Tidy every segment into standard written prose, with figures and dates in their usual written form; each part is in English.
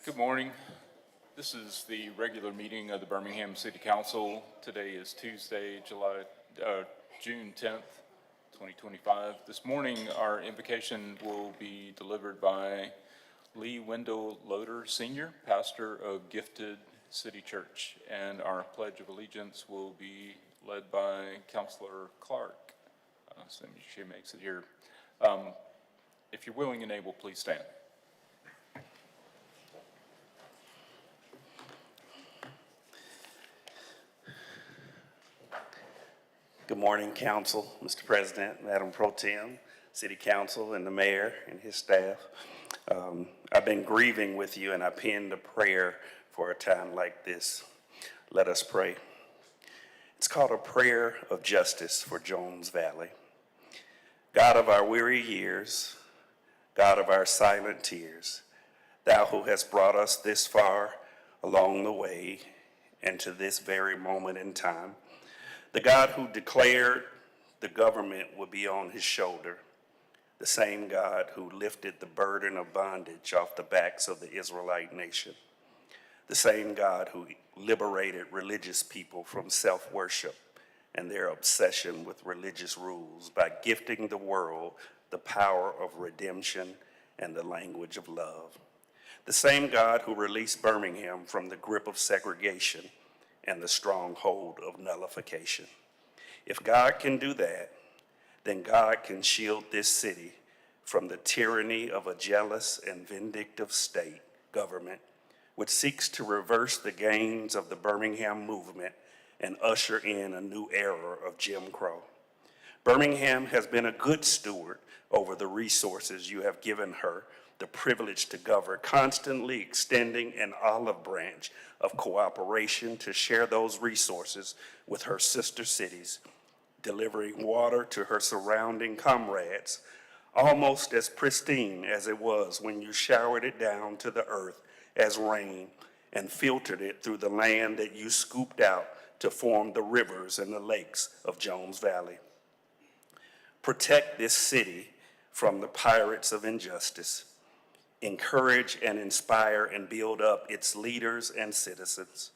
Good morning. This is the regular meeting of the Birmingham City Council. Today is Tuesday, June 10th, 2025. This morning, our invocation will be delivered by Lee Wendell Loader, Sr., pastor of Gifted City Church, and our Pledge of Allegiance will be led by Councilor Clark. So she makes it here. If you're willing and able, please stand. Good morning, Council, Mr. President, Madam Pro Tem, City Council, and the Mayor and his staff. I've been grieving with you, and I penned a prayer for a time like this. Let us pray. It's called a prayer of justice for Jones Valley. God of our weary years, God of our silent tears, Thou who hast brought us this far along the way and to this very moment in time, the God who declared the government would be on his shoulder, the same God who lifted the burden of bondage off the backs of the Israelite nation, the same God who liberated religious people from self-worship and their obsession with religious rules by gifting the world the power of redemption and the language of love. The same God who released Birmingham from the grip of segregation and the stronghold of nullification. If God can do that, then God can shield this city from the tyranny of a jealous and vindictive state government which seeks to reverse the gains of the Birmingham movement and usher in a new era of Jim Crow. Birmingham has been a good steward over the resources you have given her the privilege to govern, constantly extending an olive branch of cooperation to share those resources with her sister cities, delivering water to her surrounding comrades, almost as pristine as it was when you showered it down to the earth as rain and filtered it through the land that you scooped out to form the rivers and the lakes of Jones Valley. Protect this city from the pirates of injustice. Encourage and inspire and build up its leaders and citizens.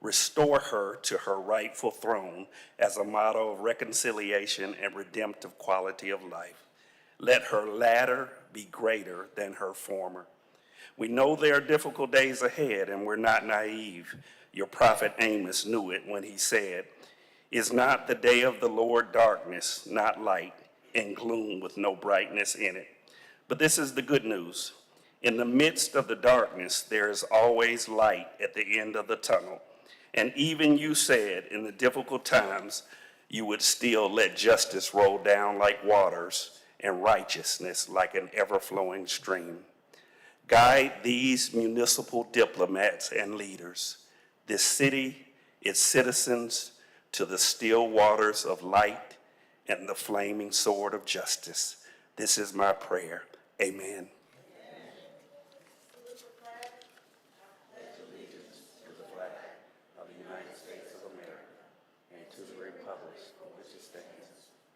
Restore her to her rightful throne as a model of reconciliation and redemptive quality of life. Let her latter be greater than her former. We know there are difficult days ahead, and we're not naive. Your prophet Amos knew it when he said, "Is not the day of the Lord darkness, not light, and gloom with no brightness in it?" But this is the good news. In the midst of the darkness, there is always light at the end of the tunnel. And even you said in the difficult times, you would still let justice roll down like waters and righteousness like an ever-flowing stream. Guide these municipal diplomats and leaders, this city, its citizens, to the still waters of light and the flaming sword of justice. This is my prayer. Amen.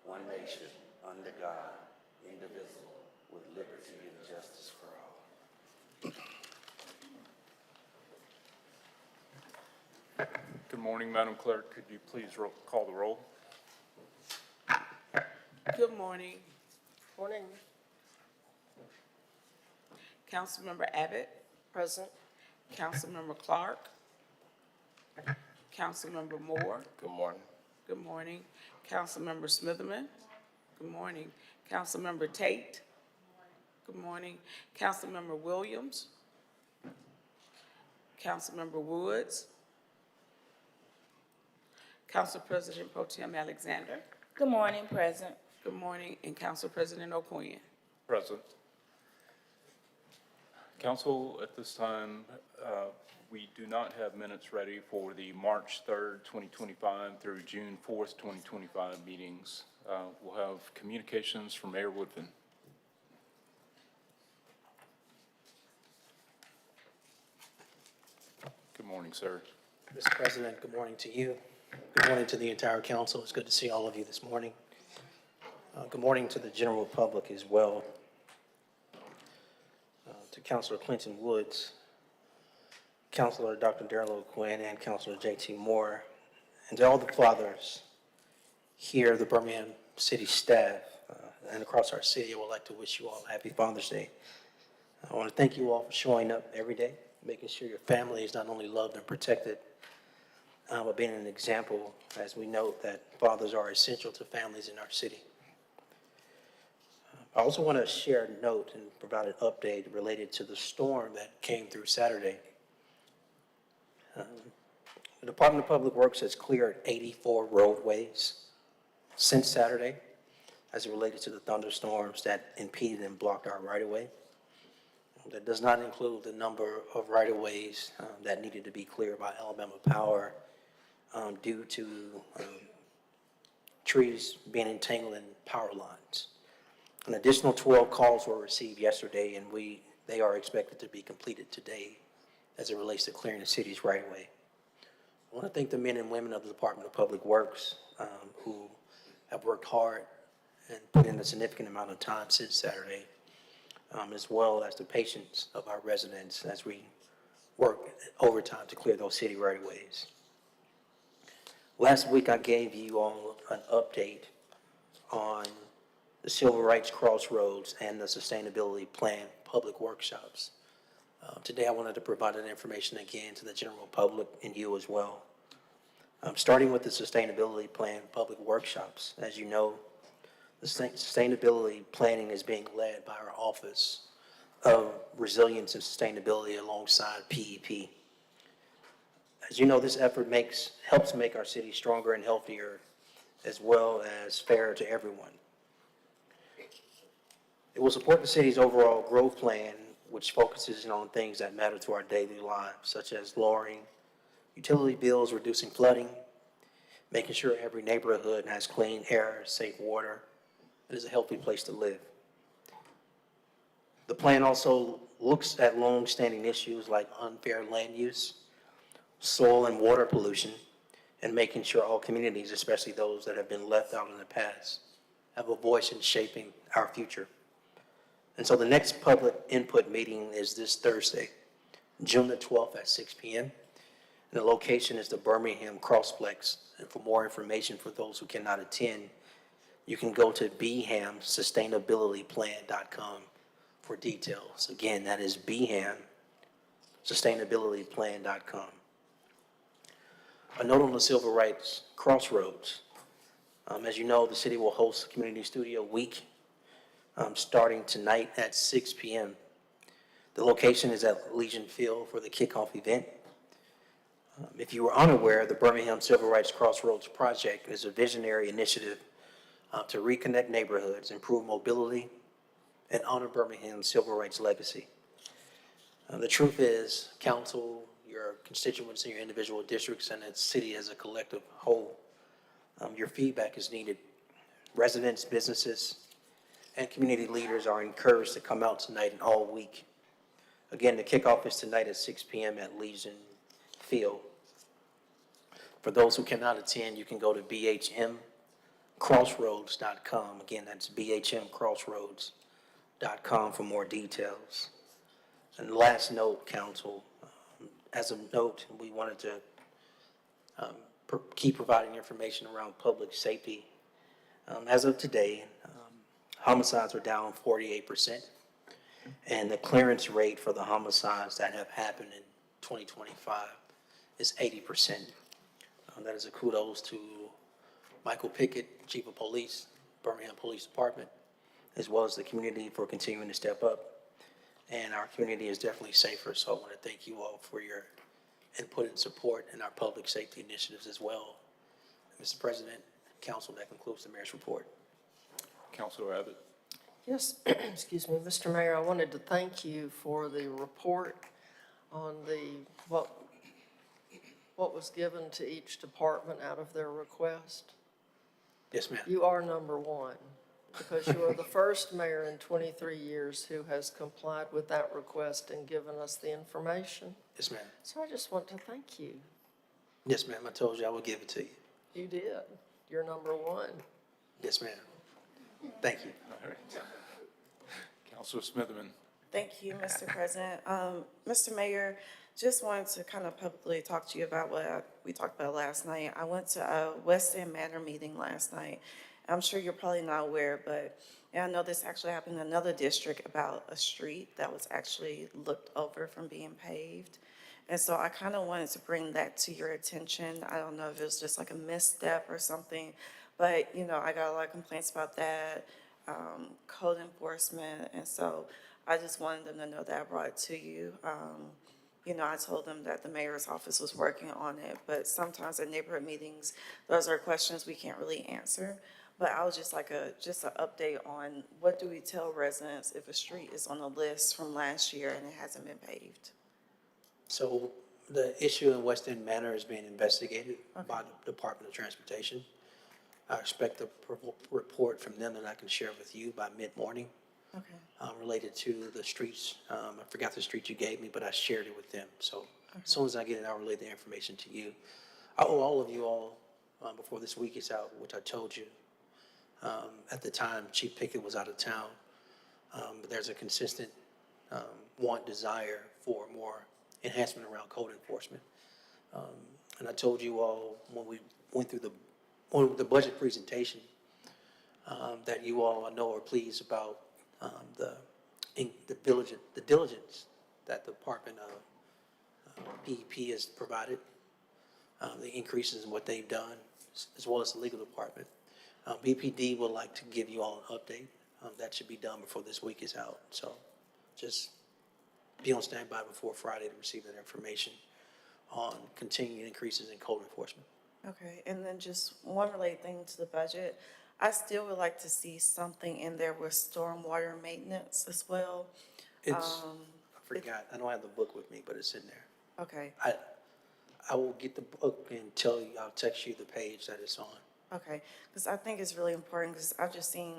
One nation, under God, indivisible, with liberty and justice for all. Good morning, Madam Clerk. Could you please call the roll? Good morning. Morning. Councilmember Abbott. Present. Councilmember Clark. Councilmember Moore. Good morning. Good morning. Councilmember Smitherman. Good morning. Councilmember Tate. Good morning. Councilmember Williams. Councilmember Woods. Council President Pro Tem Alexander. Good morning, President. Good morning. And Council President O'Quinn. Present. Council, at this time, we do not have minutes ready for the March 3rd, 2025 through June 4th, 2025 meetings. We'll have communications from Mayor Woodfin. Good morning, sir. Mr. President, good morning to you. Good morning to the entire council. It's good to see all of you this morning. Good morning to the general public as well. To Councilor Clinton Woods, Counselor Dr. Darrell Quinn and Counselor J.T. Moore, and to all the fathers here, the Birmingham City staff, and across our city, I would like to wish you all a happy Father's Day. I want to thank you all for showing up every day, making sure your family is not only loved and protected, but being an example, as we note that fathers are essential to families in our city. I also want to share a note and provide an update related to the storm that came through Saturday. The Department of Public Works has cleared 84 roadways since Saturday as it related to the thunderstorms that impeded and blocked our right-of-way. That does not include the number of right-of-ways that needed to be cleared by Alabama Power due to trees being entangled in power lines. An additional 12 calls were received yesterday, and they are expected to be completed today as it relates to clearing the city's right-of-way. I want to thank the men and women of the Department of Public Works who have worked hard and put in a significant amount of time since Saturday, as well as the patience of our residents as we work overtime to clear those city right-of-ways. Last week, I gave you all an update on the Civil Rights Crossroads and the Sustainability Plan public workshops. Today, I wanted to provide that information again to the general public and you as well. Starting with the Sustainability Plan public workshops. As you know, the sustainability planning is being led by our Office of Resilience and Sustainability alongside PEP. As you know, this effort helps make our city stronger and healthier, as well as fairer to everyone. It will support the city's overall growth plan, which focuses on things that matter to our daily lives, such as lowering utility bills, reducing flooding, making sure every neighborhood has clean air, safe water, and is a healthy place to live. The plan also looks at long-standing issues like unfair land use, soil and water pollution, and making sure all communities, especially those that have been left out in the past, have a voice in shaping our future. And so the next public input meeting is this Thursday, June the 12th at 6 p.m. And the location is the Birmingham Crossplex. And for more information for those who cannot attend, you can go to bhamsustainabilityplan.com for details. Again, that is bhamsustainabilityplan.com. A note on the Civil Rights Crossroads. As you know, the city will host a community studio week starting tonight at 6 p.m. The location is at Legion Field for the kickoff event. If you were unaware, the Birmingham Civil Rights Crossroads Project is a visionary initiative to reconnect neighborhoods, improve mobility, and honor Birmingham's civil rights legacy. The truth is, council, your constituents in your individual districts, and the city as a collective whole, your feedback is needed. Residents, businesses, and community leaders are encouraged to come out tonight and all week. Again, the kickoff is tonight at 6 p.m. at Legion Field. For those who cannot attend, you can go to bhmcrossroads.com. Again, that's bhmcrossroads.com for more details. And last note, council, as a note, we wanted to keep providing information around public safety. As of today, homicides are down 48%, and the clearance rate for the homicides that have happened in 2025 is 80%. That is a kudos to Michael Pickett, Chief of Police, Birmingham Police Department, as well as the community for continuing to step up. And our community is definitely safer, so I want to thank you all for your input and support in our public safety initiatives as well. Mr. President, council, that concludes the mayor's report. Councilor Abbott. Yes, excuse me, Mr. Mayor, I wanted to thank you for the report on what was given to each department out of their request. Yes, ma'am. You are number one, because you are the first mayor in 23 years who has complied with that request and given us the information. Yes, ma'am. So I just want to thank you. Yes, ma'am. I told you I would give it to you. You did. You're number one. Yes, ma'am. Thank you. All right. Councilor Smitherman. Thank you, Mr. President. Mr. Mayor, just wanted to kind of publicly talk to you about what we talked about last night. I went to a West End Manor meeting last night. I'm sure you're probably not aware, but and I know this actually happened in another district about a street that was actually looked over from being paved. And so I kind of wanted to bring that to your attention. I don't know if it was just like a misstep or something, but, I got a lot of complaints about that, code enforcement, and so I just wanted them to know that I brought it to you. I told them that the mayor's office was working on it, but sometimes at neighborhood meetings, those are questions we can't really answer. But I was just like just an update on what do we tell residents if a street is on the list from last year and it hasn't been paved? So the issue in West End Manor is being investigated by the Department of Transportation. I expect a report from them that I can share with you by mid-morning. Okay. Related to the streets. I forgot the street you gave me, but I shared it with them. So as soon as I get it, I'll relay the information to you. I owe all of you all, before this week is out, which I told you. At the time, Chief Pickett was out of town, but there's a consistent desire for more enhancement around code enforcement. And I told you all when we went through the budget presentation that you all I know are pleased about the diligence that the Department of PEP has provided, the increases in what they've done, as well as the legal department. BPD would like to give you all an update. That should be done before this week is out. So just be on standby before Friday to receive that information on continuing increases in code enforcement. Okay, and then just one related thing to the budget. I still would like to see something in there with stormwater maintenance as well. I forgot, I don't have the book with me, but it's in there. Okay, I will get the book and I'll text you the page that it's on. okay, because I think it's really important, because I've just seen,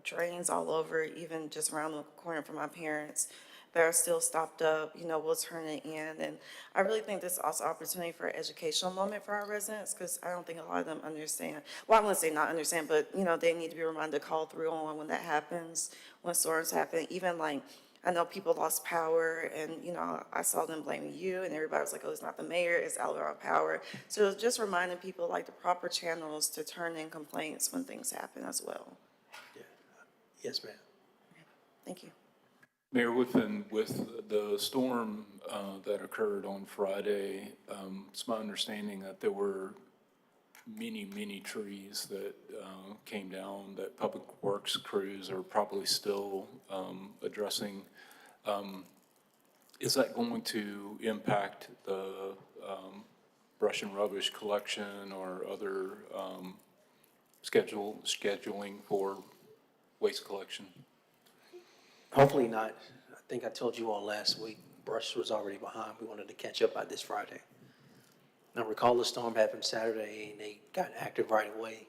drains all over, even just around the corner from my parents that are still stopped up, we'll turn it in. And I really think this is also an opportunity for an educational moment for our residents, because I don't think a lot of them understand. Well, I wouldn't say not understand, but, they need to be reminded to call through on when that happens, when storms happen. Even like, I know people lost power and, I saw them blaming you and everybody was like, oh, it's not the mayor, it's Alabama Power. So just reminding people like the proper channels to turn in complaints when things happen as well. Yeah. Yes, ma'am. Thank you. Mayor, with the storm that occurred on Friday, it's my understanding that there were many trees that came down that Public Works crews are probably still addressing. Is that going to impact the brush and rubbish collection or other scheduling for waste collection? Hopefully not. I think I told you all last week, brush was already behind. We wanted to catch up by this Friday. Now recall the storm happened Saturday and they got active right away.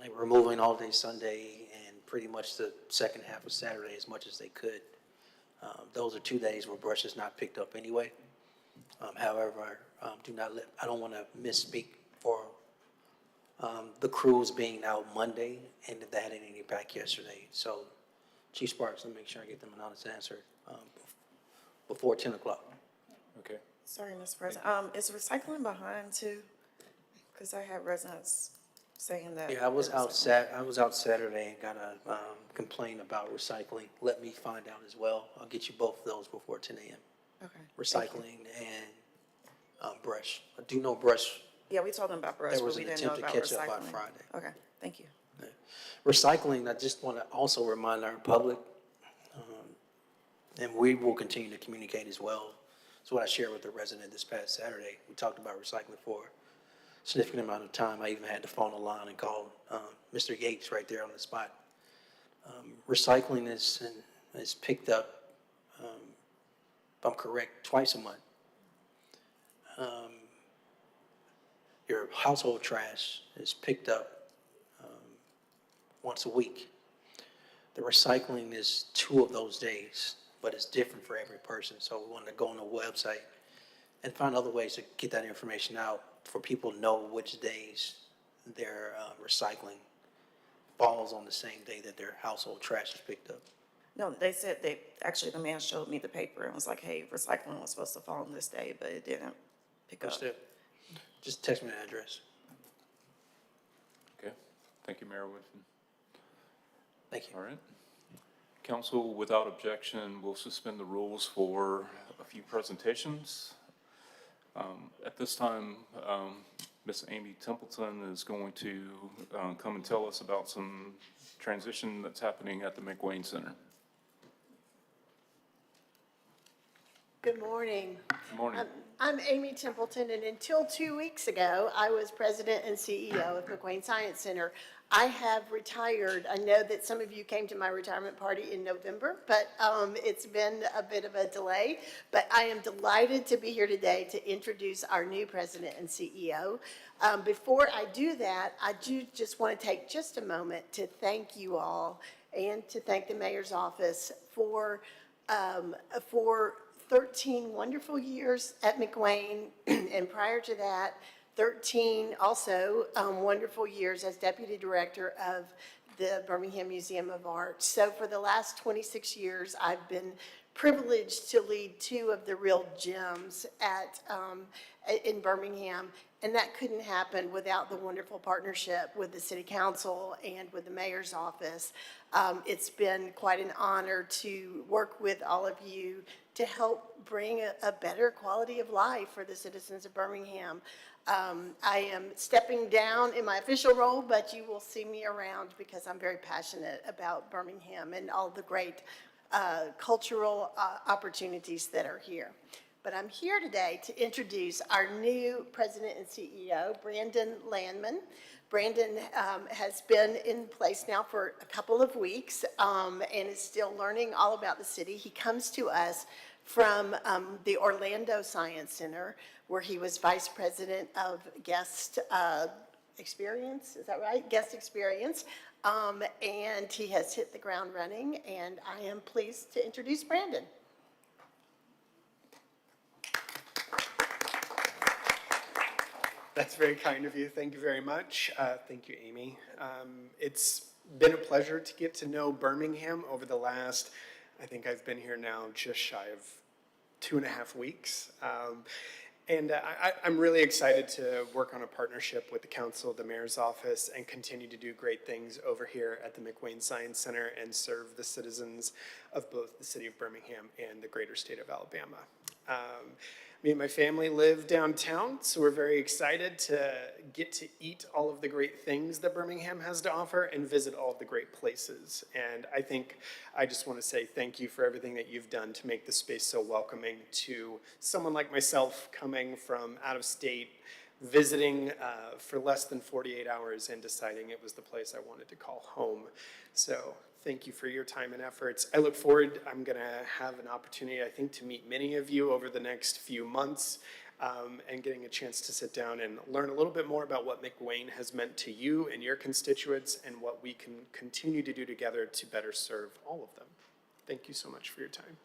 They were moving all day Sunday and pretty much the second half of Saturday as much as they could. Those are 2 days where brush is not picked up anyway. However, I don't want to misspeak for the crews being out Monday and if that had any impact yesterday. So Chief Sparks, let me make sure I get them an honest answer before 10 o'clock. Okay. Sorry, Mr. President. Is recycling behind too? Because I had residents saying that. Yeah, I was out Saturday and got a complaint about recycling. Let me find out as well. I'll get you both of those before 10 a.m. Okay. Recycling and brush. I do know brush. Yeah, we told them about brush, There but was we an didn't know attempt to about catch up by recycling. Friday. Okay, thank you. Recycling, I just want to also remind our public, and we will continue to communicate as well. That's what I shared with the resident this past Saturday. We talked about recycling for a significant amount of time. I even had to phone a line and call Mr. Yates right there on the spot. Recycling is picked up, if I'm correct, twice a month. Your household trash is picked up once a week. The recycling is 2 of those days, but it's different for every person. So we wanted to go on the website and find other ways to get that information out for people to know which days their recycling falls on the same day that their household trash is picked up. No, they said actually, the man showed me the paper and was like, hey, recycling was supposed to fall on this day, but it didn't pick up. Understood. Just text me the address. Okay, thank you, Mayor Woodfin. Thank you. All right. Council, without objection, will suspend the rules for a few presentations. At this time, Ms. Amy Templeton is going to come and tell us about some transition that's happening at the McWayne Center. Good morning. Good morning. I'm Amy Templeton, and until 2 weeks ago, I was president and CEO of McWayne Science Center. I have retired. I know that some of you came to my retirement party in November, but it's been a bit of a delay. But I am delighted to be here today to introduce our new president and CEO. Before I do that, I do just want to take just a moment to thank you all and to thank the mayor's office for 13 wonderful years at McWayne, and prior to that, 13 also wonderful years as deputy director of the Birmingham Museum of Art. So for the last 26 years, I've been privileged to lead two of the real gems in Birmingham, and that couldn't happen without the wonderful partnership with the city council and with the mayor's office. It's been quite an honor to work with all of you to help bring a better quality of life for the citizens of Birmingham. I am stepping down in my official role, but you will see me around because I'm very passionate about Birmingham and all the great cultural opportunities that are here. But I'm here today to introduce our new president and CEO, Brandon Landman. Brandon has been in place now for a couple of weeks and is still learning all about the city. He comes to us from the Orlando Science Center, where he was vice president of guest experience, is that right? Guest experience. And he has hit the ground running, and I am pleased to introduce Brandon. That's very kind of you. Thank you very much. Thank you, Amy. It's been a pleasure to get to know Birmingham over the last, I think I've been here now just shy of 2.5 weeks. I'm really excited to work on a partnership with the council, the mayor's office, and continue to do great things over here at the McWayne Science Center and serve the citizens of both the city of Birmingham and the greater state of Alabama. Me and my family live downtown, so we're very excited to get to eat all of the great things that Birmingham has to offer and visit all of the great places. And I just want to say thank you for everything that you've done to make the space so welcoming to someone like myself coming from out of state, visiting for less than 48 hours and deciding it was the place I wanted to call home. So thank you for your time and efforts. I look forward, I'm going to have an opportunity, I think, to meet many of you over the next few months and getting a chance to sit down and learn a little bit more about what McWayne has meant to you and your constituents and what we can continue to do together to better serve all of them. Thank you so much for your time.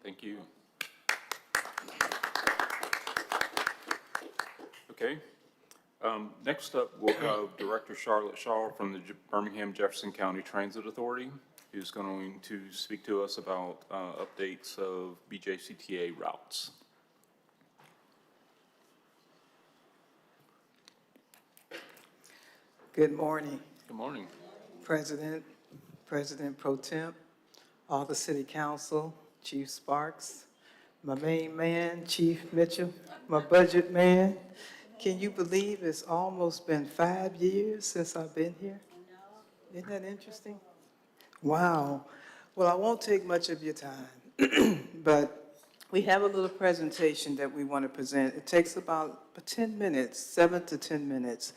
Thank you. Okay. Next up, we'll have Director Charlotte Shaw from the Birmingham Jefferson County Transit Authority, who's going to speak to us about updates of BJCTA routes. Good morning, Good morning. President Pro Temp, all the City Council, Chief Sparks, my main man, Chief Mitchell, my budget man. Can you believe it's almost been 5 years since I've been here? Isn't that interesting? Wow. Well, I won't take much of your time, but we have a little presentation that we want to present. It takes about 10 minutes, 7 to 10 minutes,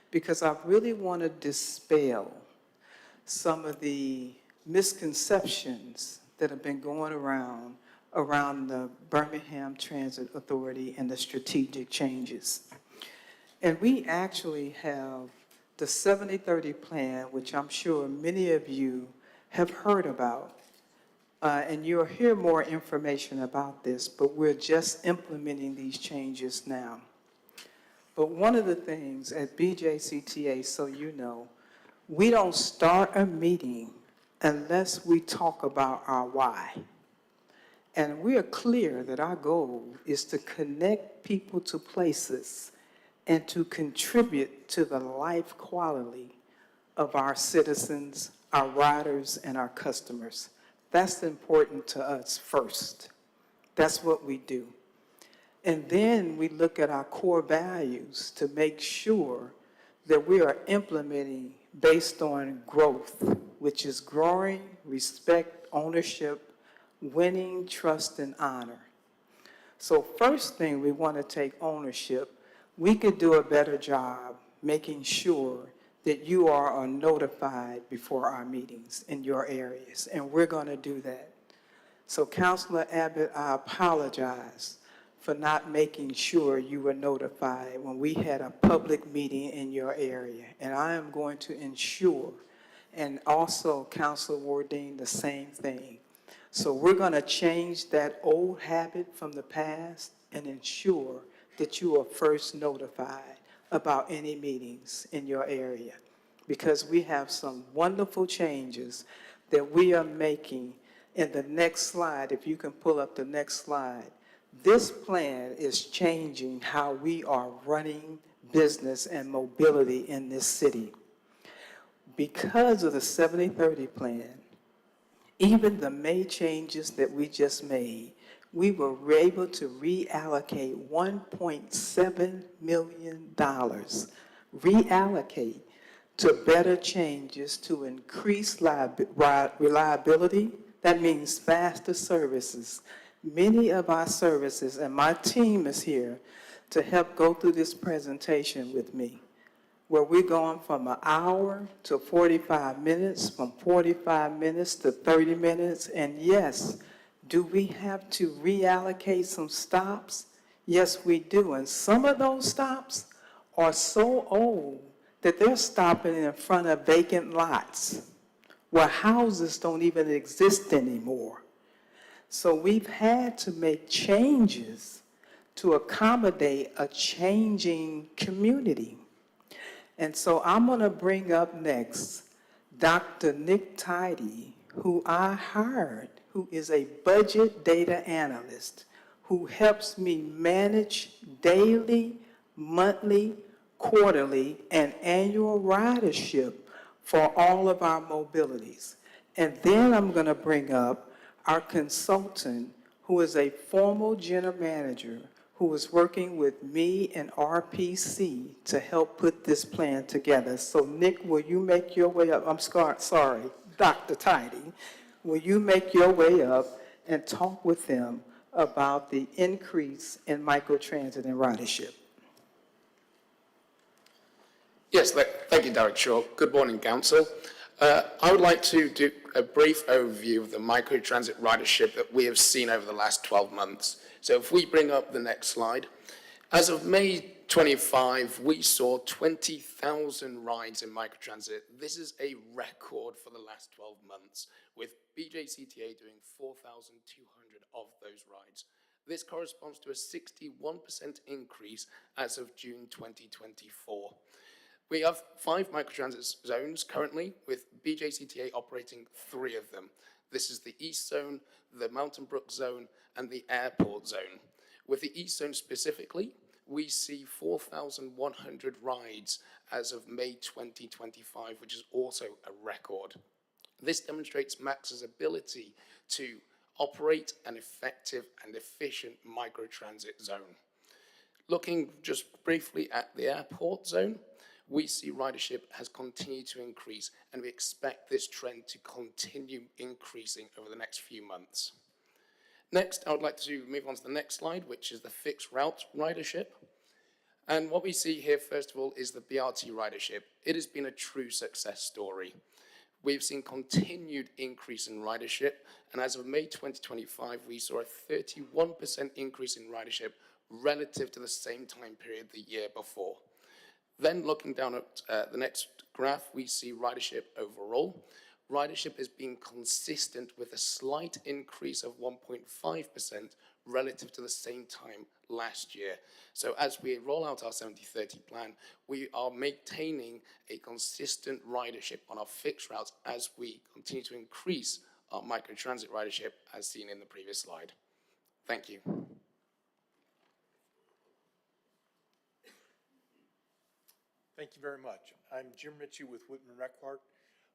because I really want to dispel some of the misconceptions that have been going around the Birmingham Transit Authority and the strategic changes. And we actually have the 70-30 plan, which I'm sure many of you have heard about. And you'll hear more information about this, but we're just implementing these changes now. But one of the things at BJCTA, so you know, we don't start a meeting unless we talk about our why. And we are clear that our goal is to connect people to places and to contribute to the life quality of our citizens, our riders, and our customers. That's important to us first. That's what we do. And then we look at our core values to make sure that we are implementing based on growth, which is growing, respect, ownership, winning, trust, and honor. So first thing, we want to take ownership. We could do a better job making sure that you are notified before our meetings in your areas, and we're going to do that. So Councilor Abbott, I apologize for not making sure you were notified when we had a public meeting in your area. And I am going to ensure, and also Councilor Wardeen, the same thing. So we're going to change that old habit from the past and ensure that you are first notified about any meetings in your area, because we have some wonderful changes that we are making. In the next slide, if you can pull up the next slide, this plan is changing how we are running business and mobility in this city. Because of the 70-30 plan, even the May changes that we just made, we were able to reallocate $1.7 million, reallocate to better changes to increase reliability. That means faster services. Many of our services, and my team is here to help go through this presentation with me, where we're going from an hour to 45 minutes, from 45 minutes to 30 minutes. And yes, do we have to reallocate some stops? Yes, we do. And some of those stops are so old that they're stopping in front of vacant lots where houses don't even exist anymore. So we've had to make changes to accommodate a changing community. And so I'm going to bring up next Dr. Nick Tidy, who I hired, who is a budget data analyst, who helps me manage daily, monthly, quarterly, and annual ridership for all of our mobilities. And then I'm going to bring up our consultant, who is a former general manager, who is working with me and RPC to help put this plan together. So Nick, will you make your way up? I'm sorry, Dr. Tidy. Will you make your way up and talk with them about the increase in microtransit and ridership? Yes, thank you, Director Shaw. Good morning, Council. I would like to do a brief overview of the microtransit ridership that we have seen over the last 12 months. So if we bring up the next slide, as of May 25, we saw 20,000 rides in microtransit. This is a record for the last 12 months, with BJCTA doing 4,200 of those rides. This corresponds to a 61% increase as of June 2024. We have 5 microtransit zones currently, with BJCTA operating 3 of them. This is the East Zone, the Mountain Brook Zone, and the Airport Zone. With the East Zone specifically, we see 4,100 rides as of May 2025, which is also a record. This demonstrates Max's ability to operate an effective and efficient microtransit zone. Looking just briefly at the Airport Zone, we see ridership has continued to increase, and we expect this trend to continue increasing over the next few months. Next, I would like to move on to the next slide, which is the fixed route ridership. And what we see here, first of all, is the BRT ridership. It has been a true success story. We've seen continued increase in ridership, and as of May 2025, we saw a 31% increase in ridership relative to the same time period the year before. Then looking down at the next graph, we see ridership overall. ridership has been consistent with a slight increase of 1.5% relative to the same time last year. So as we roll out our 70/30 plan, we are maintaining a consistent ridership on our fixed routes as we continue to increase our microtransit ridership as seen in the previous slide. Thank you. Thank you very much. I'm Jim Ritchie with Whitman Reckwart.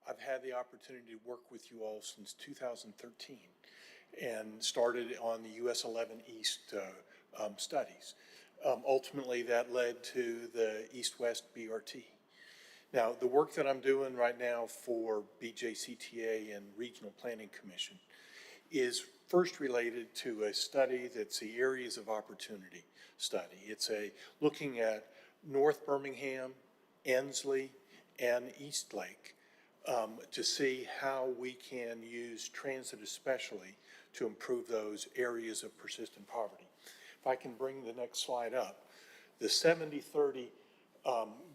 I've had the opportunity to work with you all since 2013 and started on the US 11 East studies. Ultimately, that led to the East-West BRT. Now, the work that I'm doing right now for BJCTA and Regional Planning Commission is first related to a study that's the Areas of Opportunity study. It's looking at North Birmingham, Ensley, and Eastlake to see how we can use transit especially to improve those areas of persistent poverty. If I can bring the next slide up, the 70/30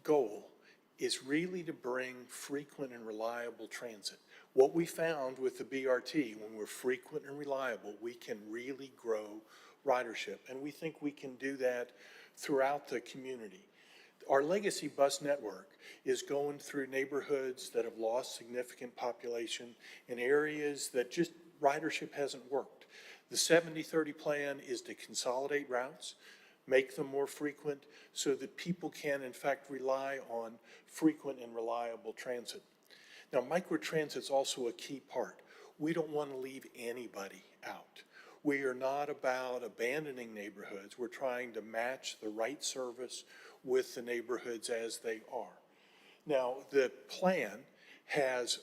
goal is really to bring frequent and reliable transit. What we found with the BRT, when we're frequent and reliable, we can really grow ridership, and we think we can do that throughout the community. Our legacy bus network is going through neighborhoods that have lost significant population in areas that just ridership hasn't worked. The 70/30 plan is to consolidate routes, make them more frequent so that people can in fact rely on frequent and reliable transit. Now, microtransit's also a key part. We don't want to leave anybody out. We are not about abandoning neighborhoods. We're trying to match the right service with the neighborhoods as they are. Now, the plan has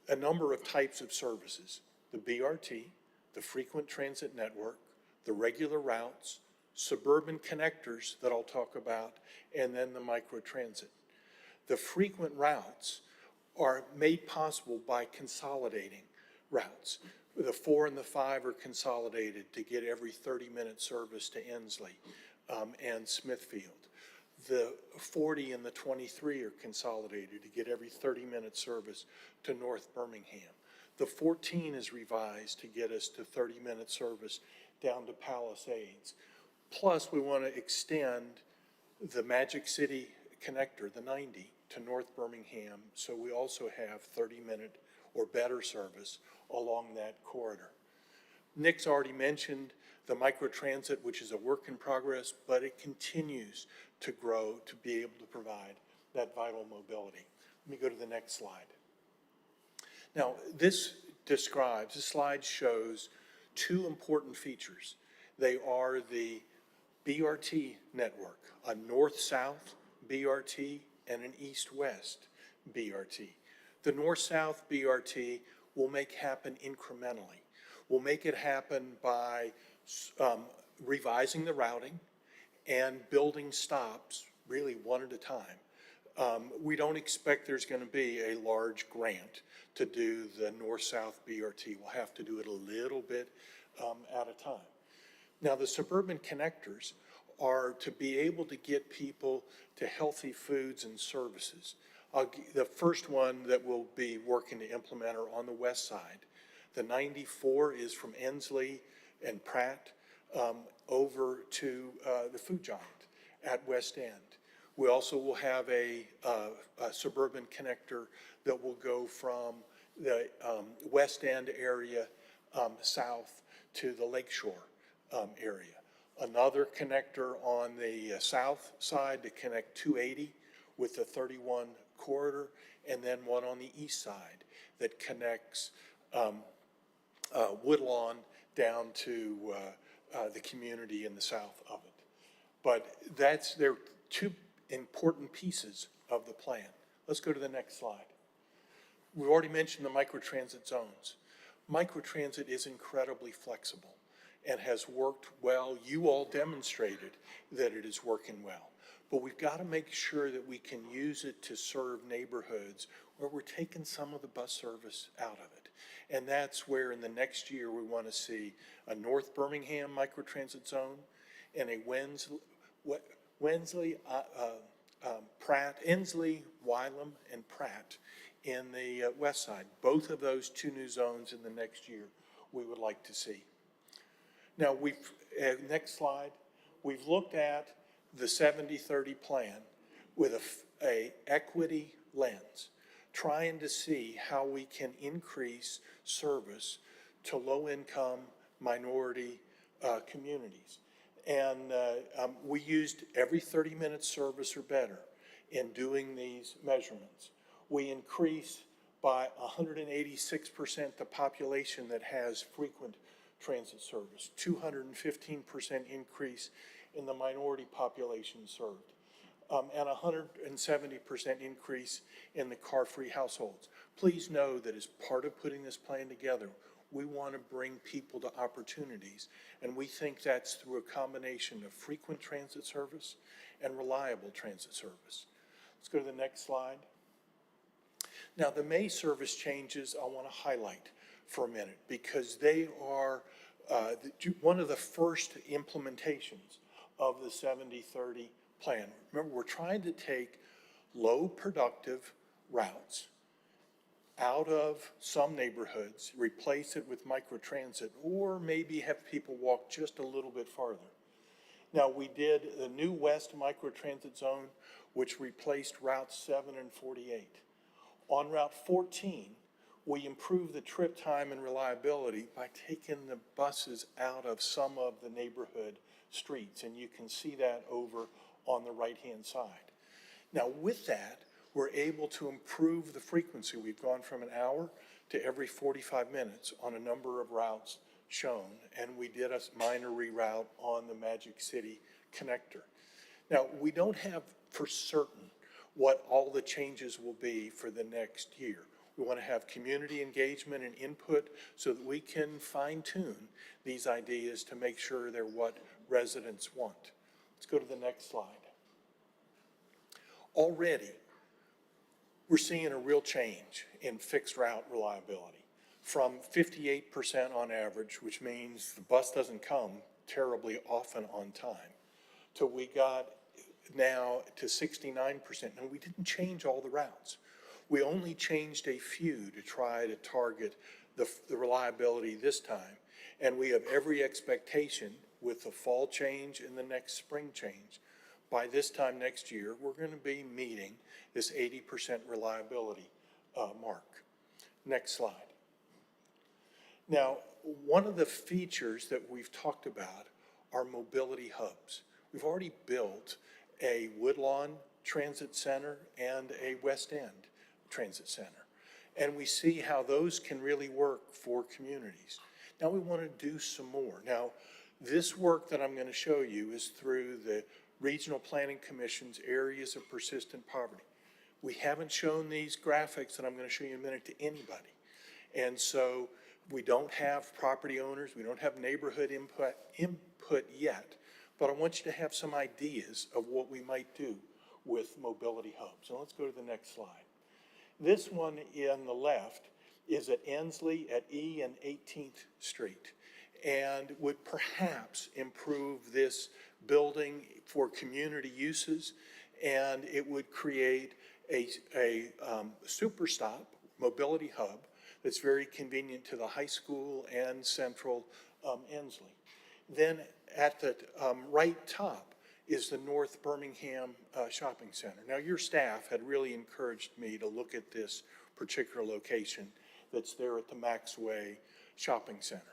a number of types of services: the BRT, the frequent transit network, the regular routes, suburban connectors that I'll talk about, and then the microtransit. The frequent routes are made possible by consolidating routes. The 4 and the 5 are consolidated to get every 30-minute service to Ensley and Smithfield. The 40 and the 23 are consolidated to get every 30-minute service to North Birmingham. The 14 is revised to get us to 30-minute service down to Palisades. Plus, we want to extend the Magic City connector, the 90, to North Birmingham, so we also have 30-minute or better service along that corridor. Nick's already mentioned the microtransit, which is a work in progress, but it continues to grow to be able to provide that vital mobility. Let me go to the next slide. Now, this slide shows two important features. They are the BRT network, a north-south BRT and an east-west BRT. The north-south BRT will make happen incrementally. We'll make it happen by revising the routing and building stops, really one at a time. We don't expect there's going to be a large grant to do the north-south BRT. We'll have to do it a little bit at a time. Now, the suburban connectors are to be able to get people to healthy foods and services. The first one that we'll be working to implement are on the west side. The 94 is from Ensley and Pratt over to the food giant at West End. We also will have a suburban connector that will go from the West End area south to the Lakeshore area. Another connector on the south side to connect 280 with the 31 corridor, and then one on the east side that connects Woodlawn down to the community in the south of it. But they're two important pieces of the plan. Let's go to the next slide. We've already mentioned the microtransit zones. Microtransit is incredibly flexible and has worked well. You all demonstrated that it is working well. But we've got to make sure that we can use it to serve neighborhoods where we're taking some of the bus service out of it. And that's where in the next year we want to see a North Birmingham microtransit zone and a Ensley, Wylam, and Pratt in the west side. Both of those two new zones in the next year we would like to see. Now, next slide, we've looked at the 70-30 plan with a equity lens, trying to see how we can increase service to low-income minority communities. And we used every 30-minute service or better in doing these measurements. We increased by 186% the population that has frequent transit service, 215% increase in the minority population served, and 170% increase in the car-free households. Please know that as part of putting this plan together, we want to bring people to opportunities, and we think that's through a combination of frequent transit service and reliable transit service. Let's go to the next slide. Now, the May service changes I want to highlight for a minute because they are one of the first implementations of the 70-30 plan. Remember, we're trying to take low productive routes out of some neighborhoods, replace it with microtransit, or maybe have people walk just a little bit farther. Now, we did the new West microtransit zone, which replaced Route 7 and 48. On Route 14, we improved the trip time and reliability by taking the buses out of some of the neighborhood streets, and you can see that over on the right-hand side. Now, with that, we're able to improve the frequency. We've gone from an hour to every 45 minutes on a number of routes shown, and we did a minor reroute on the Magic City connector. Now, we don't have for certain what all the changes will be for the next year. We want to have community engagement and input so that we can fine-tune these ideas to make sure they're what residents want. Let's go to the next slide. Already, we're seeing a real change in fixed route reliability from 58% on average, which means the bus doesn't come terribly often on time, to we got now to 69%. Now, we didn't change all the routes. We only changed a few to try to target the reliability this time. And we have every expectation with the fall change and the next spring change. By this time next year, we're going to be meeting this 80% reliability mark. Next slide. Now, one of the features that we've talked about are mobility hubs. We've already built a Woodlawn Transit Center and a West End Transit Center. And we see how those can really work for communities. Now we want to do some more. Now, this work that I'm going to show you is through the Regional Planning Commission's Areas of Persistent Poverty. We haven't shown these graphics that I'm going to show you in a minute to anybody. And so we don't have property owners, we don't have neighborhood input yet, but I want you to have some ideas of what we might do with mobility hubs. So let's go to the next slide. This one on the left is at Ensley at E and 18th Street and would perhaps improve this building for community uses, and it would create a super stop mobility hub that's very convenient to the high school and central Ensley. Then at the right top is the North Birmingham Shopping Center. Now, your staff had really encouraged me to look at this particular location that's there at the Maxway Shopping Center.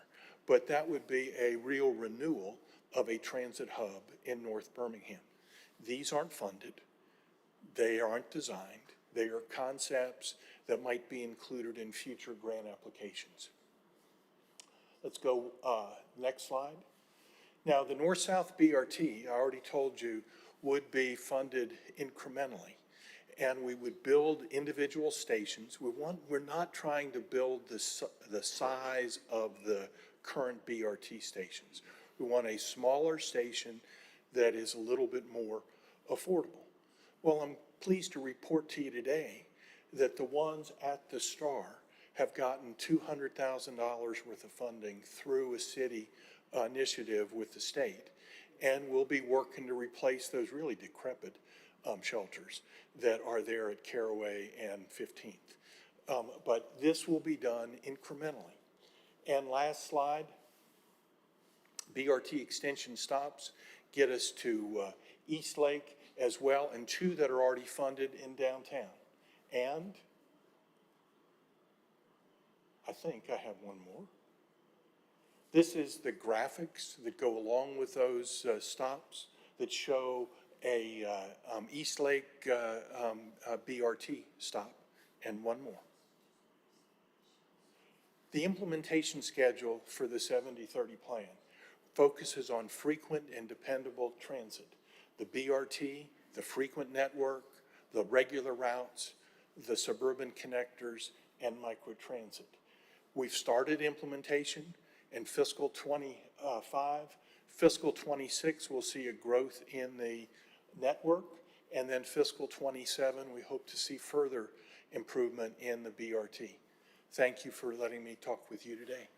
But that would be a real renewal of a transit hub in North Birmingham. These aren't funded. They aren't designed. They are concepts that might be included in future grant applications. Let's go next slide. Now, the North-South BRT, I already told you, would be funded incrementally, and we would build individual stations. We're not trying to build the size of the current BRT stations. We want a smaller station that is a little bit more affordable. Well, I'm pleased to report to you today that the ones at the Star have gotten $200,000 worth of funding through a city initiative with the state, and we'll be working to replace those really decrepit shelters that are there at Caraway and 15th. But this will be done incrementally. And last slide, BRT extension stops get us to East Lake as well, and 2 that are already funded in downtown. And I think I have one more. This is the graphics that go along with those stops that show a East Lake BRT stop, and one more. The implementation schedule for the 70-30 plan focuses on frequent and dependable transit. The BRT, the frequent network, the regular routes, the suburban connectors, and microtransit. We've started implementation in fiscal 25. Fiscal 26 will see a growth in the network, and then fiscal 27, we hope to see further improvement in the BRT. Thank you for letting me talk with you today.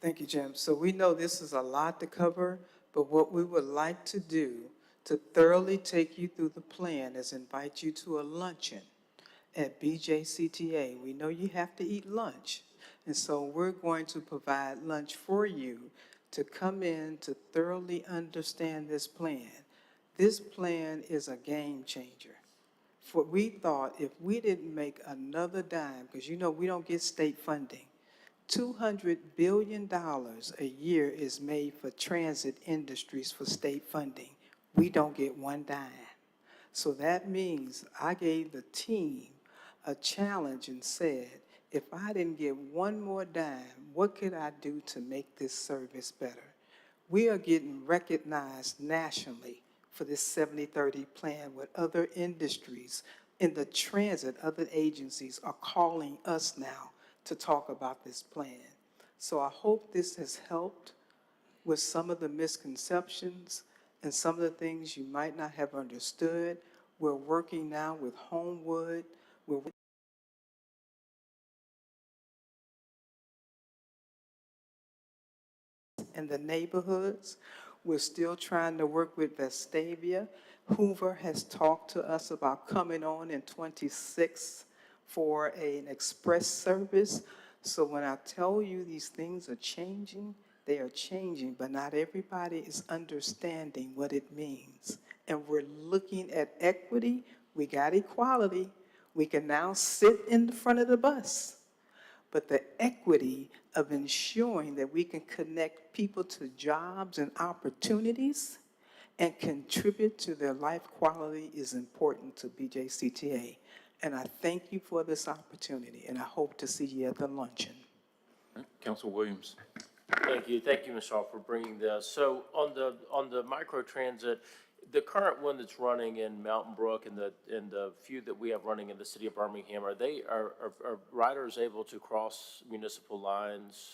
Thank you, Jim. So we know this is a lot to cover, but what we would like to do to thoroughly take you through the plan is invite you to a luncheon at BJCTA. We know you have to eat lunch, and so we're going to provide lunch for you to come in to thoroughly understand this plan. This plan is a game changer. For we thought if we didn't make another dime, because you know we don't get state funding, $200 billion a year is made for transit industries for state funding. We don't get one dime. So that means I gave the team a challenge and said, if I didn't get one more dime, what could I do to make this service better? We are getting recognized nationally for this 70-30 plan with other industries in the transit. Other agencies are calling us now to talk about this plan. So I hope this has helped with some of the misconceptions and some of the things you might not have understood. We're working now with Homewood. We're in the neighborhoods. We're still trying to work with Vestavia. Hoover has talked to us about coming on in 26 for an express service. So when I tell you these things are changing, they are changing, but not everybody is understanding what it means. And we're looking at equity. We got equality. We can now sit in the front of the bus. But the equity of ensuring that we can connect people to jobs and opportunities and contribute to their life quality is important to BJCTA. And I thank you for this opportunity, and I hope to see you at the luncheon. All right, Council Williams. Thank you, Ms. Shaw, for bringing this. So on the microtransit, the current one that's running in Mountain Brook and the few that we have running in the city of Birmingham, are riders able to cross municipal lines?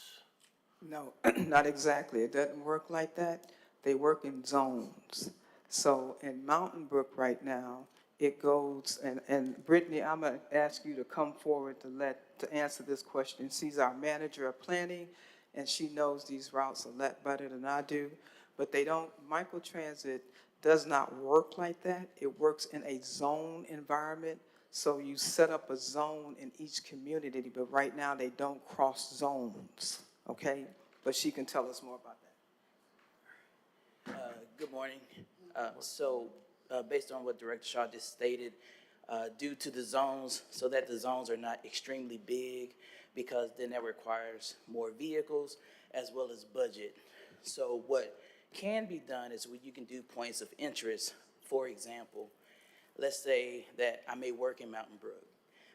No, not exactly. It doesn't work like that. They work in zones. So in Mountain Brook right now, it goes, and Brittany, I'm gonna ask you to come forward to answer this question. She's our manager of planning, and she knows these routes a lot better than I do. But microtransit does not work like that. It works in a zone environment. So you set up a zone in each community, but right now they don't cross zones, okay? But she can tell us more about that. Good morning. Based on what Director Shaw just stated, due to the zones, so that the zones are not extremely big, because then that requires more vehicles as well as budget. So what can be done is you can do points of interest. For example, let's say that I may work in Mountain Brook,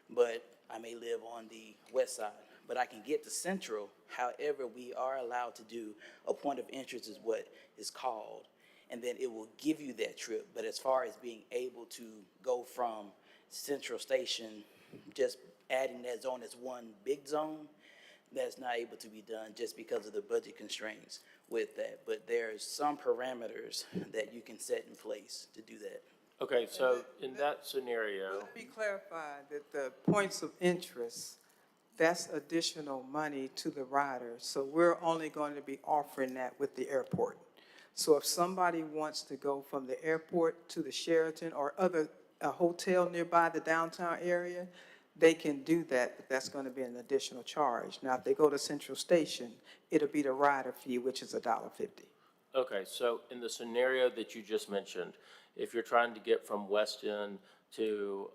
but I may live on the west side, but I can get to Central. However, we are allowed to do a point of interest is what is called, and then it will give you that trip. But as far as being able to go from Central Station, just adding that zone as one big zone, that's not able to be done just because of the budget constraints with that. But there's some parameters that you can set in place to do that. Okay, so in that scenario, Let me clarify that the points of interest, that's additional money to the rider. So we're only going to be offering that with the airport. So if somebody wants to go from the airport to the Sheraton or a hotel nearby the downtown area, they can do that, but that's going to be an additional charge. Now, if they go to Central Station, it'll be the rider fee, which is $1.50. Okay, so in the scenario that you just mentioned, if you're trying to get from West End to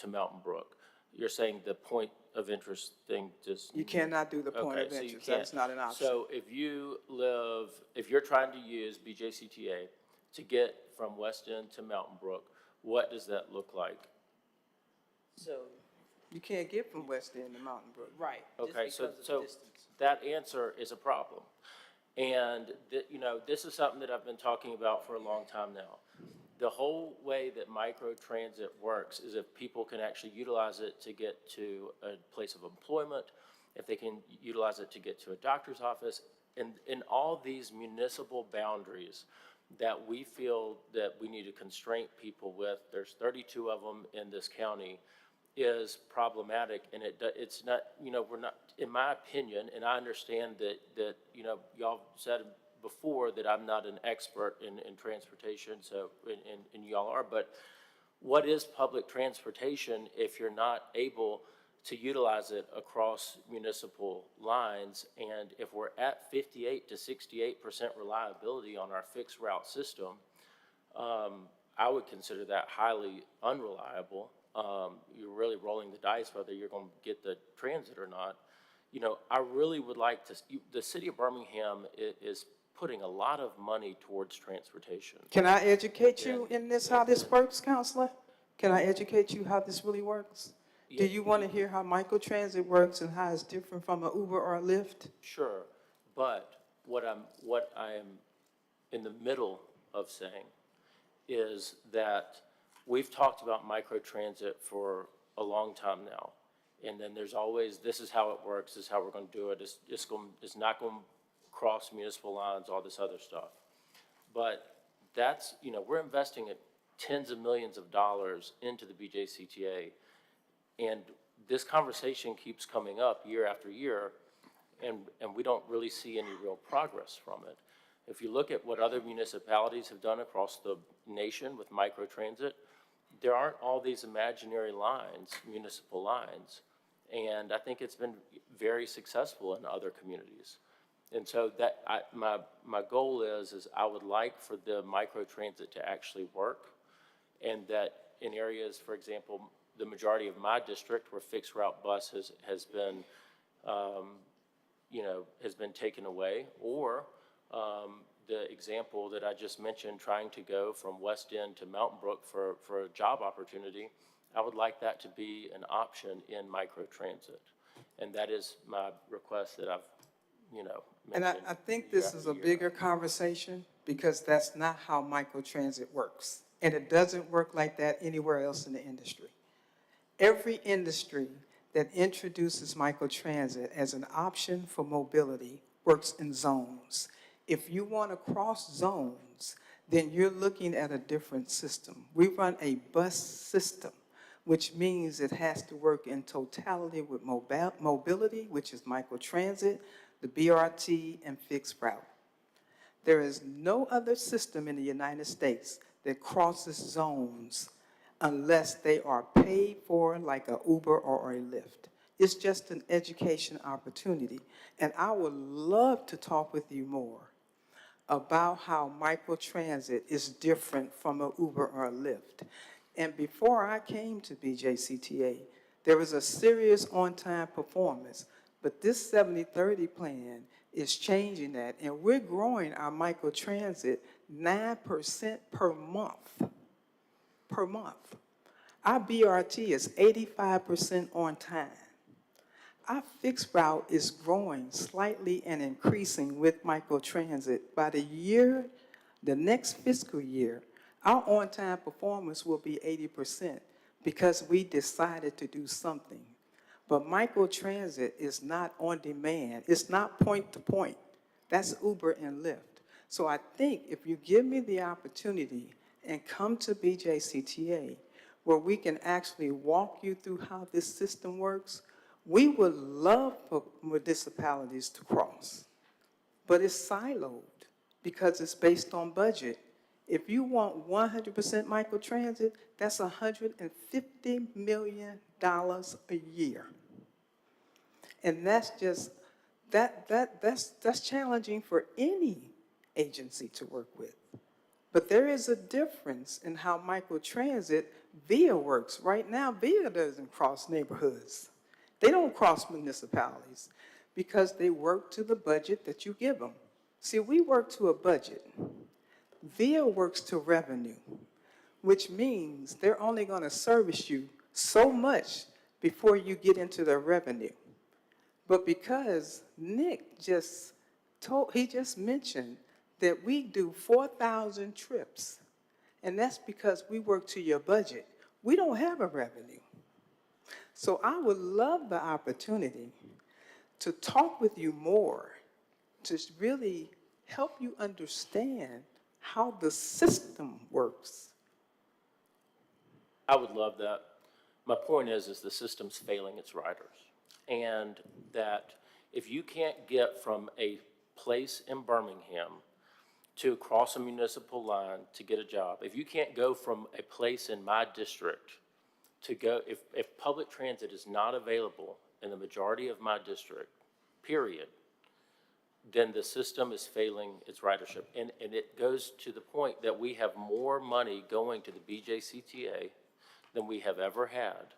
Mountain Brook, you're saying the point of interest thing just. You cannot do the point Okay, of so you interest. That's can't. not an option. So if you're trying to use BJCTA to get from West End to Mountain Brook, what does that look like? So, You can't get from West End to Mountain Brook. right, just Okay, because so, of the so distance. that answer is a problem. And, this is something that I've been talking about for a long time now. The whole way that microtransit works is if people can actually utilize it to get to a place of employment, if they can utilize it to get to a doctor's office, and in all these municipal boundaries that we feel that we need to constrain people with, there's 32 of them in this county, is problematic, and it's not, we're not, in my opinion, and I understand that y'all said before that I'm not an expert in transportation, so, and y'all are, but what is public transportation if you're not able to utilize it across municipal lines? And if we're at 58 to 68% reliability on our fixed route system, I would consider that highly unreliable. You're really rolling the dice whether you're going to get the transit or not. I really would like to, the city of Birmingham is putting a lot of money towards transportation. Can I educate you in this, how this works, Counselor? Can I educate you how this really works? Do you want to hear how microtransit works and how it's different from an Uber or a Lyft? Sure, but what I am in the middle of saying is that we've talked about microtransit for a long time now. And then there's always, this is how it works, this is how we're going to do it. It's not going to cross municipal lines, all this other stuff. But that's, we're investing tens of millions of dollars into the BJCTA. And this conversation keeps coming up year after year, and we don't really see any real progress from it. If you look at what other municipalities have done across the nation with microtransit, there aren't all these imaginary lines, municipal lines. And I think it's been very successful in other communities. And so my goal is I would like for the microtransit to actually work, and that in areas, for example, the majority of my district where fixed route bus has been taken away, or the example that I just mentioned, trying to go from West End to Mountain Brook for a job opportunity, I would like that to be an option in microtransit. And that is my request that I've, And mentioned. I think this is a bigger conversation because that's not how microtransit works. And it doesn't work like that anywhere else in the industry. Every industry that introduces microtransit as an option for mobility works in zones. If you want to cross zones, then you're looking at a different system. We run a bus system, which means it has to work in totality with mobility, which is microtransit, the BRT, and fixed route. There is no other system in the United States that crosses zones unless they are paid for like a Uber or a Lyft. It's just an education opportunity. And I would love to talk with you more about how microtransit is different from an Uber or a Lyft. And before I came to BJCTA, there was a serious on-time performance. But this 70-30 plan is changing that, and we're growing our microtransit 9% per month. Per month. Our BRT is 85% on time. Our fixed route is growing slightly and increasing with microtransit. By the next fiscal year, our on-time performance will be 80% because we decided to do something. But microtransit is not on demand. It's not point to point. That's Uber and Lyft. So I think if you give me the opportunity and come to BJCTA, where we can actually walk you through how this system works, we would love for municipalities to cross. But it's siloed because it's based on budget. If you want 100% microtransit, that's $150 million a year. And that's just, that's challenging for any agency to work with. But there is a difference in how microtransit VIA works. Right now, VIA doesn't cross neighborhoods. They don't cross municipalities because they work to the budget that you give them. See, we work to a budget. VIA works to revenue, which means they're only going to service you so much before you get into their revenue. But because Nick just mentioned that we do 4,000 trips, and that's because we work to your budget. We don't have a revenue. So I would love the opportunity to talk with you more, to really help you understand how the system works. I would love that. My point is the system's failing its riders. And that if you can't get from a place in Birmingham to cross a municipal line to get a job, if you can't go from a place in my district to go, if public transit is not available in the majority of my district, period, then the system is failing its ridership. And it goes to the point that we have more money going to the BJCTA than we have ever had.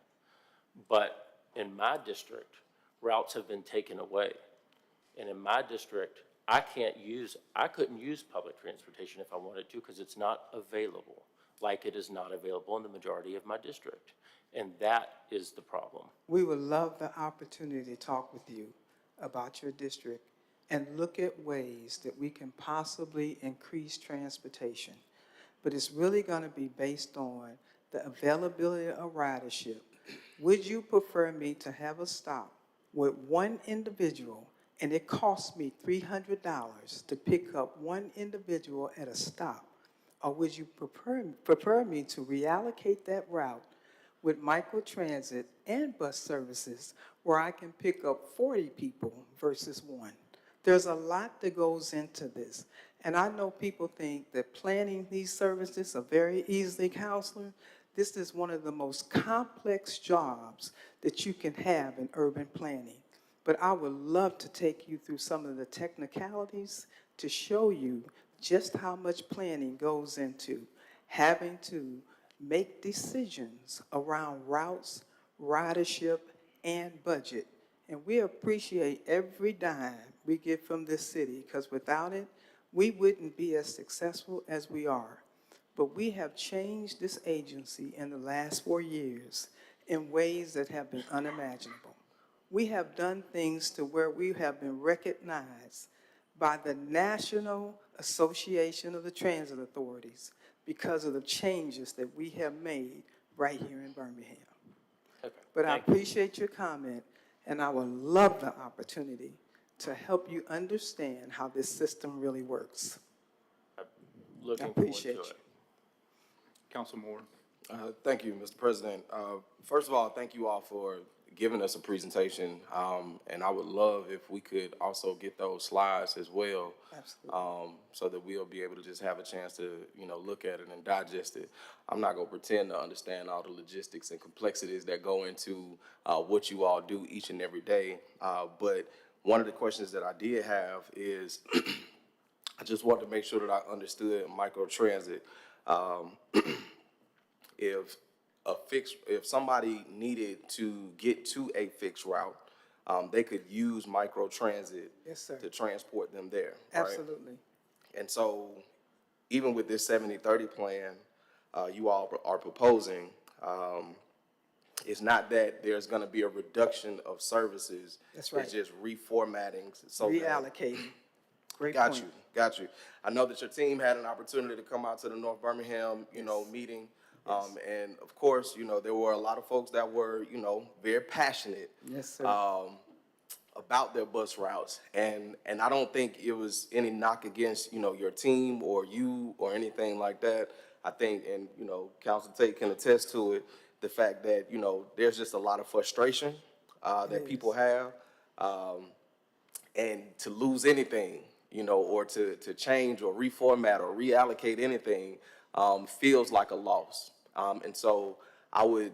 But in my district, routes have been taken away. And in my district, I couldn't use public transportation if I wanted to because it's not available, like it is not available in the majority of my district. And that is the problem. We would love the opportunity to talk with you about your district and look at ways that we can possibly increase transportation. But it's really going to be based on the availability of ridership. Would you prefer me to have a stop with one individual and it costs me $300 to pick up one individual at a stop? Or would you prefer me to reallocate that route with microtransit and bus services where I can pick up 40 people versus one? There's a lot that goes into this. And I know people think that planning these services are very easily, Counselor. This is one of the most complex jobs that you can have in urban planning. But I would love to take you through some of the technicalities to show you just how much planning goes into having to make decisions around routes, ridership, and budget. And we appreciate every dime we get from this city, because without it, we wouldn't be as successful as we are. But we have changed this agency in the last 4 years in ways that have been unimaginable. We have done things to where we have been recognized by the National Association of the Transit Authorities because of the changes that we have made right here in Birmingham. Okay. But I Thank you. appreciate your comment, and I would love the opportunity to help you understand how this system really works. Looking I forward to appreciate it. you. Council Moore. Thank you, Mr. President. First of all, thank you all for giving us a presentation. And I would love if we could also get those slides as well. Absolutely. So that we'll be able to just have a chance to, look at it and digest it. I'm not going to pretend to understand all the logistics and complexities that go into what you all do each and every day. But one of the questions that I did have is I just want to make sure that I understood microtransit. If somebody needed to get to a fixed route, they could use microtransit Yes, sir. to transport them there, right? Absolutely. And so even with this 70-30 plan you all are proposing, it's not that there's going to be a reduction of services. That's right. It's just reformatting. So Reallocating. Great Got point. you, got you. I know that your team had an opportunity to come out to the North Birmingham, meeting. And of course, there were a lot of folks that were, very passionate Yes, sir. about their bus routes. And I don't think it was any knock against, your team or you or anything like that. I think, and, Council Tate can attest to it, the fact that, there's just a lot of frustration that people have. And to lose anything or to change or reformat or reallocate anything, feels like a loss. And so I would,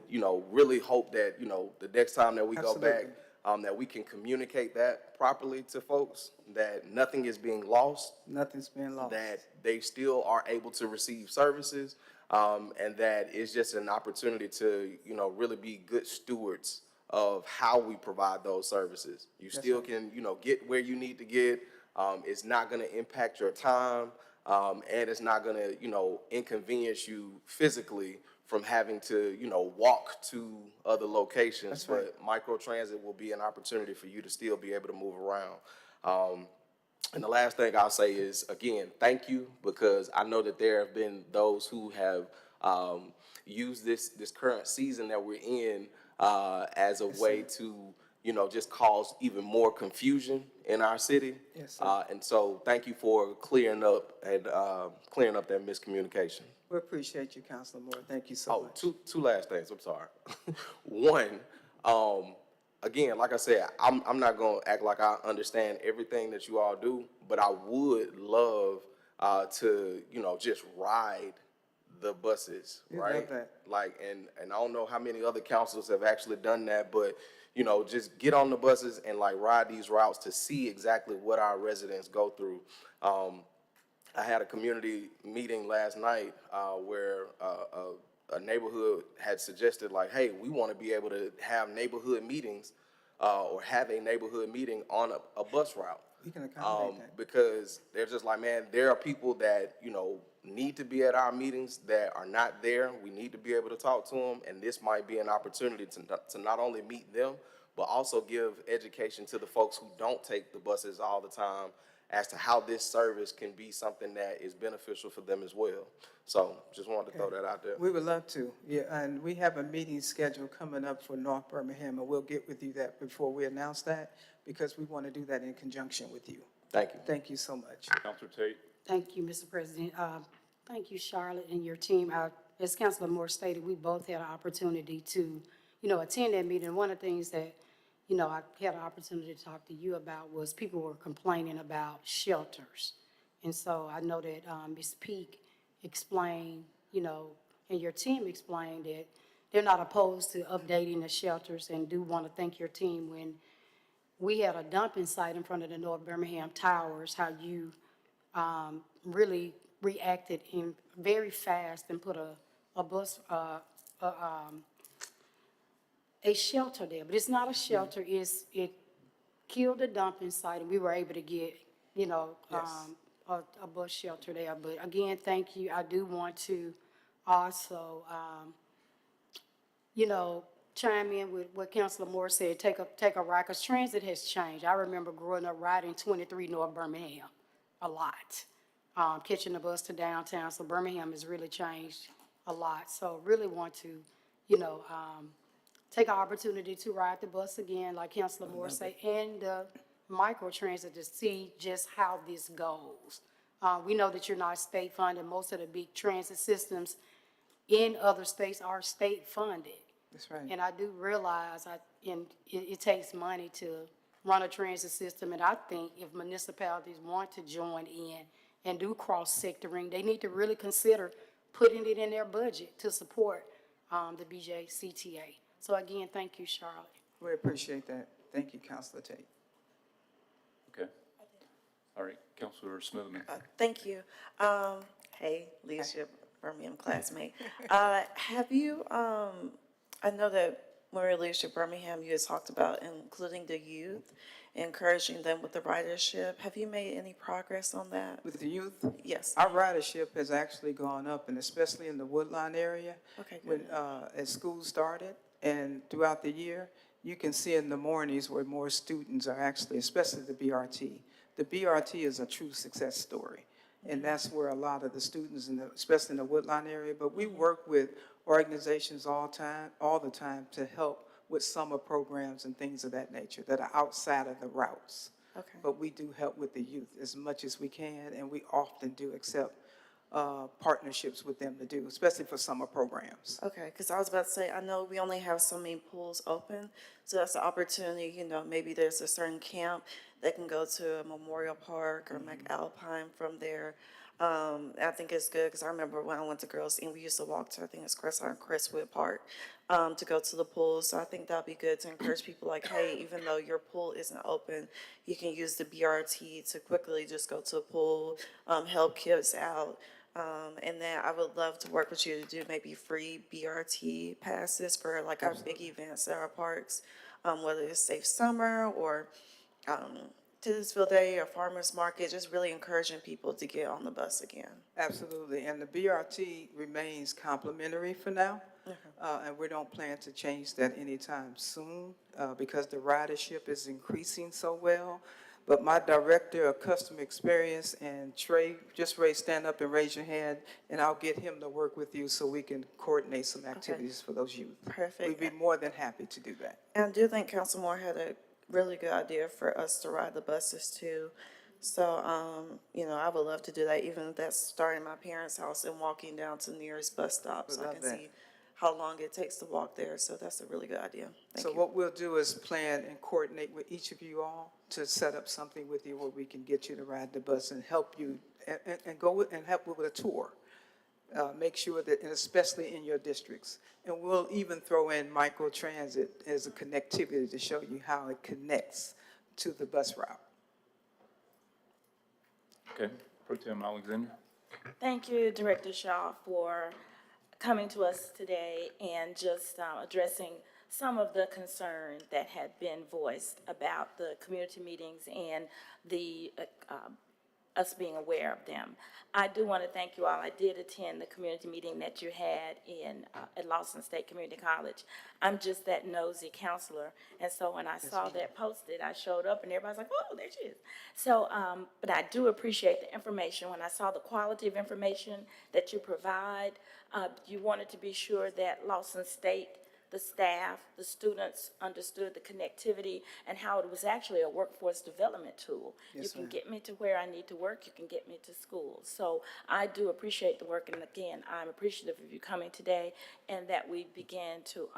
really hope that, the next time that we go back, that we can communicate that properly to folks, that nothing is being lost, Nothing's been lost. that they still are able to receive services, and that it's just an opportunity to, really be good stewards of how we provide those services. You still can, get where you need to get. It's not going to impact your time, and it's not going to, inconvenience you physically from having to, walk to other locations. But microtransit will be an opportunity for you to still be able to move around. And the last thing I'll say is, again, thank you, because I know that there have been those who have used this current season that we're in as a way to, just cause even more confusion in our city. Yes, sir. And so thank you for clearing up that miscommunication. We appreciate you, Councilor Moore. Thank you so much. Two last things. I'm sorry. One, again, like I said, I'm not gonna act like I understand everything that you all do, but I would love to, just ride the buses, right? Love that. Like, and I don't know how many other councils have actually done that, but just get on the buses and like ride these routes to see exactly what our residents go through. I had a community meeting last night where a neighborhood had suggested, like, hey, we want to be able to have neighborhood meetings or have a neighborhood meeting on a bus route. We can accommodate that. Because they're just like, man, there are people that, need to be at our meetings that are not there. We need to be able to talk to them, and this might be an opportunity to not only meet them, but also give education to the folks who don't take the buses all the time as to how this service can be something that is beneficial for them as well. So just wanted to throw that out there. We would love to, yeah, and we have a meeting scheduled coming up for North Birmingham, and we'll get with you that before we announce that, because we want to do that in conjunction with you. Thank you. Thank you so much. Councilor Tate? Thank you, Mr. President. Thank you, Charlotte, and your team. As Councilor Moore stated, we both had an opportunity to, attend that meeting. One of the things that, I had an opportunity to talk to you about was people were complaining about shelters. And so I know that Ms. Peak explained, and your team explained that they're not opposed to updating the shelters, and do want to thank your team when we had a dumping site in front of the North Birmingham Towers, how you really reacted in very fast and put a shelter there. But it's not a shelter, it killed the dumping site, and we were able to get, a bus shelter there. But again, thank you. I do want to also, chime in with what Councilor Moore said, take a ride, because transit has changed. I remember growing up riding 23 North Birmingham a lot, catching the bus to downtown. So Birmingham has really changed a lot. So really want to, take an opportunity to ride the bus again, like Councilor Moore said, and the microtransit to see just how this goes. We know that you're not state funded. Most of the big transit systems in other states are state funded. That's right. And I do realize it takes money to run a transit system, and I think if municipalities want to join in and do cross-sectoring, they need to really consider putting it in their budget to support the BJCTA. So again, thank you, Charlotte. We appreciate that. Thank you, Councilor Tate. Okay. All right, Councilor Smithman. Thank you. Hey, leadership, Birmingham classmate. Have you, I know that when we were leadership Birmingham, you had talked about including the youth, encouraging them with the ridership. Have you made any progress on that? With the youth? Yes. Our ridership has actually gone up, and especially in the Woodline area. Okay, When, good. as school started and throughout the year, you can see in the mornings where more students are actually, especially the BRT. The BRT is a true success story. And that's where a lot of the students, especially in the Woodline area, but we work with organizations all the time to help with summer programs and things of that nature that are outside of the routes. Okay. But we do help with the youth as much as we can, and we often do accept partnerships with them to do, especially for summer programs. Okay, because I was about to say, I know we only have so many pools open, So that's an opportunity, you know, maybe there's a certain camp that can go to a Memorial Park or McAlpine from there. I think it's good, because I remember when I went to Girls Inc., we used to walk to, I think it's Crestwood Park, to go to the pool. So I think that'd be good to encourage people like, hey, even though your pool isn't open, you can use the BRT to quickly just go to a pool, help kids out. And then I would love to work with you to do maybe free BRT passes for like our big events at our parks, whether it's Safe Summer or Titusville Day or Farmers Market, just really encouraging people to get on the bus again. Absolutely, and the BRT remains complimentary for now, and we don't plan to change that anytime soon, because the ridership is increasing so well. But my director of customer experience and Trey, just stand up and raise your hand, and I'll get him to work with you so we can coordinate some activities for those youth. Perfect. We'd be more than happy to do that. And I do think Council Moore had a really good idea for us to ride the buses too. So, you know, I would love to do that, even if that's starting at my parents' house and walking down to the nearest bus stop, so I Love can that. see how long it takes to walk there. So that's a really good idea. Thank So you. what we'll do is plan and coordinate with each of you all to set up something with you where we can get you to ride the bus and help you, and go with, and help with a tour. Make sure that, and especially in your districts. And we'll even throw in microtransit as a connectivity to show you how it connects to the bus route. Okay, Pro Tem Alexander. Thank you, Director Shaw, for coming to us today and just addressing some of the concern that had been voiced about the community meetings and the us being aware of them. I do want to thank you all. I did attend the community meeting that you had in at Lawson State Community College. I'm just that nosy counselor, and so when I saw that posted, I showed up, and everybody's like, "Oh, there she is." So, but I do appreciate the information. When I saw the quality of information that you provide, you wanted to be sure that Lawson State, the staff, the students understood the connectivity and how it was actually a workforce development tool. Yes, You can ma'am. get me to where I need to work, you can get me to school. So I do appreciate the work, and again, I'm appreciative of you coming today and that we begin to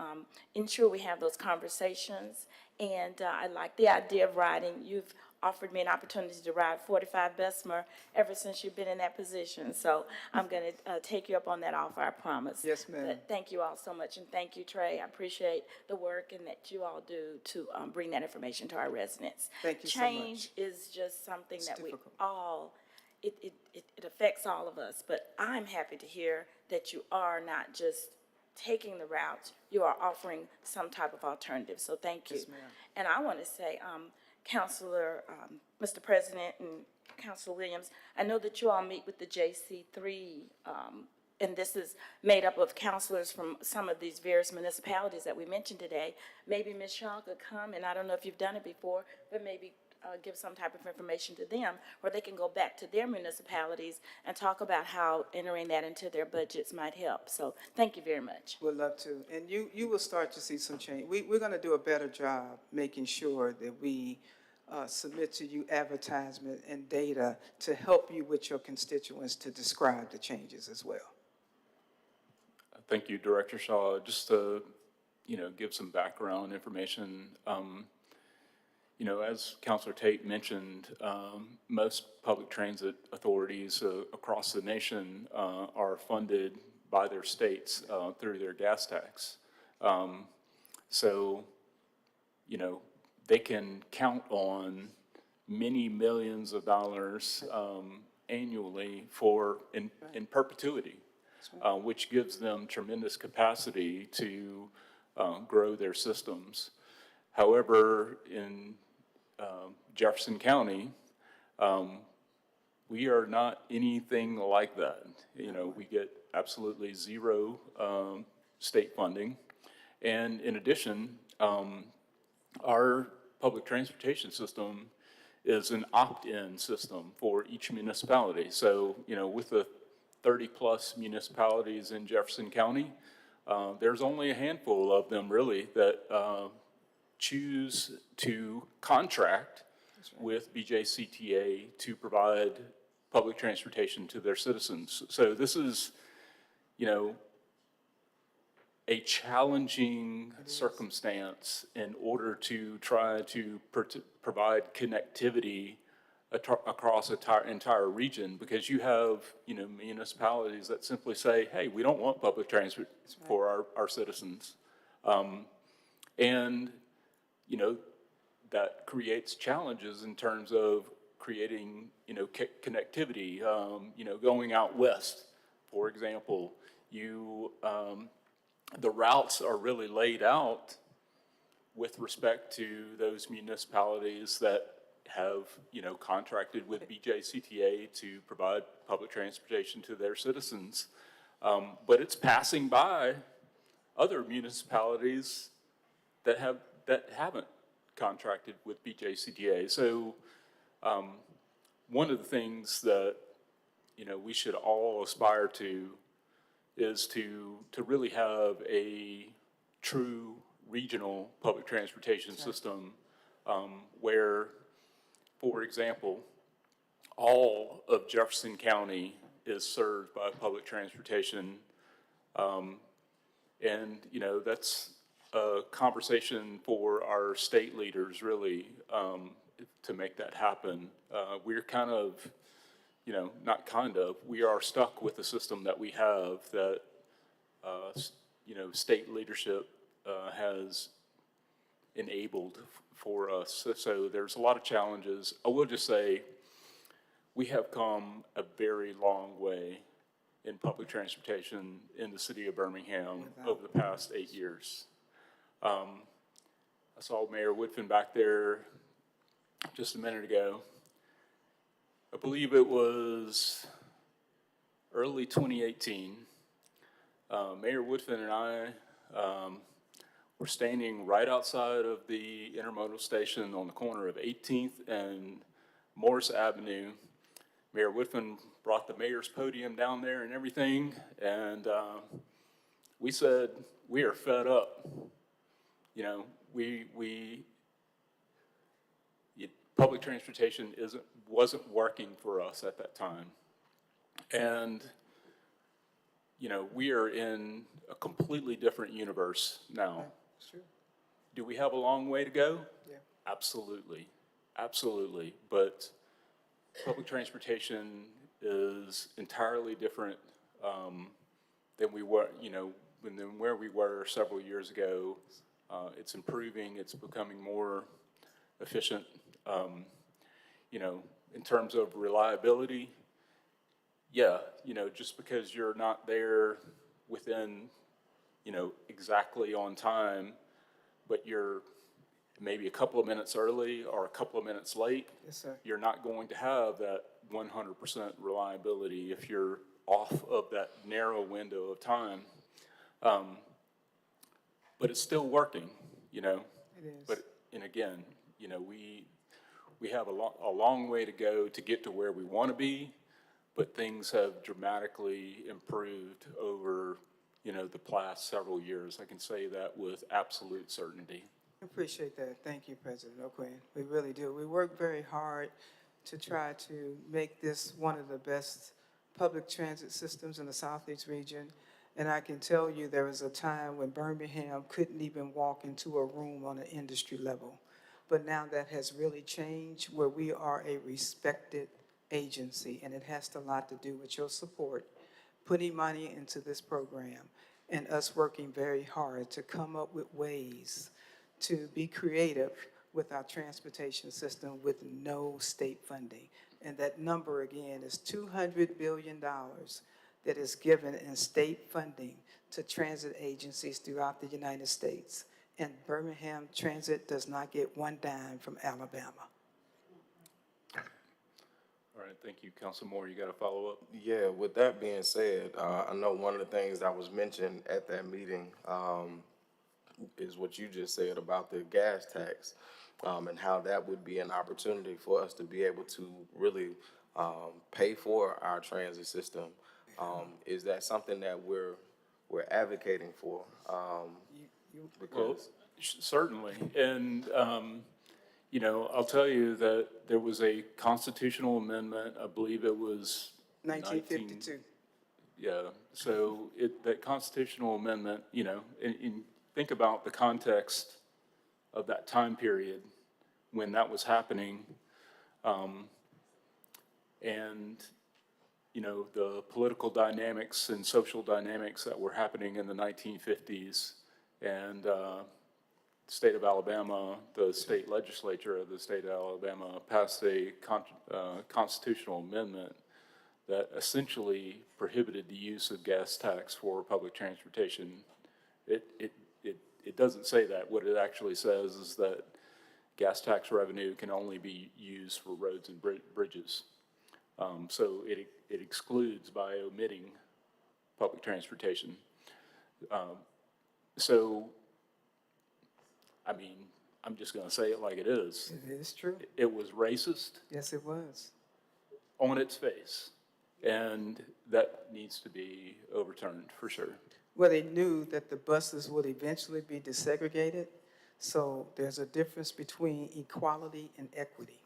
ensure we have those conversations. And I like the idea of riding. You've offered me an opportunity to ride 45 Bessemer ever since you've been in that position. So I'm going to take you up on that offer, I promise. Yes, ma'am. But thank you all so much, and thank you, Trey. I appreciate the work and that you all do to bring that information to our residents. Thank you so much. Change is just something that we difficult. all, it affects all of us. But I'm happy to hear that you are not just taking the routes, you are offering some type of alternative. So thank you. Yes, ma'am. And I want to say, Counselor, Mr. President and Counselor Williams, I know that you all meet with the JC3, and this is made up of counselors from some of these various municipalities that we mentioned today. Maybe Ms. Shaw could come, and I don't know if you've done it before, but maybe give some type of information to them where they can go back to their municipalities and talk about how entering that into their budgets might help. So thank you very much. Would love to. And you will start to see some change. We're going to do a better job making sure that we submit to you advertisement and data to help you with your constituents to describe the changes as well. Thank you, Director Shaw. Just to, give some background information, as Councilor Tate mentioned, most public transit authorities across the nation are funded by their states through their gas tax. So, they can count on many millions of dollars annually in perpetuity, which gives them tremendous capacity to grow their systems. However, in Jefferson County, we are not anything like that. We get absolutely zero state funding. And in addition, our public transportation system is an opt-in system for each municipality. So, with the 30-plus municipalities in Jefferson County, there's only a handful of them really that choose to contract with BJCTA to provide public transportation to their citizens. So this is, a challenging circumstance in order to try to provide connectivity across entire region, because you have, municipalities that simply say, hey, we don't want public transit for our citizens. And, that creates challenges in terms of creating, connectivity, going out west, for example, the routes are really laid out with respect to those municipalities that have, contracted with BJCTA to provide public transportation to their citizens. But it's passing by other municipalities that haven't contracted with BJCTA. So one of the things that, we should all aspire to is to really have a true regional public transportation system where, for example, all of Jefferson County is served by public transportation. And, that's a conversation for our state leaders, really, to make that happen. We're kind of, we are stuck with the system that we have that, state leadership has enabled for us. So there's a lot of challenges. I will just say, we have come a very long way in public transportation in the city of Birmingham over the past 8 years. I saw Mayor Woodfin back there just a minute ago. I believe it was early 2018. Mayor Woodfin and I were standing right outside of the intermodal station on the corner of 18th and Morris Avenue. Mayor Woodfin brought the mayor's podium down there and everything, and we said, we are fed up. Public transportation wasn't working for us at that time. And, we are in a completely different universe now. Sure. Do we have a long way to go? Yeah. Absolutely, absolutely. But public transportation is entirely different than we were, than where we were several years ago. It's improving, it's becoming more efficient. In terms of reliability, yeah, just because you're not there within, exactly on time, but you're maybe a couple of minutes early or a couple of minutes late, Yes, sir. you're not going to have that 100% reliability if you're off of that narrow window of time. But it's still working, It is. But, and again, we have a long way to go to get to where we want to be, but things have dramatically improved over, the past several years. I can say that with absolute certainty. I appreciate that. Thank you, President O'Quinn. We really do. We work very hard to try to make this one of the best public transit systems in the Southeast region. And I can tell you there was a time when Birmingham couldn't even walk into a room on an industry level. But now that has really changed, where we are a respected agency, and it has a lot to do with your support, putting money into this program, and us working very hard to come up with ways to be creative with our transportation system with no state funding. And that number, again, is $200 billion that is given in state funding to transit agencies throughout the United States. And Birmingham Transit does not get one dime from Alabama. All right, thank you. Council Moore, you got a follow-up? Yeah, with that being said, I know one of the things that was mentioned at that meeting is what you just said about the gas tax, and how that would be an opportunity for us to be able to really pay for our transit system. Is that something that we're advocating for? Well, certainly. And, I'll tell you that there was a constitutional amendment, I believe it was 1952. Yeah, so that constitutional amendment, you know, and think about the context of that time period when that was happening. And, you know, the political dynamics and social dynamics that were happening in the 1950s. And the state of Alabama, the state legislature of the state of Alabama passed a constitutional amendment that essentially prohibited the use of gas tax for public transportation. It doesn't say that. What it actually says is that gas tax revenue can only be used for roads and bridges. So it excludes by omitting public transportation. So, I mean, I'm just gonna say it like it is. It is true. It was racist Yes, it was. on its face, and that needs to be overturned for sure. Well, they knew that the buses would eventually be desegregated, so there's a difference between equality and equity.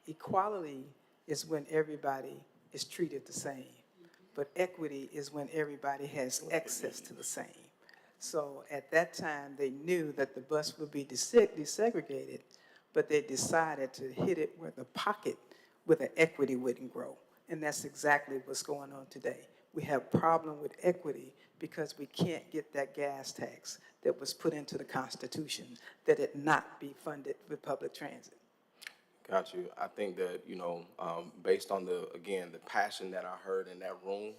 Equality is when everybody is treated the same, but equity is when everybody has access to the same. So at that time, they knew that the bus would be desegregated, but they decided to hit it where the pocket, where the equity wouldn't grow. And that's exactly what's going on today. We have a problem with equity because we can't get that gas tax that was put into the Constitution, that it not be funded with public transit. Got you. I think that, you know, based on the passion that I heard in that room,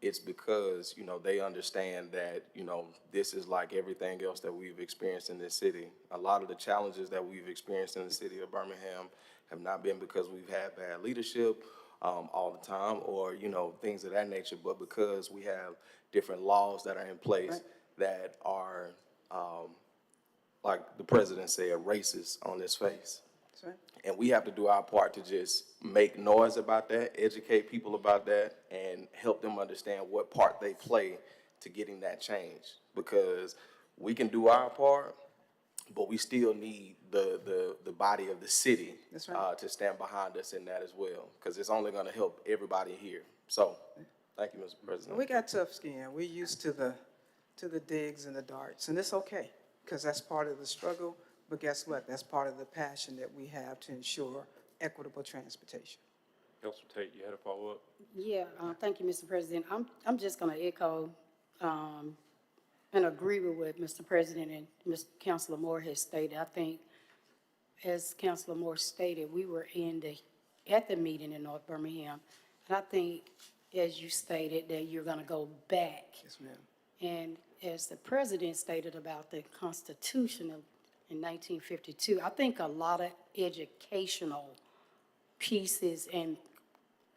it's because, you know, they understand that, you know, this is like everything else that we've experienced in this city. A lot of the challenges that we've experienced in the city of Birmingham have not been because we've had bad leadership all the time or, you know, things of that nature, but because we have different laws that are in place that are, like the president said, racist on its face. That's right. And we have to do our part to just make noise about that, educate people about that, and help them understand what part they play to getting that change. Because we can do our part, but we still need the body of the city That's right. to stand behind us in that as well. Because it's only going to help everybody here. So, thank you, Mr. President. We got tough skin. We're used to the digs and the darts, and it's okay, because that's part of the struggle. But guess what? That's part of the passion that we have to ensure equitable transportation. Councilor Tate, you had a follow-up? Yeah, thank you, Mr. President. I'm just going to echo and agree with what Mr. President and Mr. Councilor Moore has stated. I think, as Councilor Moore stated, we were at the meeting in North Birmingham, and I think, as you stated, that you're going to go back. Yes, ma'am. And as the president stated about the Constitution in 1952, I think a lot of educational pieces and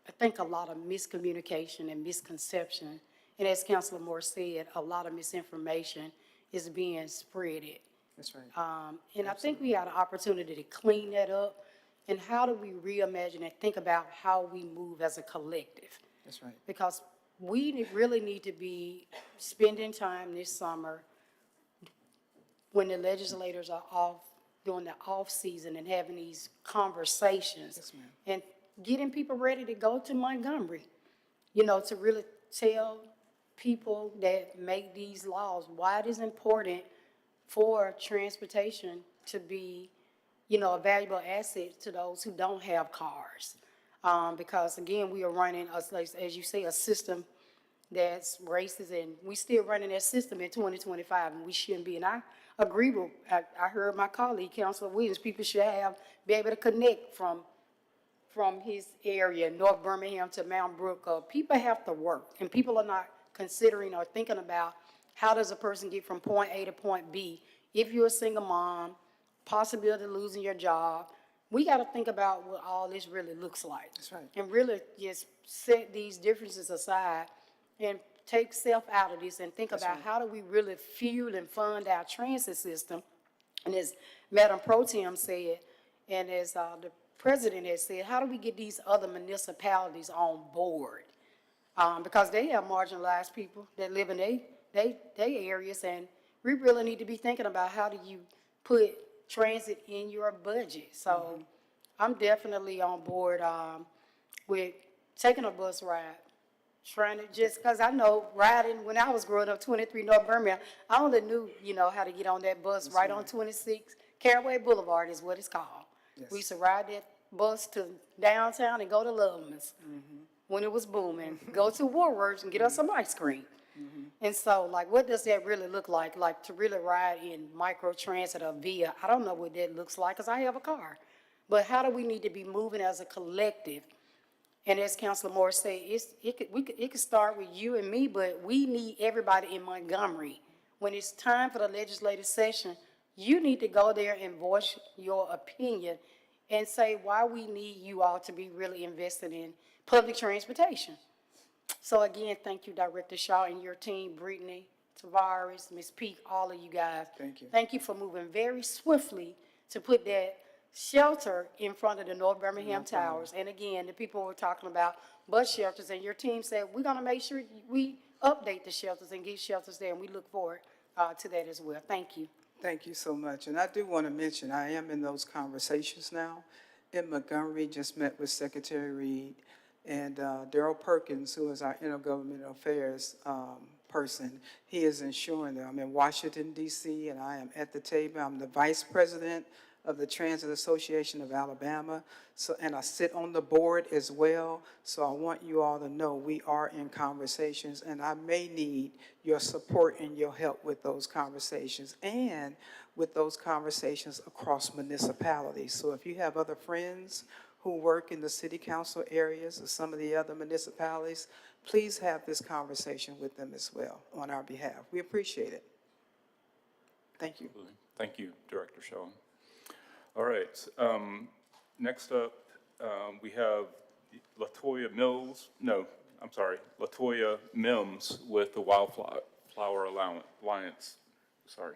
I think a lot of miscommunication and misconception, and as Councilor Moore said, a lot of misinformation is being spreaded. That's right. And I think we had an opportunity to clean that up. And how do we reimagine and think about how we move as a collective? That's right. Because we really need to be spending time this summer when the legislators are off, during the off season and having these conversations. Yes, ma'am. And getting people ready to go to Montgomery, you know, to really tell people that make these laws why it is important for transportation to be, you know, a valuable asset to those who don't have cars. Because again, we are running, as you say, a system that's racist, and we still running that system in 2025, and we shouldn't be. And I agree with, I heard my colleague, Councilor Williams, people should be able to connect from his area, North Birmingham to Mount Brook. People have to work, and people are not considering or thinking about how does a person get from point A to point B. If you're a single mom, possibility of losing your job, we got to think about what all this really looks like. That's right. And really just set these differences aside and take self out of this and think about how do we really fuel and fund our transit system. And as Madam Pro Tem said, and as the President has said, how do we get these other municipalities on board? Because they have marginalized people that live in they areas, and we really need to be thinking about how do you put transit in your budget. So I'm definitely on board with taking a bus ride trying to just, because I know riding, when I was growing up, 23 North Birmingham, I only knew, how to get on that bus right on 26. Caraway Boulevard is what it's called. We used to ride that bus to downtown and go to Loveman's when it was booming, go to Woolworths and get us some ice cream. And so, like, what does that really look like? Like, to really ride in microtransit or via, I don't know what that looks like, because I have a car. But how do we need to be moving as a collective? And as Councilor Moore said, it could start with you and me, but we need everybody in Montgomery. When it's time for the legislative session, you need to go there and voice your opinion and say why we need you all to be really invested in public transportation. So again, thank you, Director Shaw and your team, Brittany, Tavares, Ms. Peak, all of you guys. Thank you. Thank you for moving very swiftly to put that shelter in front of the North Birmingham Towers. And again, the people were talking about bus shelters, and your team said, we're gonna make sure we update the shelters and get shelters there, and we look forward to that as well. Thank you. Thank you so much. And I do want to mention, I am in those conversations now. In Montgomery, just met with Secretary Reed and Darrell Perkins, who is our intergovernmental affairs person. He is ensuring that I'm in Washington, D.C., and I am at the table. I'm the vice president of the Transit Association of Alabama, and I sit on the board as well. So I want you all to know we are in conversations, and I may need your support and your help with those conversations and with those conversations across municipalities. So if you have other friends who work in the city council areas or some of the other municipalities, please have this conversation with them as well on our behalf. We appreciate it. Thank you. Thank you, Director Shaw. All right, next up, we have Latoya Mims with the Wildflower Alliance. Sorry.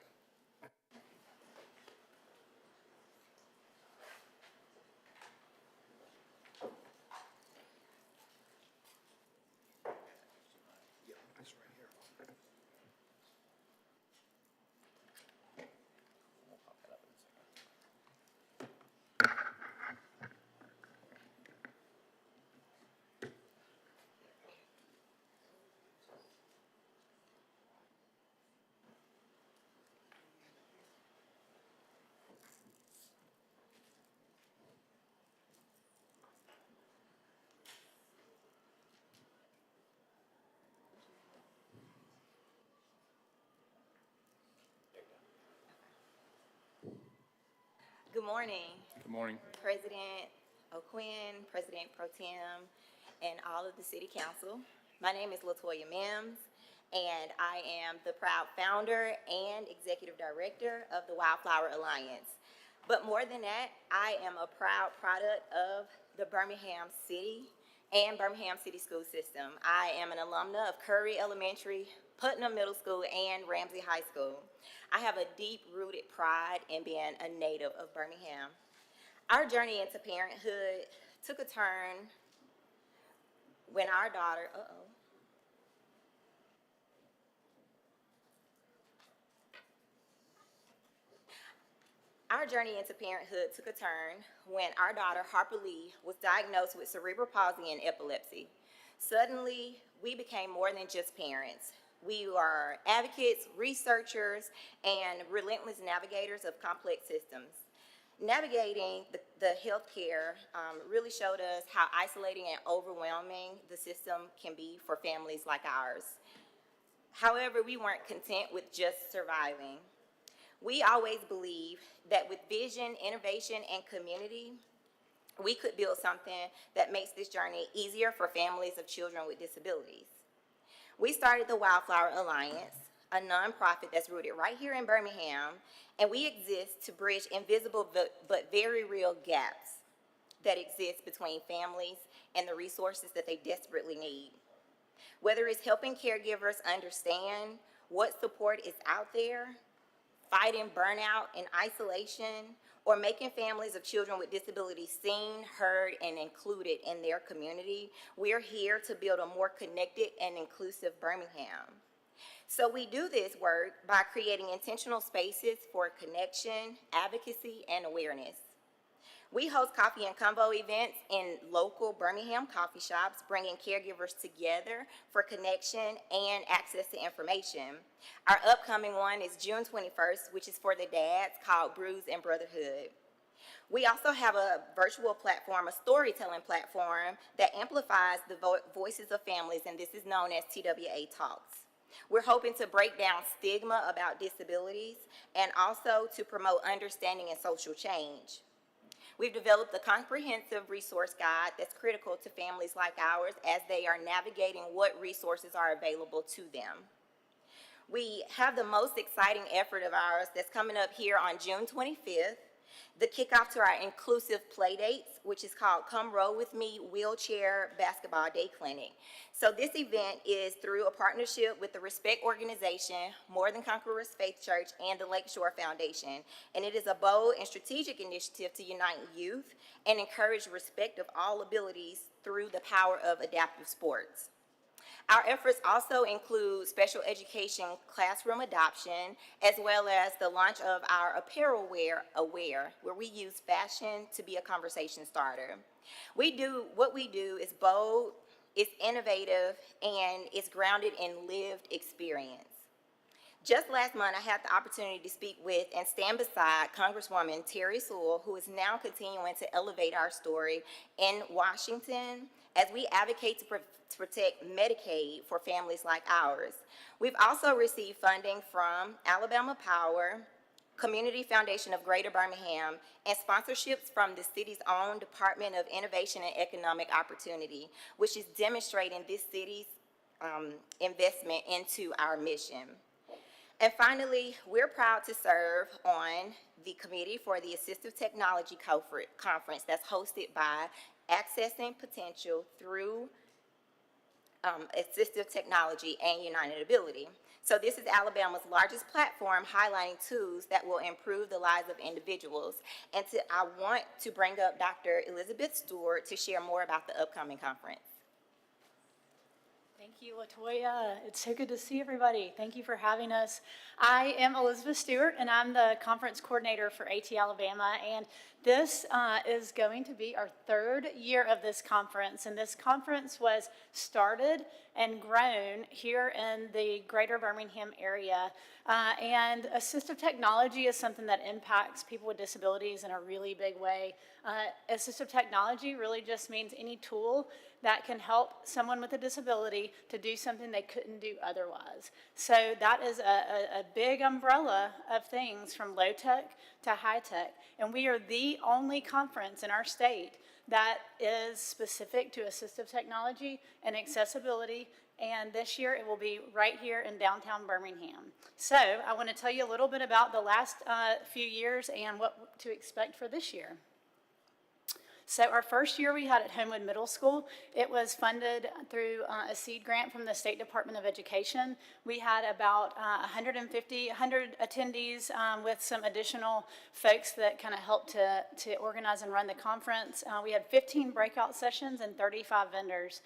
Good morning. Good morning. President O'Quinn, President Pro Tem, and all of the City Council. My name is Latoya Mims, and I am the proud founder and executive director of the Wildflower Alliance. But more than that, I am a proud product of the Birmingham City and Birmingham City School System. I am an alumna of Curry Elementary, Putnam Middle School, and Ramsey High School. I have a deep-rooted pride in being a native of Birmingham. Our journey into parenthood took a turn when our daughter, Our journey into parenthood took a turn when our daughter, Harper Lee, was diagnosed with cerebral palsy and epilepsy. Suddenly, we became more than just parents. We are advocates, researchers, and relentless navigators of complex systems. Navigating the healthcare really showed us how isolating and overwhelming the system can be for families like ours. However, we weren't content with just surviving. We always believed that with vision, innovation, and community, we could build something that makes this journey easier for families of children with disabilities. We started the Wildflower Alliance, a nonprofit that's rooted right here in Birmingham, and we exist to bridge invisible but very real gaps that exist between families and the resources that they desperately need. Whether it's helping caregivers understand what support is out there, fighting burnout and isolation, or making families of children with disabilities seen, heard, and included in their community, we're here to build a more connected and inclusive Birmingham. So we do this work by creating intentional spaces for connection, advocacy, and awareness. We host coffee and convo events in local Birmingham coffee shops, bringing caregivers together for connection and access to information. Our upcoming one is June 21st, which is for the dads, called Brews and Brotherhood. We also have a virtual platform, a storytelling platform that amplifies the voices of families, and this is known as TWA Talks. We're hoping to break down stigma about disabilities and also to promote understanding and social change. We've developed a comprehensive resource guide that's critical to families like ours as they are navigating what resources are available to them. We have the most exciting effort of ours that's coming up here on June 25th, the kickoff to our inclusive play dates, which is called Come Roll With Me Wheelchair Basketball Day Clinic. So this event is through a partnership with the Respect Organization, More Than Conquerors Faith Church, and the Lakeshore Foundation. And it is a bold and strategic initiative to unite youth and encourage respect of all abilities through the power of adaptive sports. Our efforts also include special education classroom adoption, as well as the launch of our apparel wear Aware, where we use fashion to be a conversation starter. What we do is bold, it's innovative, and it's grounded in lived experience. Just last month, I had the opportunity to speak with and stand beside Congresswoman Terry Sewell, who is now continuing to elevate our story in Washington as we advocate to protect Medicaid for families like ours. We've also received funding from Alabama Power, Community Foundation of Greater Birmingham, and sponsorships from the city's own Department of Innovation and Economic Opportunity, which is demonstrating this city's investment into our mission. And finally, we're proud to serve on the Committee for the Assistive Technology Conference that's hosted by Accessing Potential Through Assistive Technology and United Ability. So this is Alabama's largest platform highlighting tools that will improve the lives of individuals. And I want to bring up Dr. Elizabeth Stewart to share more about the upcoming conference. Thank you, LaToya. It's so good to see everybody. Thank you for having us. I am Elizabeth Stewart, and I'm the conference coordinator for AT Alabama. And this is going to be our third year of this conference. And this conference was started and grown here in the greater Birmingham area. And assistive technology is something that impacts people with disabilities in a really big way. Assistive technology really just means any tool that can help someone with a disability to do something they couldn't do otherwise. So that is a big umbrella of things from low tech to high tech. And we are the only conference in our state that is specific to assistive technology and accessibility. And this year it will be right here in downtown Birmingham. So I want to tell you a little bit about the last few years and what to expect for this year. So our first year we had at Homewood Middle School. It was funded through a seed grant from the State Department of Education. We had about 100 attendees with some additional folks that kind of helped to organize and run the conference. We had 15 breakout sessions and 35 vendors.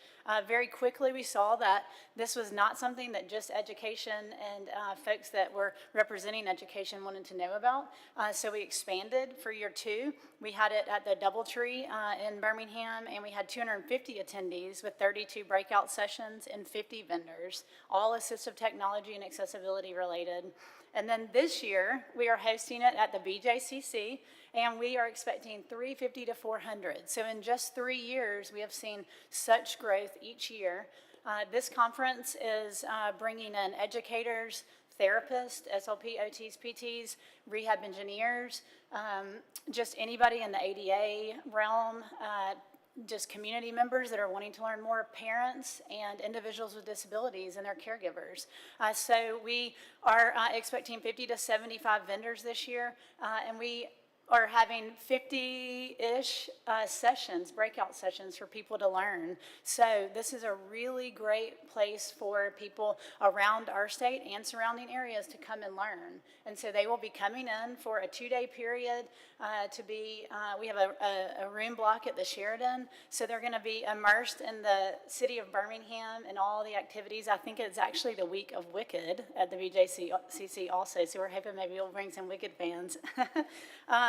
Very quickly we saw that this was not something that just education and folks that were representing education wanted to know about. So we expanded for year two. We had it at the Doubletree in Birmingham, and we had 250 attendees with 32 breakout sessions and 50 vendors, all assistive technology and accessibility related. And then this year, we are hosting it at the BJCC, and we are expecting 350 to 400. So in just 3 years, we have seen such growth each year. This conference is bringing in educators, therapists, SLP, OTs, PTs, rehab engineers, just anybody in the ADA realm, just community members that are wanting to learn more, parents and individuals with disabilities and their caregivers. So we are expecting 50 to 75 vendors this year, and we are having 50-ish sessions, breakout sessions for people to learn. So this is a really great place for people around our state and surrounding areas to come and learn. And so they will be coming in for a 2-day period we have a room block at the Sheridan. So they're gonna be immersed in the city of Birmingham and all the activities. I think it's actually the week of Wicked at the BJCC also. So we're hoping maybe we'll bring some Wicked fans.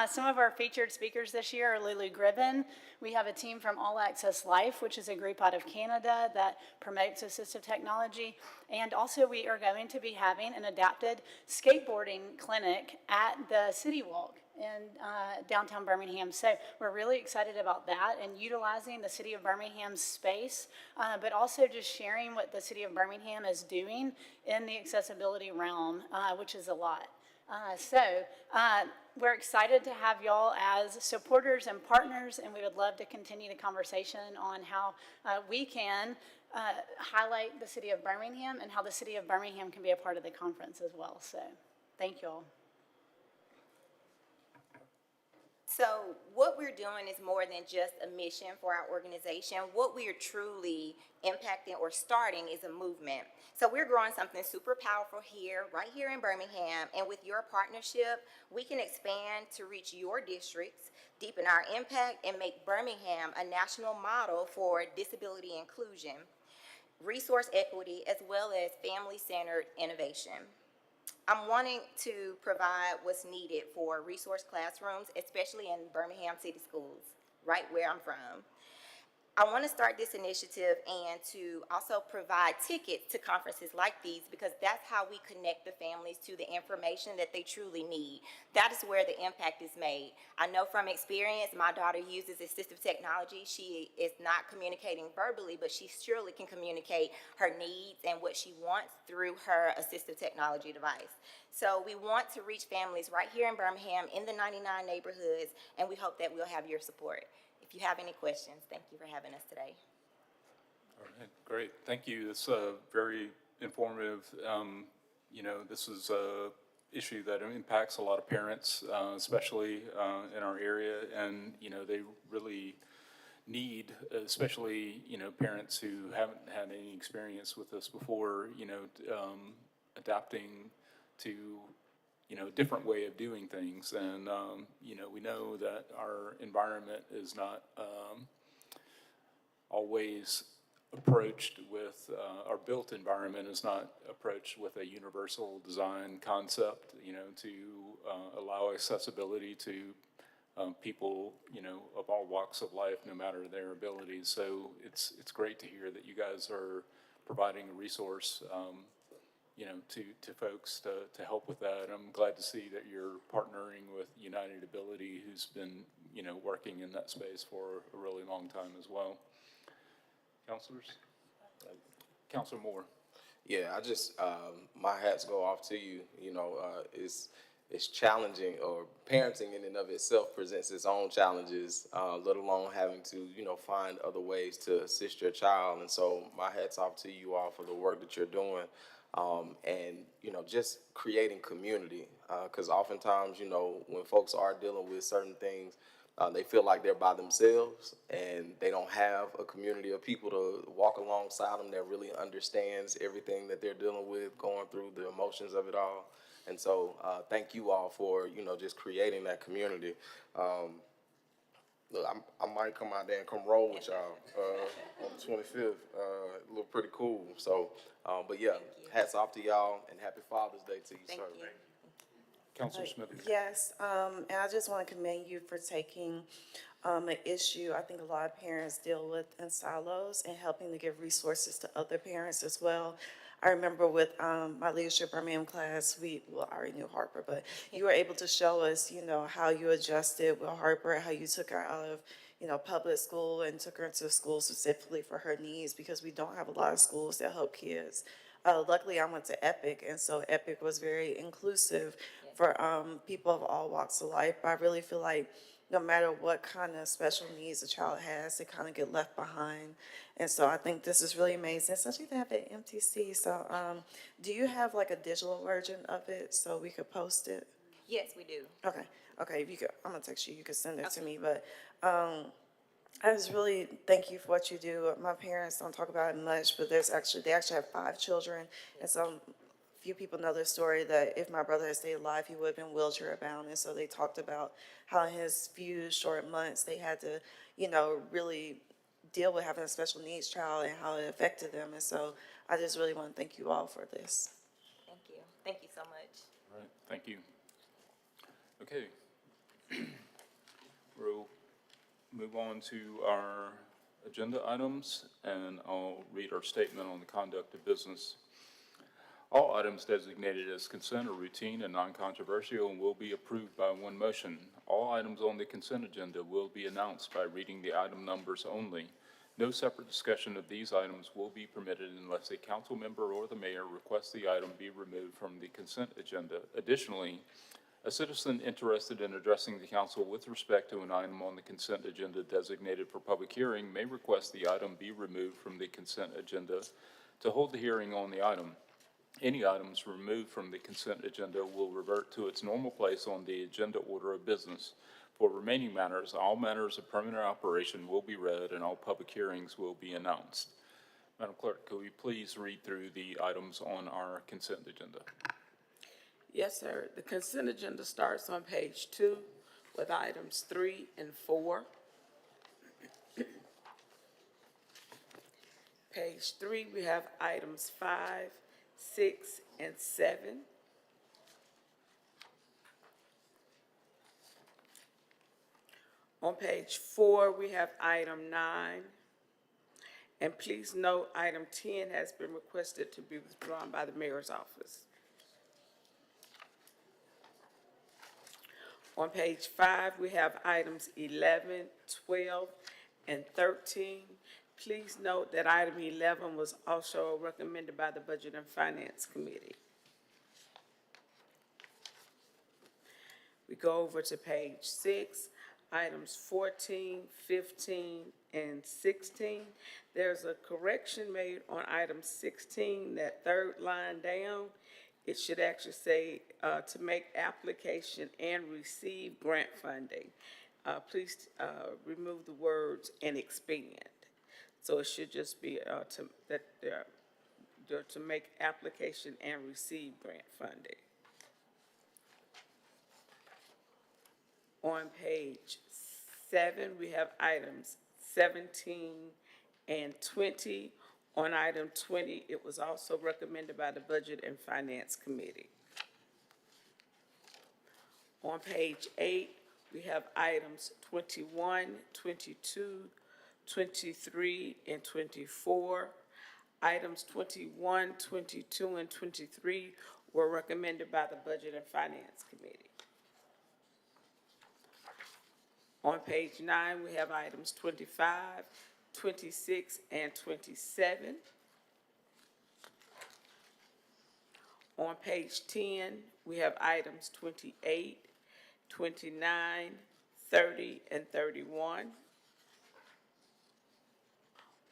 Some of our featured speakers this year are Lulu Gribben. We have a team from All Access Life, which is a group out of Canada that promotes assistive technology. And also we are going to be having an adapted skateboarding clinic at the City Walk in downtown Birmingham. So we're really excited about that and utilizing the City of Birmingham's space, but also just sharing what the City of Birmingham is doing in the accessibility realm, which is a lot. We're excited to have y'all as supporters and partners, and we would love to continue the conversation on how we can highlight the City of Birmingham and how the City of Birmingham can be a part of the conference as well. So thank y'all. So what we're doing is more than just a mission for our organization. What we are truly impacting or starting is a movement. So we're growing something super powerful here, right here in Birmingham, and with your partnership, we can expand to reach your districts, deepen our impact, and make Birmingham a national model for disability inclusion, resource equity, as well as family-centered innovation. I'm wanting to provide what's needed for resource classrooms, especially in Birmingham City Schools, right where I'm from. I want to start this initiative and to also provide tickets to conferences like these, because that's how we connect the families to the information that they truly need. That is where the impact is made. I know from experience, my daughter uses assistive technology. She is not communicating verbally, but she surely can communicate her needs and what she wants through her assistive technology device. So we want to reach families right here in Birmingham in the 99 neighborhoods, and we hope that we'll have your support. If you have any questions, thank you for having us today. All right, great. Thank you. It's very informative. This is a issue that impacts a lot of parents, especially in our area, and they really need, especially parents who haven't had any experience with this before, adapting to a different way of doing things. And, we know that our environment is not always approached with, our built environment is not approached with a universal design concept, to allow accessibility to people, of all walks of life, no matter their abilities. So it's great to hear that you guys are providing a resource, to folks to help with that. I'm glad to see that you're partnering with United Ability, who's been, working in that space for a really long time as well. Counselors? Counselor Moore. Yeah, I just, my hats go off to you. It's challenging, or parenting in and of itself presents its own challenges, let alone having to, find other ways to assist your child. And so my hats off to you all for the work that you're doing. And, just creating community, because oftentimes, when folks are dealing with certain things, they feel like they're by themselves and they don't have a community of people to walk alongside them that really understands everything that they're dealing with, going through the emotions of it all. And so thank you all for, just creating that community. Look, I might come out there and come roll with y'all on the 25th. It look pretty cool. So, but yeah, hats off to y'all, and happy Father's Day to you, sir. Thank you. Counselor Smith. Yes, and I just want to commend you for taking an issue I think a lot of parents deal with in silos and helping to give resources to other parents as well. I remember with my Leadership Birmingham class, I already knew Harper, but you were able to show us, how you adjusted with Harper, how you took her out of, public school and took her into a school specifically for her needs, because we don't have a lot of schools that help kids. Luckily, I went to Epic, and so Epic was very inclusive for people of all walks of life. But I really feel like no matter what kind of special needs a child has, they kind of get left behind. And so I think this is really amazing, especially to have it at MTC. So do you have like a digital version of it so we could post it? Yes, we do. Okay, if you could, I'm gonna text you, you could send it to me, but I just really thank you for what you do. My parents don't talk about it much, but they actually have 5 children, and so few people know the story that if my brother had stayed alive, he would have been wheelchair bound. And so they talked about how in his few short months they had to, really deal with having a special needs child and how it affected them. And so I just really want to thank you all for this. Thank you. Thank you so much. All right, thank you. Okay, We'll move on to our agenda items, and I'll read our statement on the conduct of business. All items designated as consent are routine and non-controversial and will be approved by one motion. All items on the consent agenda will be announced by reading the item numbers only. No separate discussion of these items will be permitted unless a council member or the mayor requests the item be removed from the consent agenda. Additionally, a citizen interested in addressing the council with respect to an item on the consent agenda designated for public hearing may request the item be removed from the consent agenda to hold the hearing on the item. Any items removed from the consent agenda will revert to its normal place on the agenda order of business. For remaining matters, all matters of permanent operation will be read and all public hearings will be announced. Madam Clerk, could we please read through the items on our consent agenda? Yes, sir. The consent agenda starts on page 2 with items 3 and 4. Page 3, we have items 5, 6, and 7. On page 4, we have item 9. And please note, item 10 has been requested to be withdrawn by the mayor's office. On page 5, we have items 11, 12, and 13. Please note that item 11 was also recommended by the Budget and Finance Committee. We go over to page 6, items 14, 15, and 16. There's a correction made on item 16, that third line down. It should actually say, to make application and receive grant funding. Please remove the words "and expand." So it should just be to make application and receive grant funding. On page 7, we have items 17 and 20. On item 20, it was also recommended by the Budget and Finance Committee. On page 8, we have items 21, 22, 23, and 24. Items 21, 22, and 23 were recommended by the Budget and Finance Committee. On page 9, we have items 25, 26, and 27. On page 10, we have items 28, 29, 30, and 31.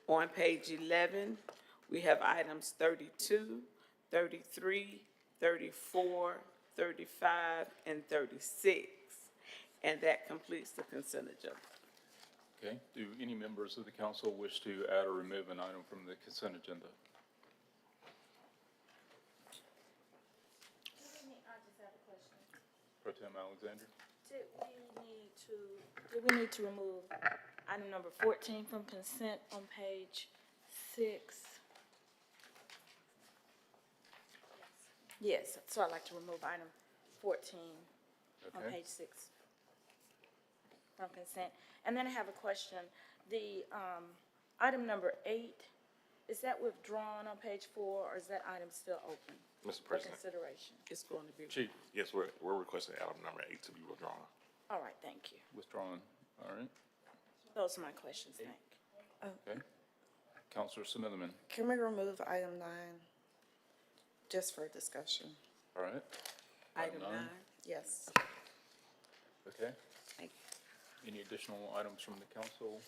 On page 11, we have items 32, 33, 34, 35, and 36. And that completes the consent agenda. Okay, do any members of the council wish to add or remove an item from the consent agenda? I just have a question. Pro Tem Alexander? Did we need to remove item number 14 from consent on page 6? Yes, so I'd like to remove item 14 on Okay. page 6 from consent. And then I have a question. The item number 8, is that withdrawn on page 4, or is that item still open Mr. for President. consideration? It's going to be Chief, yes, we're requesting item number 8 to be withdrawn. All right, thank you. Withdrawn, all right. Those are my questions, thank you. Okay. Counselor Smitherman, Can we remove item 9 just for discussion? all right. Item 9. Yes. Okay. Thank Any additional items from the council?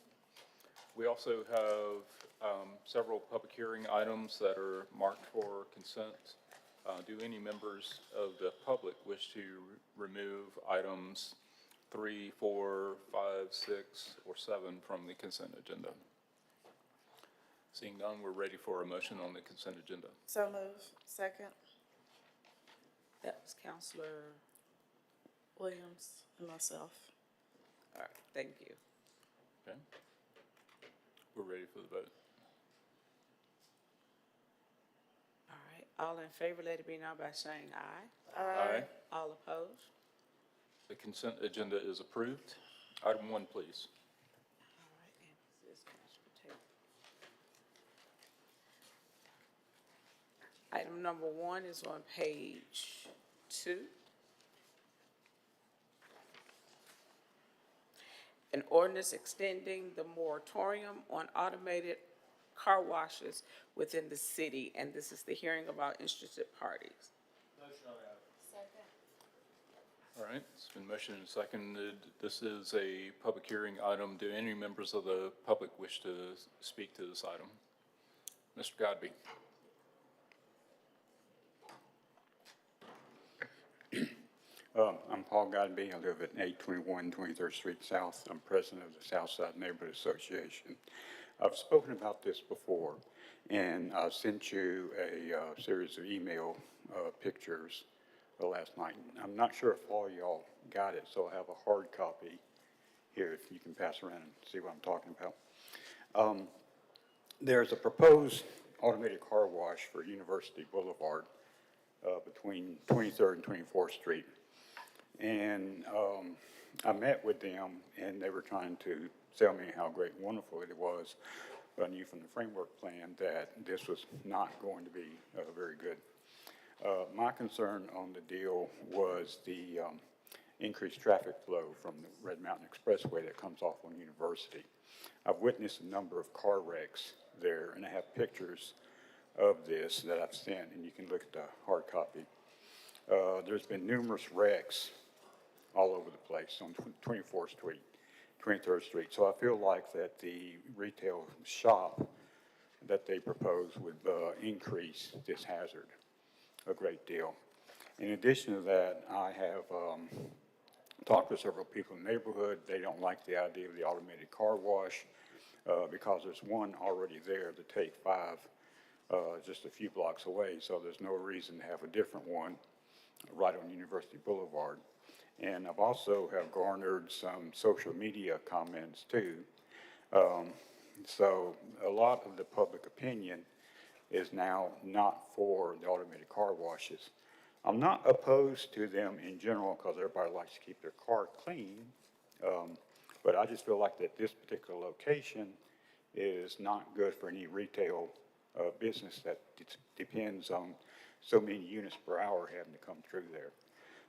We also have several public hearing items that are marked for consent. Do any members of the public wish to remove items 3, 4, 5, 6, or 7 from the consent agenda? Seeing none, we're ready for a motion on the consent agenda. So move. Second. That was Counselor. Williams and myself. All right, thank you. Okay. We're ready for the vote. All right, all in favor, let it be known by saying aye. Aye. All opposed? The consent agenda is approved. Item 1, please. Item number 1 is on page 2. An ordinance extending the moratorium on automated car washes within the city, and this is the hearing about interested parties. All right, it's been motioned and seconded. This is a public hearing item. Do any members of the public wish to speak to this item? Mr. Godby. I'm Paul Godby. I live at 821 23rd Street South. I'm president of the Southside Neighborhood Association. I've spoken about this before, and I sent you a series of email pictures last night. I'm not sure if all y'all got it, so I have a hard copy here if you can pass around and see what I'm talking about. There's a proposed automated car wash for University Boulevard between 23rd and 24th Street. And I met with them, and they were trying to tell me how great and wonderful it was. But I knew from the framework plan that this was not going to be very good. My concern on the deal was the increased traffic flow from the Red Mountain Expressway that comes off on University. I've witnessed a number of car wrecks there, and I have pictures of this that I've sent, and you can look at the hard copy. There's been numerous wrecks all over the place on 24th Street, 23rd Street. So I feel like that the retail shop that they propose would increase this hazard a great deal. In addition to that, I have talked to several people in the neighborhood. They don't like the idea of the automated car wash because there's one already there to take 5 just a few blocks away. So there's no reason to have a different one right on University Boulevard. And I've also have garnered some social media comments too. So a lot of the public opinion is now not for the automated car washes. I'm not opposed to them in general because everybody likes to keep their car clean. But I just feel like that this particular location is not good for any retail business that depends on so many units per hour having to come through there.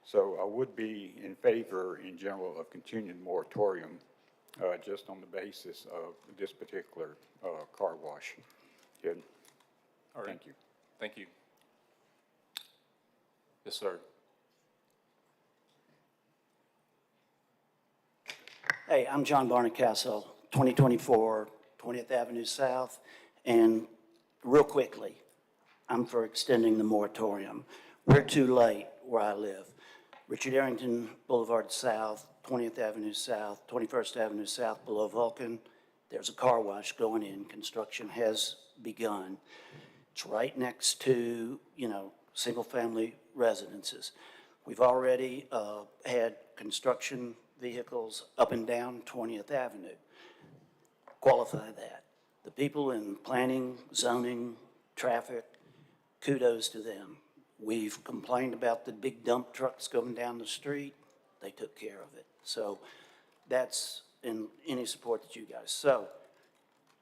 So I would be in favor in general of continuing moratorium just on the basis of this particular car wash. Good. All right. Thank you. Thank you. Yes, sir. Hey, I'm John Barnacastle, 2024 20th Avenue South. And real quickly, I'm for extending the moratorium. We're too late where I live. Richard Arrington Boulevard South, 20th Avenue South, 21st Avenue South below Vulcan. There's a car wash going in. Construction has begun. It's right next to, single-family residences. We've already had construction vehicles up and down 20th Avenue. Qualify that. The people in planning, zoning, traffic, kudos to them. We've complained about the big dump trucks going down the street. They took care of it. So that's in any support that you guys. So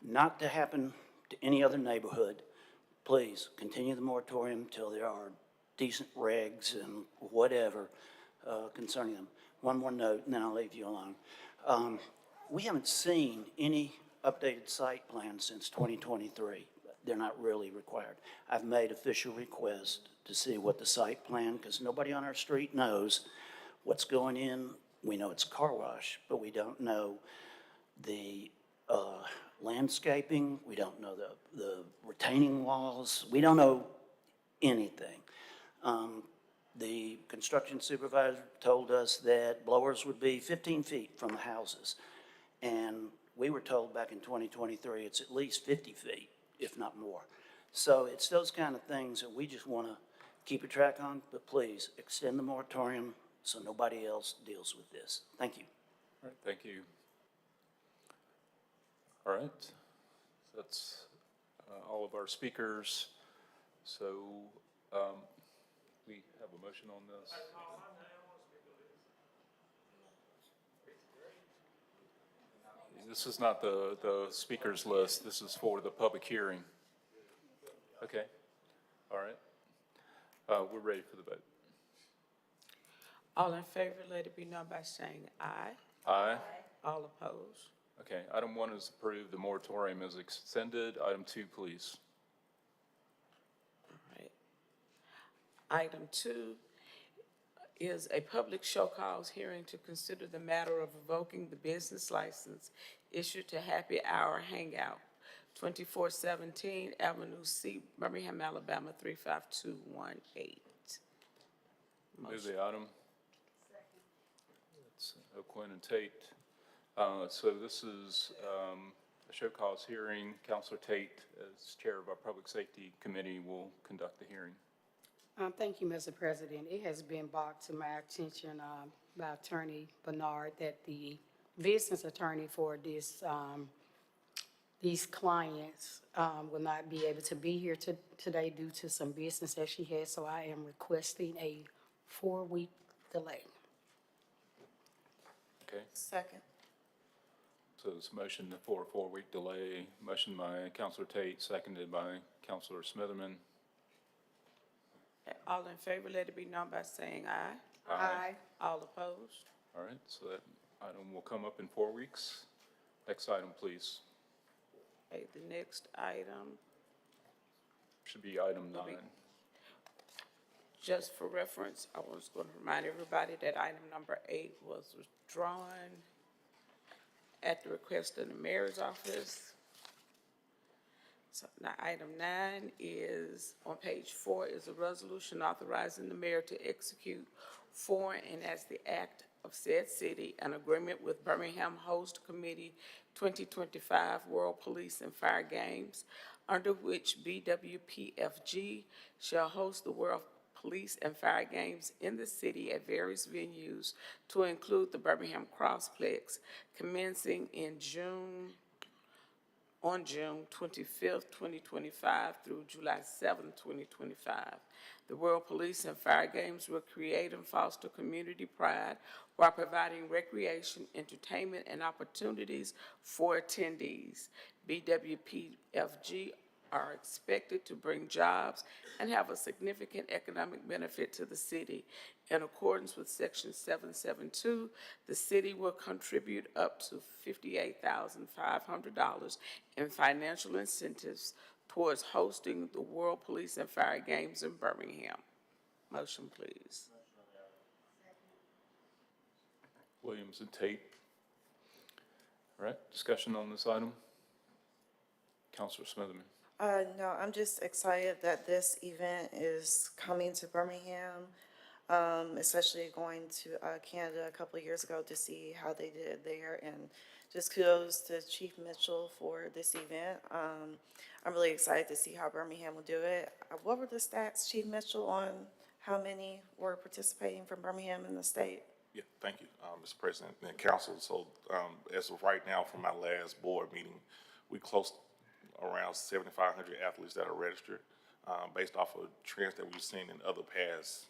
not to happen to any other neighborhood, please continue the moratorium until there are decent regs and whatever concerning them. One more note, and then I'll leave you alone. We haven't seen any updated site plans since 2023. They're not really required. I've made official requests to see what the site plan, because nobody on our street knows what's going in. We know it's a car wash, but we don't know the landscaping. We don't know the retaining walls. We don't know anything. The construction supervisor told us that blowers would be 15 feet from the houses. And we were told back in 2023 it's at least 50 feet, if not more. So it's those kind of things that we just want to keep a track on, but please extend the moratorium so nobody else deals with this. Thank you. All right, thank you. All right, that's all of our speakers. So we have a motion on this. This is not the speakers list. This is for the public hearing. Okay, all right. We're ready for the vote. All in favor, let it be known by saying aye. Aye. All opposed? Okay, item 1 is approved. The moratorium is extended. Item 2, please. All right. Item 2 is a public show cause hearing to consider the matter of revoking the business license issued to Happy Hour Hangout, 2417 Avenue C, Birmingham, Alabama, 35218. Move the item. It's O'Quinn and Tate. So this is a show cause hearing. Counselor Tate, as chair of our Public Safety Committee, will conduct the hearing. Thank you, Mr. President. It has been brought to my attention by Attorney Bernard that the business attorney for this, these clients will not be able to be here today due to some business that she has, so I am requesting a 4-week delay. Okay, Second. so this motion for a 4-week delay, motion by Counselor Tate, seconded by Counselor Smitherman. All in favor, let it be known by saying aye. Aye. All opposed? All right, so that item will come up in 4 weeks. Next item, please. Okay, the next item, Should be item 9. just for reference, I was going to remind everybody that item number 8 was withdrawn at the request of the mayor's office. So now item 9 is, on page 4, is a resolution authorizing the mayor to execute for and as the act of said city, an agreement with Birmingham Host Committee 2025 World Police and Fire Games, under which BWPFG shall host the World Police and Fire Games in the city at various venues to include the Birmingham Crossplex, commencing on June 25th, 2025 through July 7th, 2025. The World Police and Fire Games will create and foster community pride while providing recreation, entertainment, and opportunities for attendees. BWPFG are expected to bring jobs and have a significant economic benefit to the city. In accordance with Section 772, the city will contribute up to $58,500 in financial incentives towards hosting the World Police and Fire Games in Birmingham. Motion, please. Williams and Tate. All right, discussion on this item? Counselor Smitherman. No, I'm just excited that this event is coming to Birmingham, especially going to Canada a couple of years ago to see how they did it there. And just kudos to Chief Mitchell for this event. I'm really excited to see how Birmingham will do it. What were the stats, Chief Mitchell, on how many were participating from Birmingham in the state? Yeah, thank you, Mr. President and Council. So as of right now, from my last board meeting, we close around 7,500 athletes that are registered based off of trends that we've seen in other past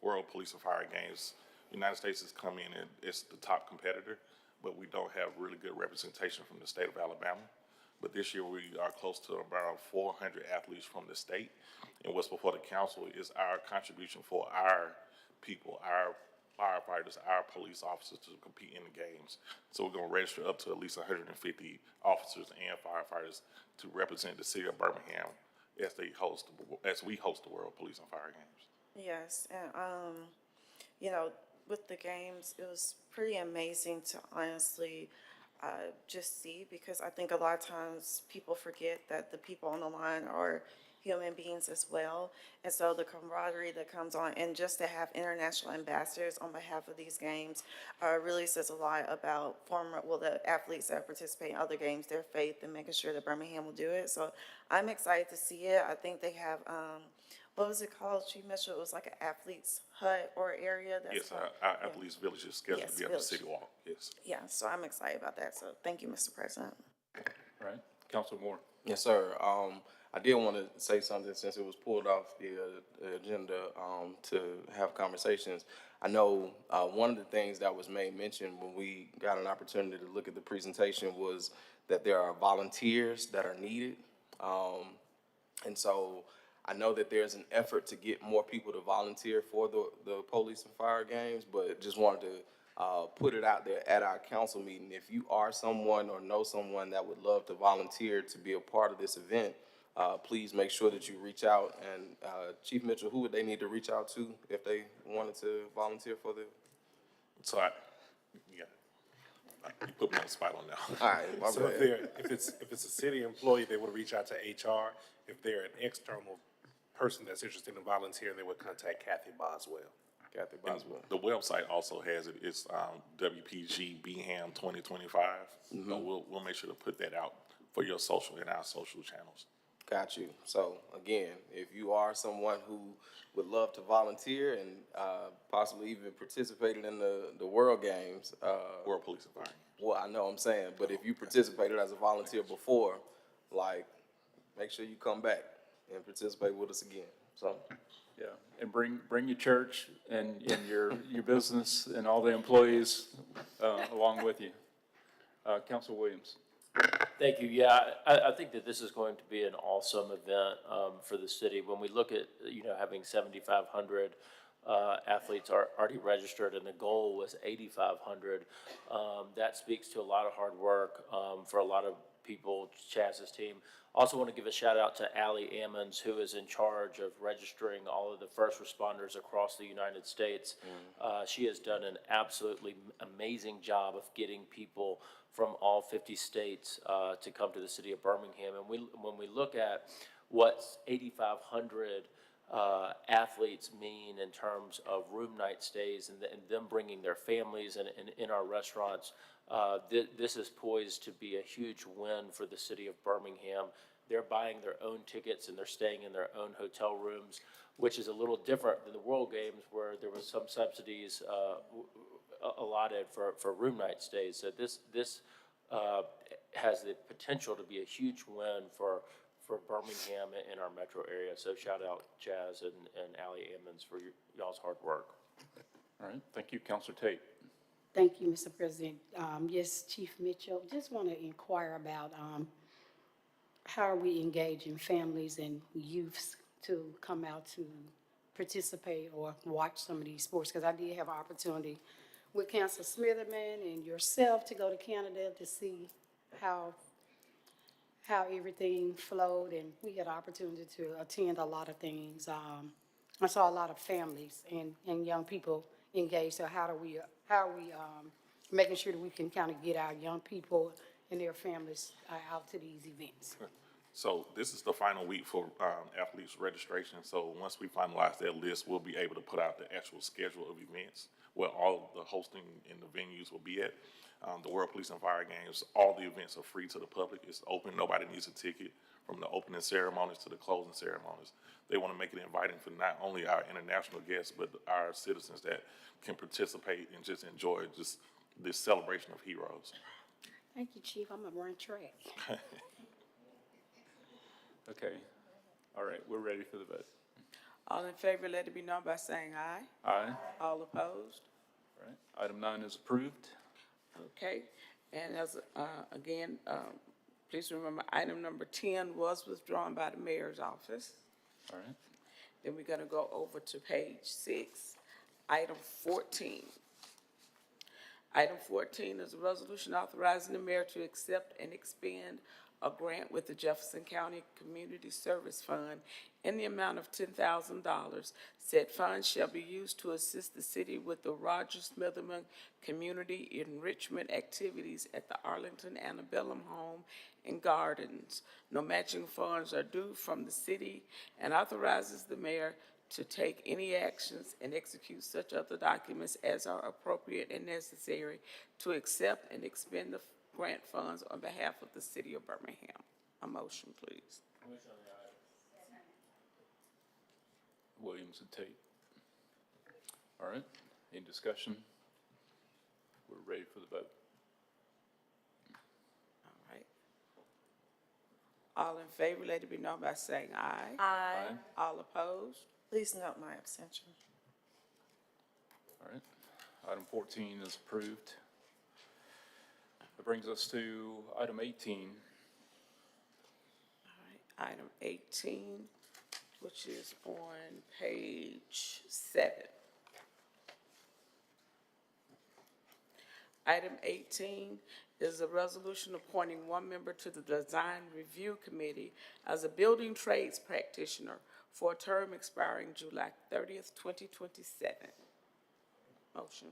World Police and Fire Games. The United States has come in and it's the top competitor, but we don't have really good representation from the state of Alabama. But this year we are close to around 400 athletes from the state. And what's before the council is our contribution for our people, our firefighters, our police officers to compete in the games. So we're going to register up to at least 150 officers and firefighters to represent the city of Birmingham as we host the World Police and Fire Games. Yes, and you know, with the games, it was pretty amazing to honestly just see, because I think a lot of times people forget that the people on the line are human beings as well. And so the camaraderie that comes on, and just to have international ambassadors on behalf of these games really says a lot about the athletes that participate in other games, their faith in making sure that Birmingham will do it. So I'm excited to see it. I think they have, what was it called, Chief Mitchell? It was like an athlete's hut or area. Yes, our athletes village is scheduled to be at the City Walk, yes. Yeah, so I'm excited about that. So thank you, Mr. President. All right, Councilor Moore. Yes, sir. I did want to say something since it was pulled off the agenda to have conversations. I know one of the things that was made mention when we got an opportunity to look at the presentation was that there are volunteers that are needed. And so I know that there's an effort to get more people to volunteer for the police and fire games, but just wanted to put it out there at our council meeting. If you are someone or know someone that would love to volunteer to be a part of this event, please make sure that you reach out. And Chief Mitchell, who would they need to reach out to if they wanted to volunteer for the? So yeah, you put me on the spot on now. All right, my So bad. if it's a city employee, they would reach out to HR. If they're an external person that's interested in volunteering, they would contact Kathy Boswell. Kathy And Boswell. the website also has it. It's WPG Bingham 2025. So we'll make sure to put that out for your social and our social channels. Got you. So again, if you are someone who would love to volunteer and possibly even participated in the World Games, World Police and Fire. well, I know what I'm saying, but if you participated as a volunteer before, like, make sure you come back and participate with us again. So, Yeah, and bring your church and your business and all the employees along with you. Council Williams. Thank you. Yeah, I think that this is going to be an awesome event for the city. When we look at, having 7,500 athletes are already registered and the goal was 8,500, that speaks to a lot of hard work for a lot of people, Chaz's team. Also want to give a shout out to Allie Ammons, who is in charge of registering all of the first responders across the United States. She has done an absolutely amazing job of getting people from all 50 states to come to the city of Birmingham. And when we look at what 8,500 athletes mean in terms of room night stays and them bringing their families and in our restaurants, this is poised to be a huge win for the city of Birmingham. They're buying their own tickets and they're staying in their own hotel rooms, which is a little different than the World Games where there was some subsidies allotted for room night stays. So this has the potential to be a huge win for Birmingham and our metro area. So shout out Chaz and Allie Emmons for y'all's hard work. All right, thank you. Councilor Tate. Thank you, Mr. President. Yes, Chief Mitchell, just want to inquire about how are we engaging families and youths to come out to participate or watch some of these sports? Because I did have an opportunity with Councilor Smitherman and yourself to go to Canada to see how everything flowed, and we had an opportunity to attend a lot of things. I saw a lot of families and young people engaged. So how are we making sure that we can kind of get our young people and their families out to these events? So this is the final week for athletes registration. So once we finalize that list, we'll be able to put out the actual schedule of events where all the hosting and the venues will be at. The World Police and Fire Games, all the events are free to the public. It's open. Nobody needs a ticket from the opening ceremonies to the closing ceremonies. They want to make it inviting for not only our international guests, but our citizens that can participate and just enjoy just this celebration of heroes. Thank you, Chief. I'm gonna run track. Okay. All right, we're ready for the vote. All in favor, let it be known by saying aye. Aye. All opposed? All right, item 9 is approved. Okay, and as, again, please remember, item number 10 was withdrawn by the mayor's office. All right. Then we're gonna go over to page 6, item 14. Item 14 is a resolution authorizing the mayor to accept and expend a grant with the Jefferson County Community Service Fund in the amount of $10,000. Said funds shall be used to assist the city with the Roger Smitherman Community Enrichment Activities at the Arlington Antebellum Home and Gardens. No matching funds are due from the city, and authorizes the mayor to take any actions and execute such other documents as are appropriate and necessary to accept and expend the grant funds on behalf of the city of Birmingham. A motion, please. Williams and Tate. All right, any discussion? We're ready for the vote. All right. All in favor, let it be known by saying aye. Aye. All opposed? Please note my abstention. All right. Item 14 is approved. That brings us to item 18. All right, item 18, which is on page 7. Item 18 is a resolution appointing one member to the Design Review Committee as a building trades practitioner for a term expiring July 30th, 2027. Motion.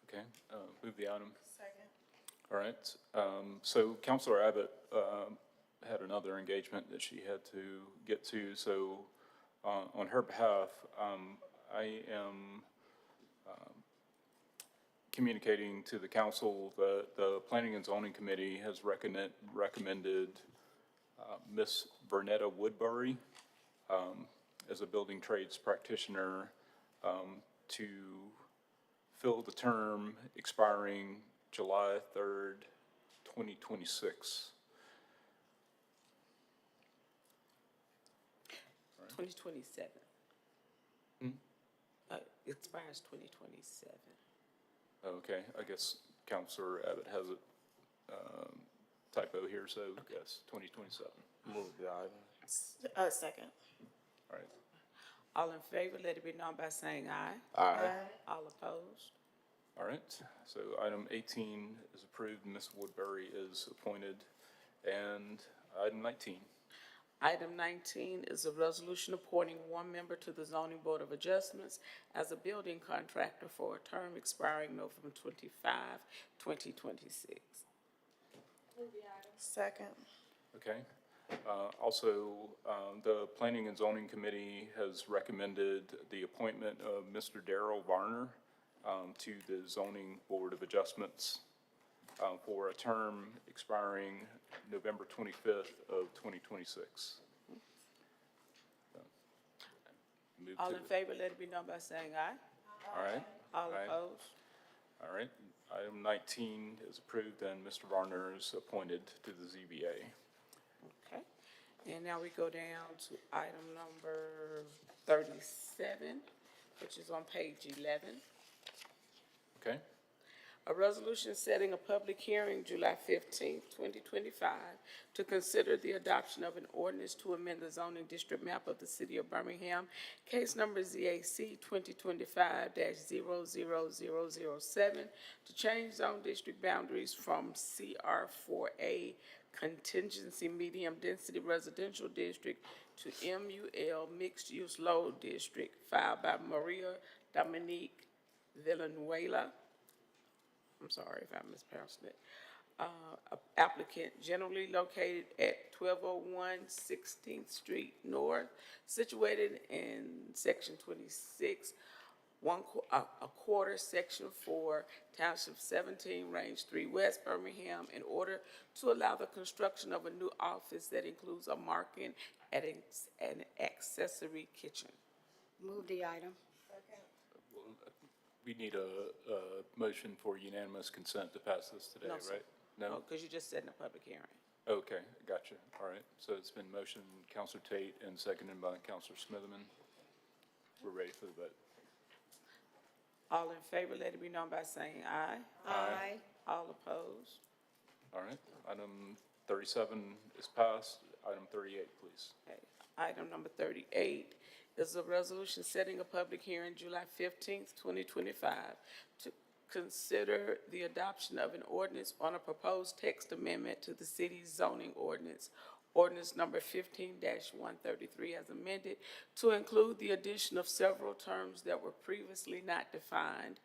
Okay, move the item. Second. All right, so Counselor Abbott had another engagement that she had to get to, so on her behalf, I am communicating to the council that the Planning and Zoning Committee has recommended Ms. Vernetta Woodbury as a building trades practitioner to fill the term expiring July 3rd, 2026. 2027. Expires 2027. Okay, I guess Counselor Abbott has a typo here, so yes, 2027. Move the item. Second. All right, All in favor, let it be known by saying aye. Aye. All opposed? all right, so item 18 is approved, Ms. Woodbury is appointed, and item 19. Item 19 is a resolution appointing one member to the Zoning Board of Adjustments as a building contractor for a term expiring November 25, 2026. Second. Okay. Also, the Planning and Zoning Committee has recommended the appointment of Mr. Darrell Varner to the Zoning Board of Adjustments for a term expiring November 25th of 2026. Move All to in favor, let it be known by saying aye. All right. All Aye. opposed? All right. Item 19 is approved, and Mr. Varner is appointed to the ZBA. Okay. And now we go down to item number 37, which is on page 11. Okay? A resolution setting a public hearing July 15th, 2025, to consider the adoption of an ordinance to amend the zoning district map of the city of Birmingham, case number ZAC 2025-00007, to change zone district boundaries from CR4A contingency medium-density residential district to MUL mixed-use low district, filed by Maria Dominique Villanueva. I'm sorry if I mispronounced it. Applicant generally located at 1201 16th Street North, situated in Section 26, a quarter, Section 4, Township 17, Range 3, West Birmingham, in order to allow the construction of a new office that includes a market and an accessory kitchen. Move the item. We need a motion for unanimous consent to pass this today, No, sir. right? No? Because you just said in a public hearing. Okay, gotcha. All right. So it's been motioned, Counselor Tate, and seconded by Counselor Smitherman. We're ready for the vote. All in favor, let it be known by saying aye. Aye. All opposed? All right. Item 37 is passed. Item 38, please. Okay. Item number 38 is a resolution setting a public hearing July 15th, 2025, to consider the adoption of an ordinance on a proposed text amendment to the city's zoning ordinance, ordinance number 15-133 as amended, to include the addition of several terms that were previously not defined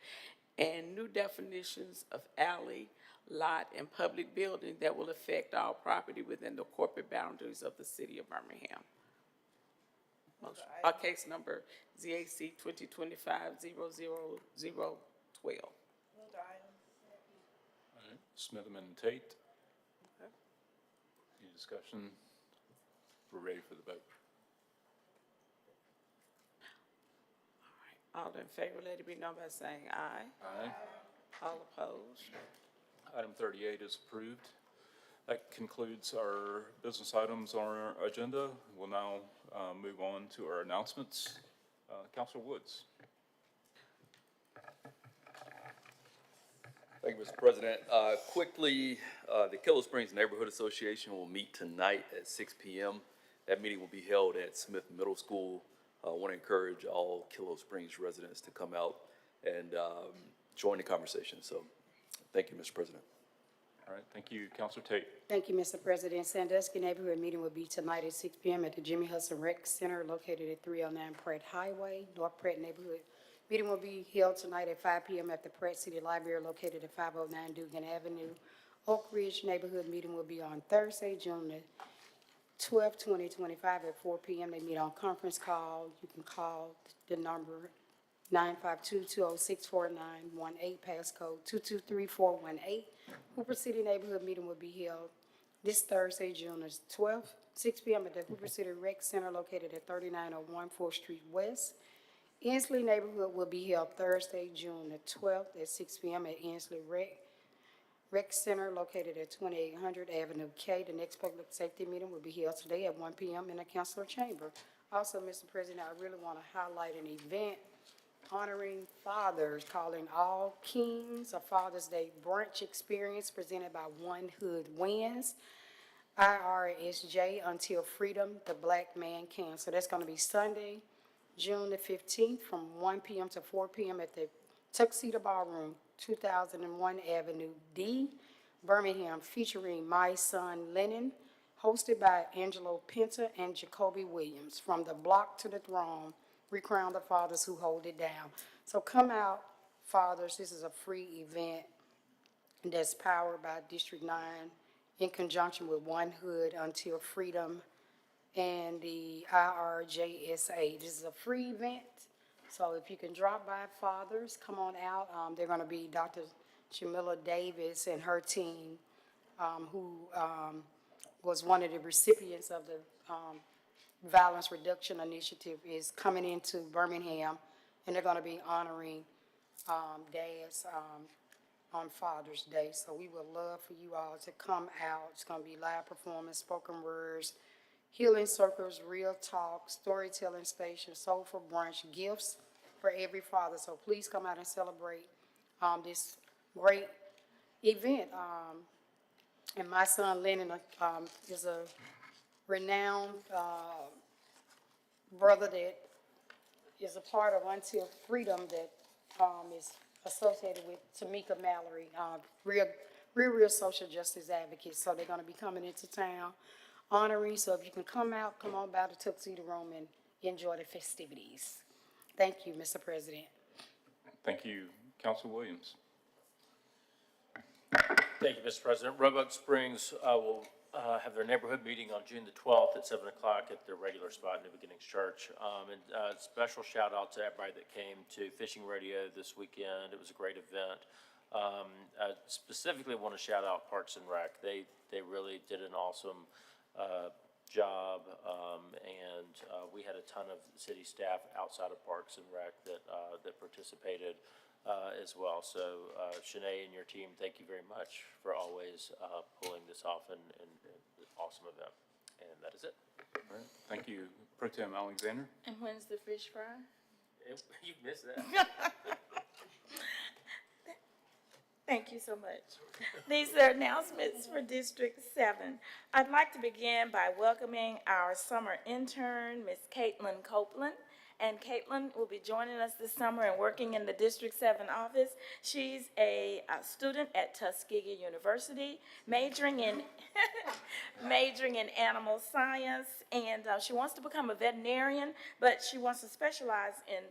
and new definitions of alley, lot, and public building that will affect all property within the corporate boundaries of the city of Birmingham. Motion, case number ZAC 2025-00012. All right. Smitherman and Tate. Any discussion? We're ready for the vote. All in favor, let it be known by saying aye. Aye. All opposed? Item 38 is approved. That concludes our business items on our agenda. We'll now move on to our announcements. Councilor Woods. Thank you, Mr. President. Quickly, the Killer Springs Neighborhood Association will meet tonight at 6 p.m. That meeting will be held at Smith Middle School. I want to encourage all Killer Springs residents to come out and join the conversation. So, thank you, Mr. President. All right, thank you, Councilor Tate. Thank you, Mr. President. Sandusky neighborhood meeting will be tonight at 6 p.m. at the Jimmy Hudson Rec Center located at 309 Pratt Highway, North Pratt neighborhood. Meeting will be held tonight at 5 p.m. at the Pratt City Library located at 509 Dugan Avenue. Oak Ridge neighborhood meeting will be on Thursday, June the 12th, 2025 at 4 p.m. They meet on conference call. You can call the number 952-206-4918, passcode 223418. Hooper City neighborhood meeting will be held this Thursday, June the 12th, 6 p.m. at the Hooper City Rec Center located at 3901 4th Street West. Inslee neighborhood will be held Thursday, June the 12th at 6 p.m. at Inslee Rec Center located at 2800 Avenue K. The next public safety meeting will be held today at 1 p.m. in the council chamber. Also, Mr. President, I really want to highlight an event honoring fathers, calling all kings a Father's Day brunch experience presented by One Hood Wins, IRSJ Until Freedom, the Black Man Can. So that's going to be Sunday, June the 15th from 1 p.m. to 4 p.m. at the Tuxedo Ballroom, 2001 Avenue D, Birmingham, featuring My Son Lennon, hosted by Angelo Pinta and Jacoby Williams. From the block to the throne, we crown the fathers who hold it down. So come out, fathers. This is a free event that's powered by District 9 in conjunction with One Hood Until Freedom and the IRJSA. This is a free event. So if you can drop by, fathers, come on out. They're going to be Dr. Jamila Davis and her team, who was one of the recipients of the Violence Reduction Initiative, is coming into Birmingham, and they're going to be honoring dads on Father's Day. So we would love for you all to come out. It's going to be live performance, spoken words, healing circles, real talk, storytelling station, soulful brunch, gifts for every father. So please come out and celebrate this great event. And my son Lennon is a renowned brother that is a part of Until Freedom that is associated with Tamika Mallory, real social justice advocates. So they're going to be coming into town honoring. So if you can come out, come on by the Tuxedo Room and enjoy the festivities. Thank you, Mr. President. Thank you, Councilor Williams. Thank you, Mr. President. Roebuck Springs will have their neighborhood meeting on June the 12th at 7 o'clock at their regular spot in New Beginnings Church. And special shout out to everybody that came to Fishing Radio this weekend. It was a great event. I specifically want to shout out Parks and Rec. They really did an awesome job, and we had a ton of city staff outside of Parks and Rec that participated as well. So Shanae and your team, thank you very much for always pulling this off and an awesome event. And that is it. All right. Thank you, Pro Tem Alexander. And when's the fish fry? You missed that. Thank you so much. These are announcements for District 7. I'd like to begin by welcoming our summer intern, Ms. Caitlin Copeland. And Caitlin will be joining us this summer and working in the District 7 office. She's a student at Tuskegee University, majoring in animal science, and she wants to become a veterinarian, but she wants to specialize in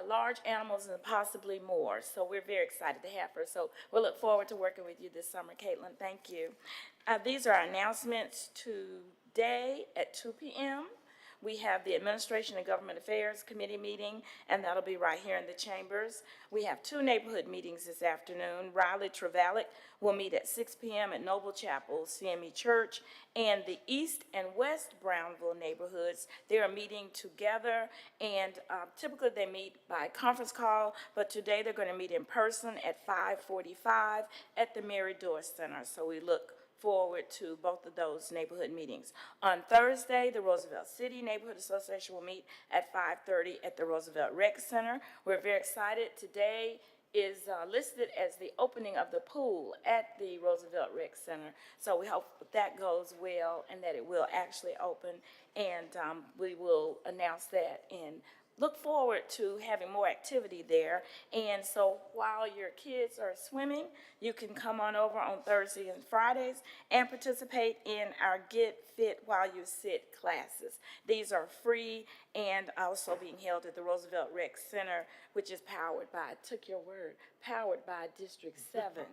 large animals and possibly more. So we're very excited to have her. So we'll look forward to working with you this summer, Caitlin. Thank you. These are our announcements today at 2 p.m. We have the Administration and Government Affairs Committee meeting, and that'll be right here in the chambers. We have 2 neighborhood meetings this afternoon. Riley Travalic will meet at 6 p.m. at Noble Chapel, CME Church, and the East and West Brownville neighborhoods, they are meeting together, and typically they meet by conference call, but today they're going to meet in person at 5:45 at the Mary Dorr Center. So we look forward to both of those neighborhood meetings. On Thursday, the Roosevelt City Neighborhood Association will meet at 5:30 at the Roosevelt Rec Center. We're very excited. Today is listed as the opening of the pool at the Roosevelt Rec Center. So we hope that goes well and that it will actually open. And we will announce that and look forward to having more activity there. And so while your kids are swimming, you can come on over on Thursdays and Fridays and participate in our Get Fit While You Sit classes. These are free and also being held at the Roosevelt Rec Center, which is powered by, I took your word, powered by District 7.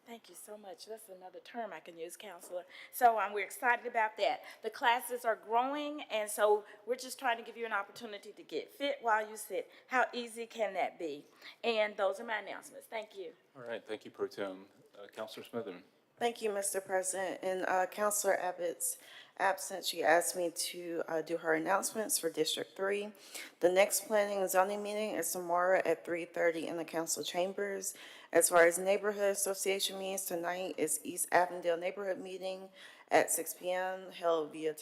Thank you so much. That's another term I can use, Counselor. So we're excited about that. The classes are growing, and so we're just trying to give you an opportunity to get fit while you sit. How easy can that be? And those are my announcements. Thank you. All right, thank you, Pro Tem. Counselor Smitherman. Thank you, Mr. President. In Counselor Abbott's absence, she asked me to do her announcements for District 3. The next planning and zoning meeting is tomorrow at 3:30 in the council chambers. As far as neighborhood association meetings, tonight is East Avondale Neighborhood Meeting at 6 p.m. held via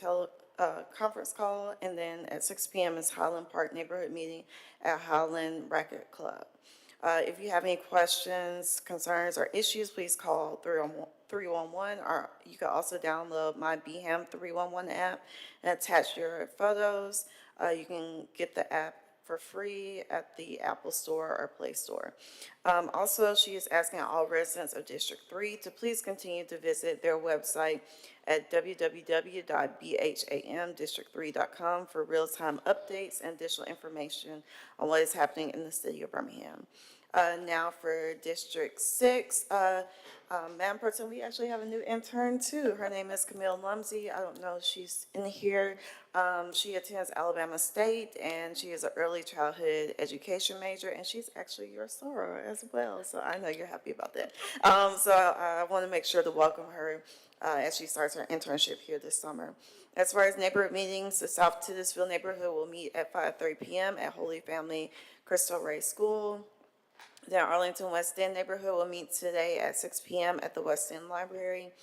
conference call, and then at 6 p.m. is Highland Park Neighborhood Meeting at Highland Racquet Club. If you have any questions, concerns, or issues, please call 311, or you can also download my BHAM 311 app and attach your photos. You can get the app for free at the Apple Store or Play Store. Also, she is asking all residents of District 3 to please continue to visit their website at www.bhamdistrict3.com for real-time updates and additional information on what is happening in the city of Birmingham. Now for District 6, Madam Pro Tem, we actually have a new intern too. Her name is Camille Lumsey. I don't know if she's in here. She attends Alabama State, and she is an early childhood education major, and she's actually your soror as well. So I know you're happy about that. So I want to make sure to welcome her as she starts her internship here this summer. As far as neighborhood meetings, the South Titusville neighborhood will meet at 5:30 p.m. at Holy Family Cristo Rey School. The Arlington West End neighborhood will meet today at 6 p.m. at the West End Library.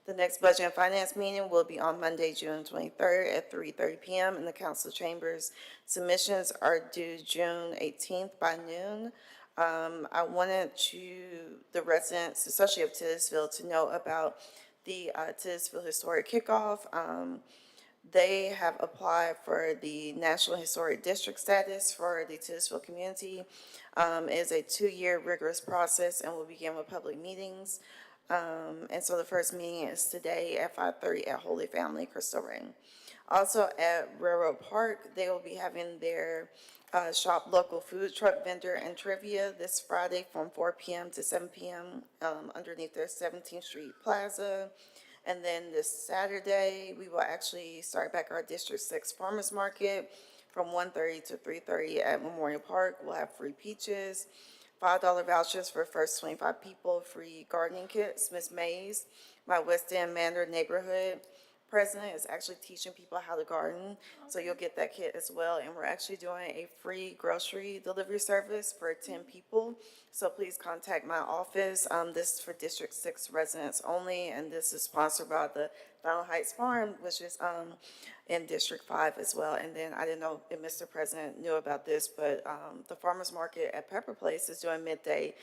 The next Budget and Finance meeting will be on Monday, June 23rd at 3:30 p.m. in the council chambers. Submissions are due June 18th by noon. I wanted the residents, especially of Titusville, to know about the Titusville Historic Kickoff. They have applied for the National Historic District status for the Titusville community. It is a 2-year rigorous process and will begin with public meetings. And so the first meeting is today at 5:30 at Holy Family Cristo Rey. Also at Railroad Park, they will be having their shop local food truck vendor and trivia this Friday from 4 p.m. to 7 p.m. Underneath their 17th Street Plaza. And then this Saturday, we will actually start back our District 6 Farmers Market from 1:30 to 3:30 at Memorial Park. We'll have free peaches, $5 vouchers for first 25 people, free gardening kits. Miss Mays, my West End Manor neighborhood president, is actually teaching people how to garden. So you'll get that kit as well. And we're actually doing a free grocery delivery service for 10 people. So please contact my office. This is for District 6 residents only, and this is sponsored by the Final Heights Farm, which is in District 5 as well. And then I didn't know if Mr. President knew about this, but the farmers market at Pepper Place is doing midday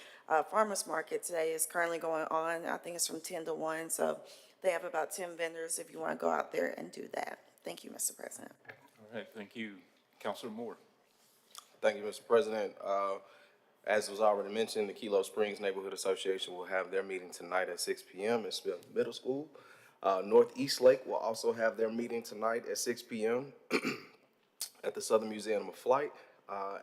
farmers market today. Is currently going on. I think it's from 10 to 1. So they have about 10 vendors if you want to go out there and do that. Thank you, Mr. President. All right, thank you. Counselor Moore. Thank you, Mr. President. As was already mentioned, the Kelo Springs Neighborhood Association will have their meeting tonight at 6 p.m. at Smith Middle School. Northeast Lake will also have their meeting tonight at 6 p.m. at the Southern Museum of Flight.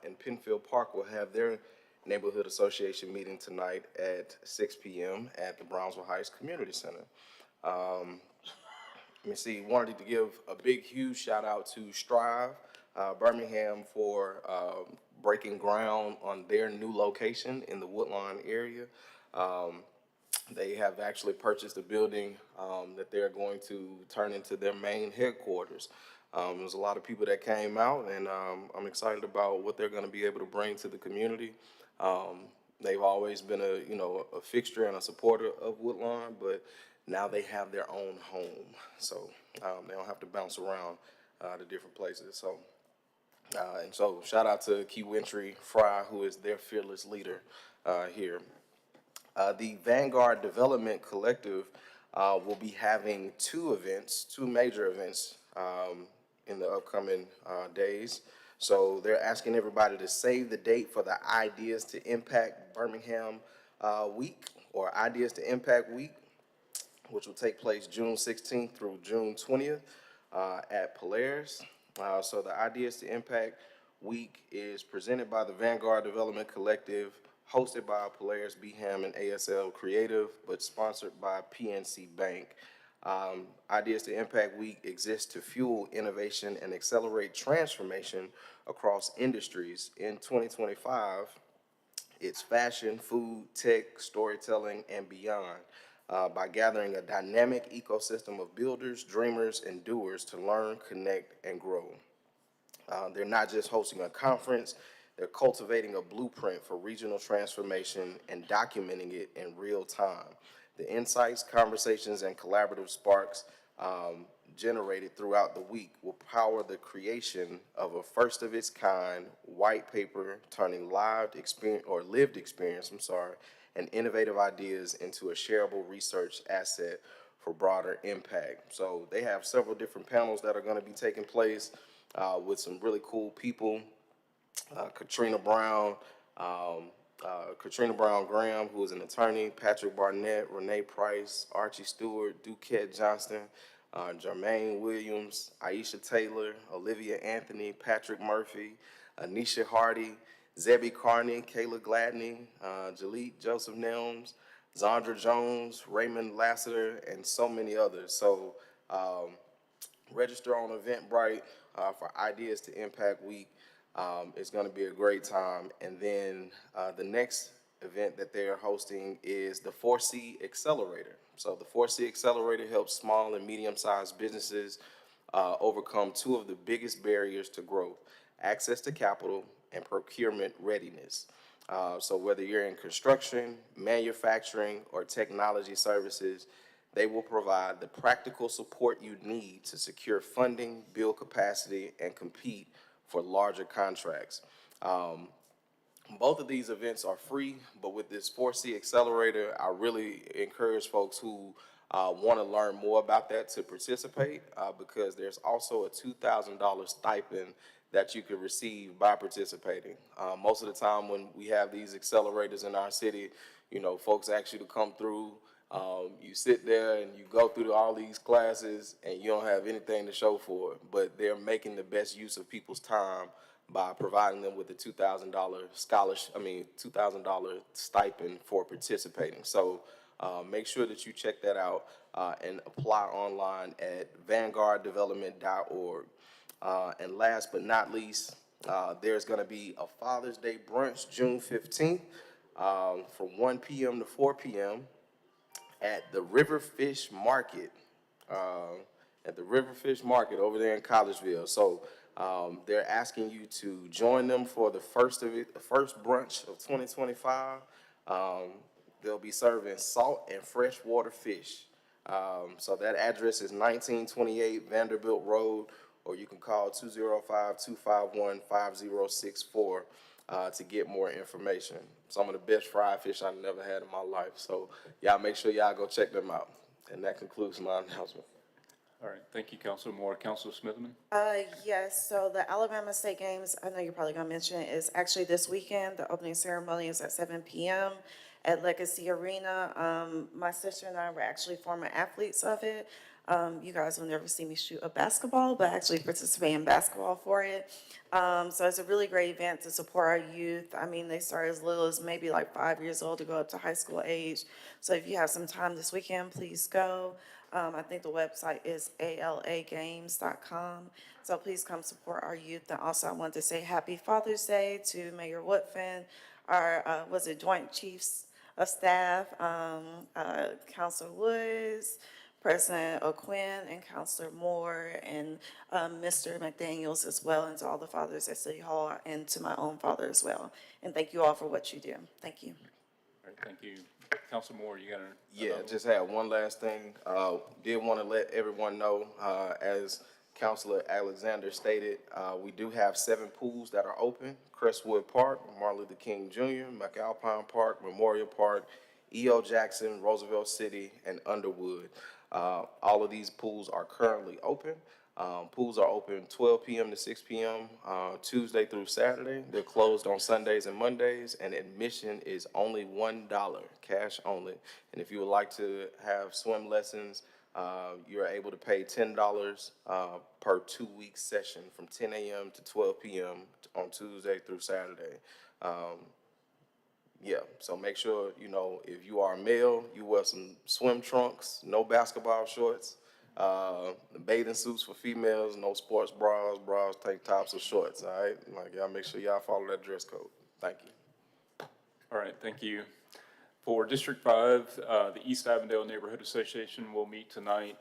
And Penfield Park will have their Neighborhood Association meeting tonight at 6 p.m. at the Brownsville Heights Community Center. Let me see, wanted to give a big, huge shout out to Strive Birmingham for breaking ground on their new location in the Woodlawn area. They have actually purchased a building that they're going to turn into their main headquarters. There was a lot of people that came out, and I'm excited about what they're going to be able to bring to the community. They've always been a fixture and a supporter of Woodlawn, but now they have their own home. So they don't have to bounce around to different places. So and so shout out to Key Wintry Fry, who is their fearless leader here. The Vanguard Development Collective will be having two major events in the upcoming days. So they're asking everybody to save the date for the Ideas to Impact Birmingham Week, or Ideas to Impact Week, which will take place June 16th through June 20th at Polaris. So the Ideas to Impact Week is presented by the Vanguard Development Collective, hosted by Polaris, BHAM, and ASL Creative, but sponsored by PNC Bank. Ideas to Impact Week exists to fuel innovation and accelerate transformation across industries. In 2025, it's fashion, food, tech, storytelling, and beyond. By gathering a dynamic ecosystem of builders, dreamers, and doers to learn, connect, and grow. They're not just hosting a conference, they're cultivating a blueprint for regional transformation and documenting it in real time. The insights, conversations, and collaborative sparks generated throughout the week will power the creation of a first-of-its-kind white paper, turning lived experience, and innovative ideas into a shareable research asset for broader impact. So they have several different panels that are going to be taking place with some really cool people. Katrina Brown Graham, who is an attorney, Patrick Barnett, Renee Price, Archie Stewart, Duquette Johnston, Jermaine Williams, Aisha Taylor, Olivia Anthony, Patrick Murphy, Anisha Hardy, Zebby Carney, Kayla Gladney, Jalit Joseph Nelms, Zandra Jones, Raymond Lassiter, and so many others. So register on Eventbrite for Ideas to Impact Week. It's going to be a great time. And then the next event that they're hosting is the 4C Accelerator. So the 4C Accelerator helps small and medium-sized businesses overcome two of the biggest barriers to growth: access to capital and procurement readiness. So whether you're in construction, manufacturing, or technology services, they will provide the practical support you need to secure funding, build capacity, and compete for larger contracts. Both of these events are free, but with this 4C Accelerator, I really encourage folks who want to learn more about that to participate because there's also a $2,000 stipend that you can receive by participating. Most of the time when we have these accelerators in our city, you know, folks ask you to come through. You sit there and you go through all these classes and you don't have anything to show for it, but they're making the best use of people's time by providing them with a $2,000 $2,000 stipend for participating. So make sure that you check that out and apply online at vanguarddevelopment.org. And last but not least, there's going to be a Father's Day brunch June 15th from 1 p.m. to 4 p.m. at the Riverfish Market, over there in Collegeville. So they're asking you to join them for the first brunch of 2025. They'll be serving salt and freshwater fish. So that address is 1928 Vanderbilt Road, or you can call 205-251-5064 to get more information. Some of the best fried fish I've never had in my life. So y'all make sure y'all go check them out. And that concludes my announcement. All right, thank you, Councilor Moore. Councilor Smithman? Yes, so the Alabama State Games, I know you're probably gonna mention it, is actually this weekend. The opening ceremony is at 7 p.m. at Legacy Arena. My sister and I were actually former athletes of it. You guys will never see me shoot a basketball, but actually participate in basketball for it. So it's a really great event to support our youth. I mean, they start as little as maybe like 5 years old to go up to high school age. So if you have some time this weekend, please go. I think the website is alagames.com. So please come support our youth. And also I want to say Happy Father's Day to Mayor Woodfin, our, Joint Chiefs of Staff, Councilor Woods, President O'Quinn, and Councilor Moore, and Mr. McDaniels as well, and to all the fathers at City Hall, and to my own father as well. And thank you all for what you do. Thank you. All right, thank you, Council Moore, you got to? Yeah, just had one last thing. Did want to let everyone know, as Councilor Alexander stated, we do have 7 pools that are open: Crestwood Park, Martin Luther King Jr., McAlpine Park, Memorial Park, E.O. Jackson, Roosevelt City, and Underwood. All of these pools are currently open. Pools are open 12 p.m. to 6 p.m. Tuesday through Saturday. They're closed on Sundays and Mondays, and admission is only $1, cash only. And if you would like to have swim lessons, you're able to pay $10 per 2-week session from 10 a.m. to 12 p.m. on Tuesday through Saturday. Yeah, so make sure, you know, if you are a male, you wear some swim trunks, no basketball shorts, bathing suits for females, no sports bras, tank tops, or shorts, all right? Like, y'all make sure y'all follow that dress code. Thank you. All right, thank you. For District 5, the East Avondale Neighborhood Association will meet tonight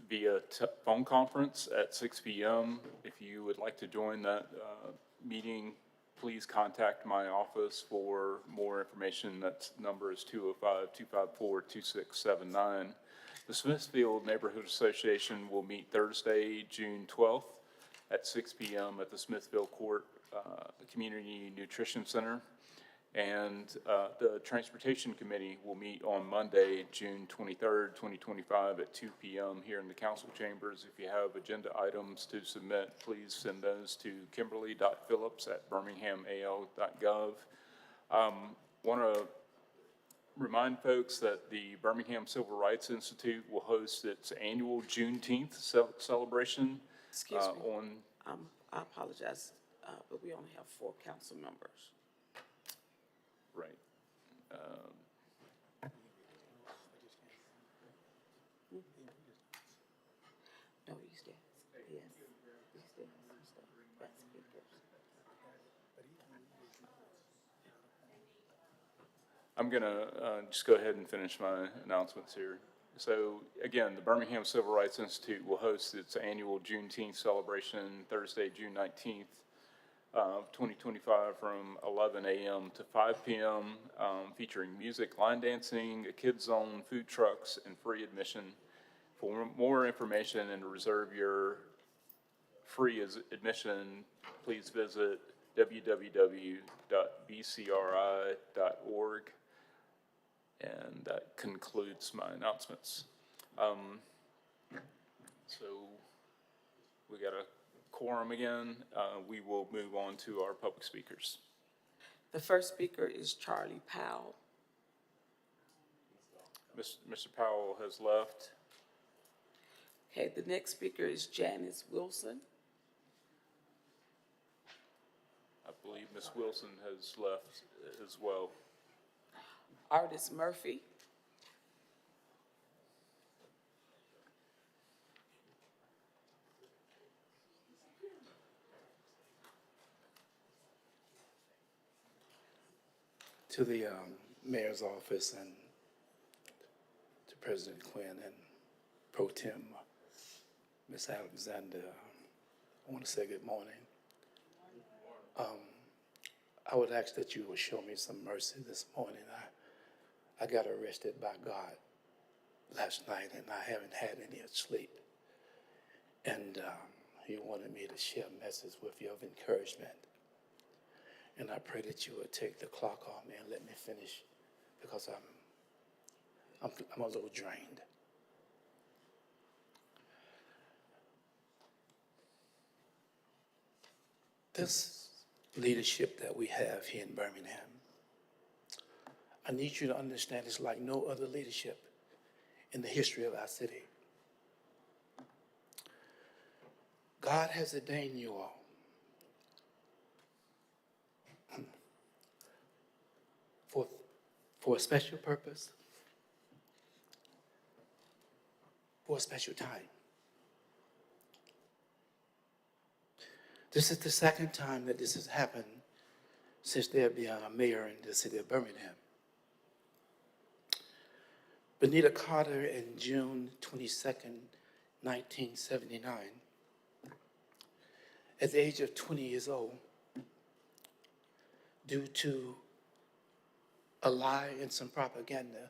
via phone conference at 6 p.m. If you would like to join that meeting, please contact my office for more information. That number is 205-254-2679. The Smithfield Neighborhood Association will meet Thursday, June 12th at 6 p.m. at the Smithfield Court Community Nutrition Center. And the Transportation Committee will meet on Monday, June 23rd, 2025 at 2 p.m. here in the council chambers. If you have agenda items to submit, please send those to kimberly.phillips@birminghamal.gov. Want to remind folks that the Birmingham Civil Rights Institute will host its annual Juneteenth celebration. Excuse me. I apologize, but we only have 4 council members. Right. No, he's there. Yes, he's there. That's speakers. I'm going to just go ahead and finish my announcements here. So again, the Birmingham Civil Rights Institute will host its annual Juneteenth celebration Thursday, June 19th, 2025 from 11 a.m. to 5 p.m., featuring music, line dancing, a kids zone, food trucks, and free admission. For more information and to reserve your free admission, please visit www.bcri.org. And that concludes my announcements. So we got a quorum again. We will move on to our public speakers. The first speaker is Charlie Powell. Mr. Powell has left. Okay, the next speaker is Janice Wilson. I believe Ms. Wilson has left as well. Artis Murphy. To the mayor's office and to President Quinn and Pro Tem, Ms. Alexander, I want to say good morning. I would ask that you would show me some mercy this morning. I got arrested by God last night and I haven't had any sleep. And he wanted me to share a message with you of encouragement. And I pray that you would take the clock off me and let me finish because I'm a little drained. This leadership that we have here in Birmingham, I need you to understand it's like no other leadership in the history of our city. God has ordained you all for a special purpose, for a special time. This is the second time that this has happened since there being a mayor in the city of Birmingham. Benita Carter in June 22nd, 1979, at the age of 20 years old, due to a lie and some propaganda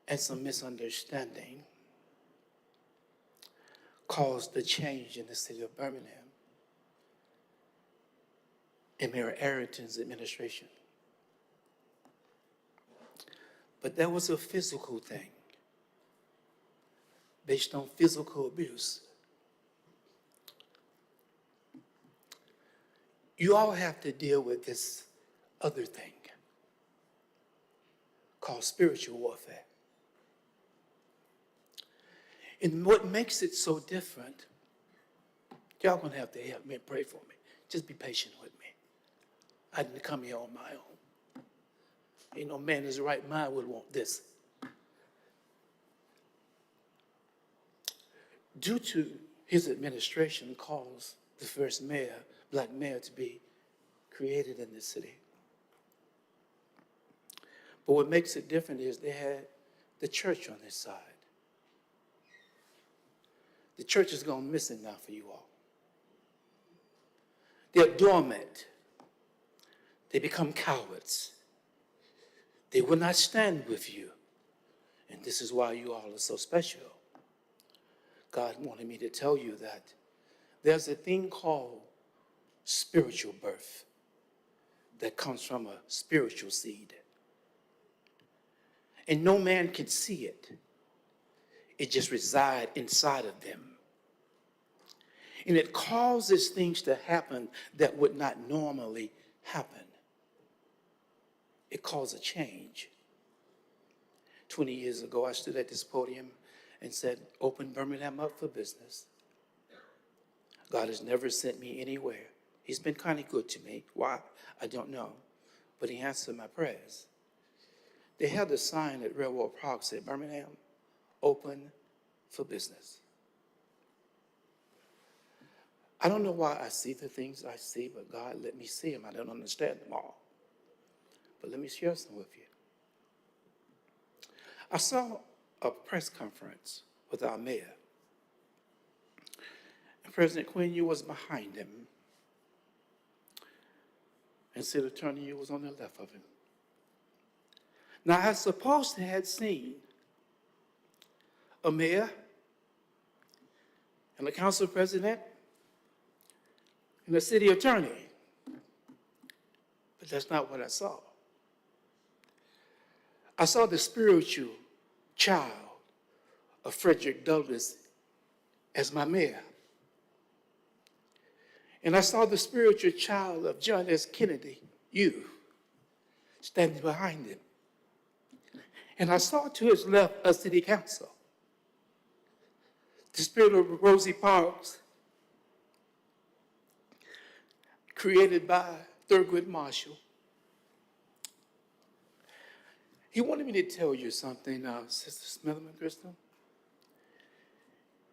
and some misunderstanding caused the change in the city of Birmingham in Mayor Arrington's administration. But that was a physical thing based on physical abuse. You all have to deal with this other thing called spiritual warfare. And what makes it so different, y'all gonna have to help me and pray for me. Just be patient with me. I didn't come here on my own. Ain't no man in his right mind would want this. Due to his administration caused the first mayor, black mayor, to be created in this city. But what makes it different is they had the church on their side. The church is gone missing now for you all. They're dormant. They become cowards. They will not stand with you. And this is why you all are so special. God wanted me to tell you that there's a thing called spiritual birth that comes from a spiritual seed. And no man can see it. It just resides inside of them. And it causes things to happen that would not normally happen. It causes a change. 20 years ago, I stood at this podium and said, open Birmingham up for business. God has never sent me anywhere. He's been kind of good to me. Why? I don't know. But he answered my prayers. They had a sign at Railroad Park said, Birmingham, open for business. I don't know why I see the things I see, but God let me see them. I don't understand them all. But let me share some with you. I saw a press conference with our mayor. And President Quinn, you was behind him. And City Attorney, you was on the left of him. Now, I supposed to have seen a mayor and a council president and a city attorney. But that's not what I saw. I saw the spiritual child of Frederick Douglass as my mayor. And I saw the spiritual child of John S. Kennedy, you, standing behind him. And I saw to his left a city council. The spirit of Rosie Parks, created by Thurgood Marshall. He wanted me to tell you something, Sister Smitherman, Crystal.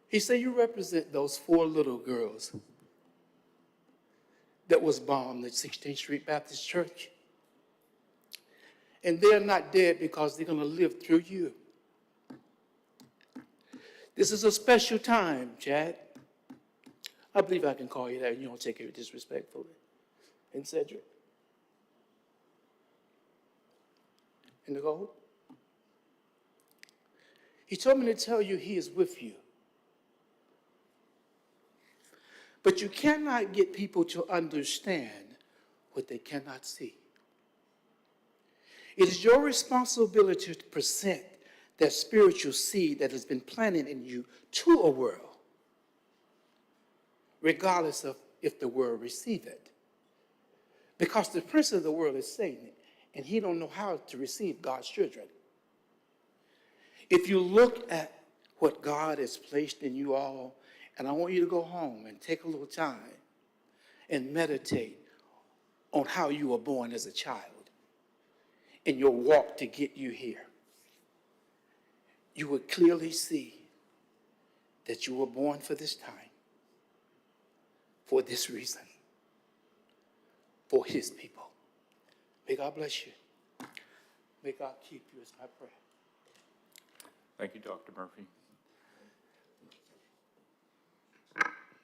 He said, you represent those 4 little girls that was bombed at 16th Street Baptist Church. And they're not dead because they're going to live through you. This is a special time, Chad. I believe I can call you that and you don't take it disrespectfully. And Cedric. And Nicole. He told me to tell you he is with you. But you cannot get people to understand what they cannot see. It is your responsibility to present that spiritual seed that has been planted in you to a world, regardless of if the world receive it. Because the prince of the world is Satan, and he don't know how to receive God's children. If you look at what God has placed in you all, and I want you to go home and take a little time and meditate on how you were born as a child and your walk to get you here. You would clearly see that you were born for this time, for this reason, for his people. May God bless you. May God keep you is my prayer. Thank you, Dr. Murphy.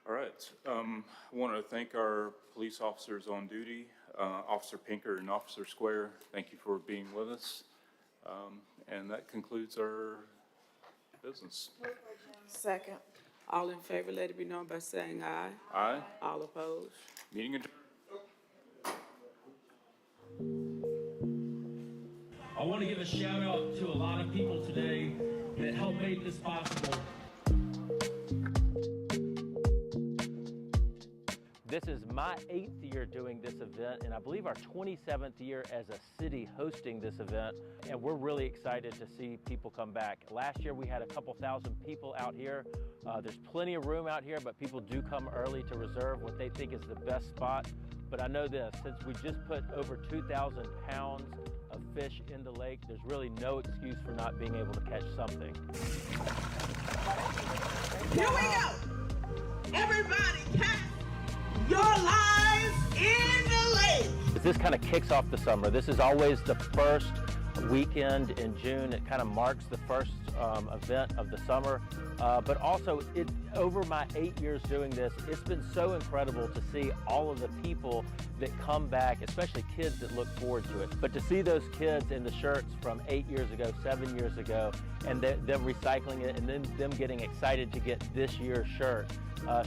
All right. I want to thank our police officers on duty, Officer Pinker and Officer Square. Thank you for being with us. And that concludes our business. Second. All in favor, let it be known by saying aye. Aye. All opposed? Meeting adjourned. I want to give a shout out to a lot of people today that helped make this possible. This is my 8th year doing this event, and I believe our 27th year as a city hosting this event, and we're really excited to see people come back. Last year we had a couple thousand people out here. There's plenty of room out here, but people do come early to reserve what they think is the best spot. But I know this, since we just put over 2,000 pounds of fish in the lake, there's really no excuse for not being able to catch something. Here we go. Everybody cast your lives in the lake. This kind of kicks off the summer. This is always the first weekend in June. It kind of marks the first event of the summer. But also, over my 8 years doing this, it's been so incredible to see all of the people that come back, especially kids that look forward to it. But to see those kids in the shirts from 8 years ago, 7 years ago, and them recycling it, and then them getting excited to get this year's shirt,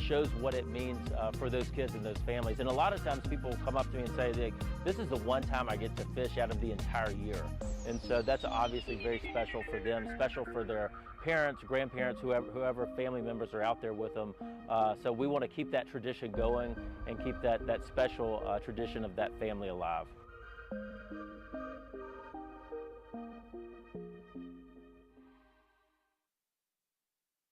shows what it means for those kids and those families. And a lot of times people will come up to me and say, this is the one time I get to fish out of the entire year. And so that's obviously very special for them, special for their parents, grandparents, whoever family members are out there with them. So we want to keep that tradition going and keep that special tradition of that family alive.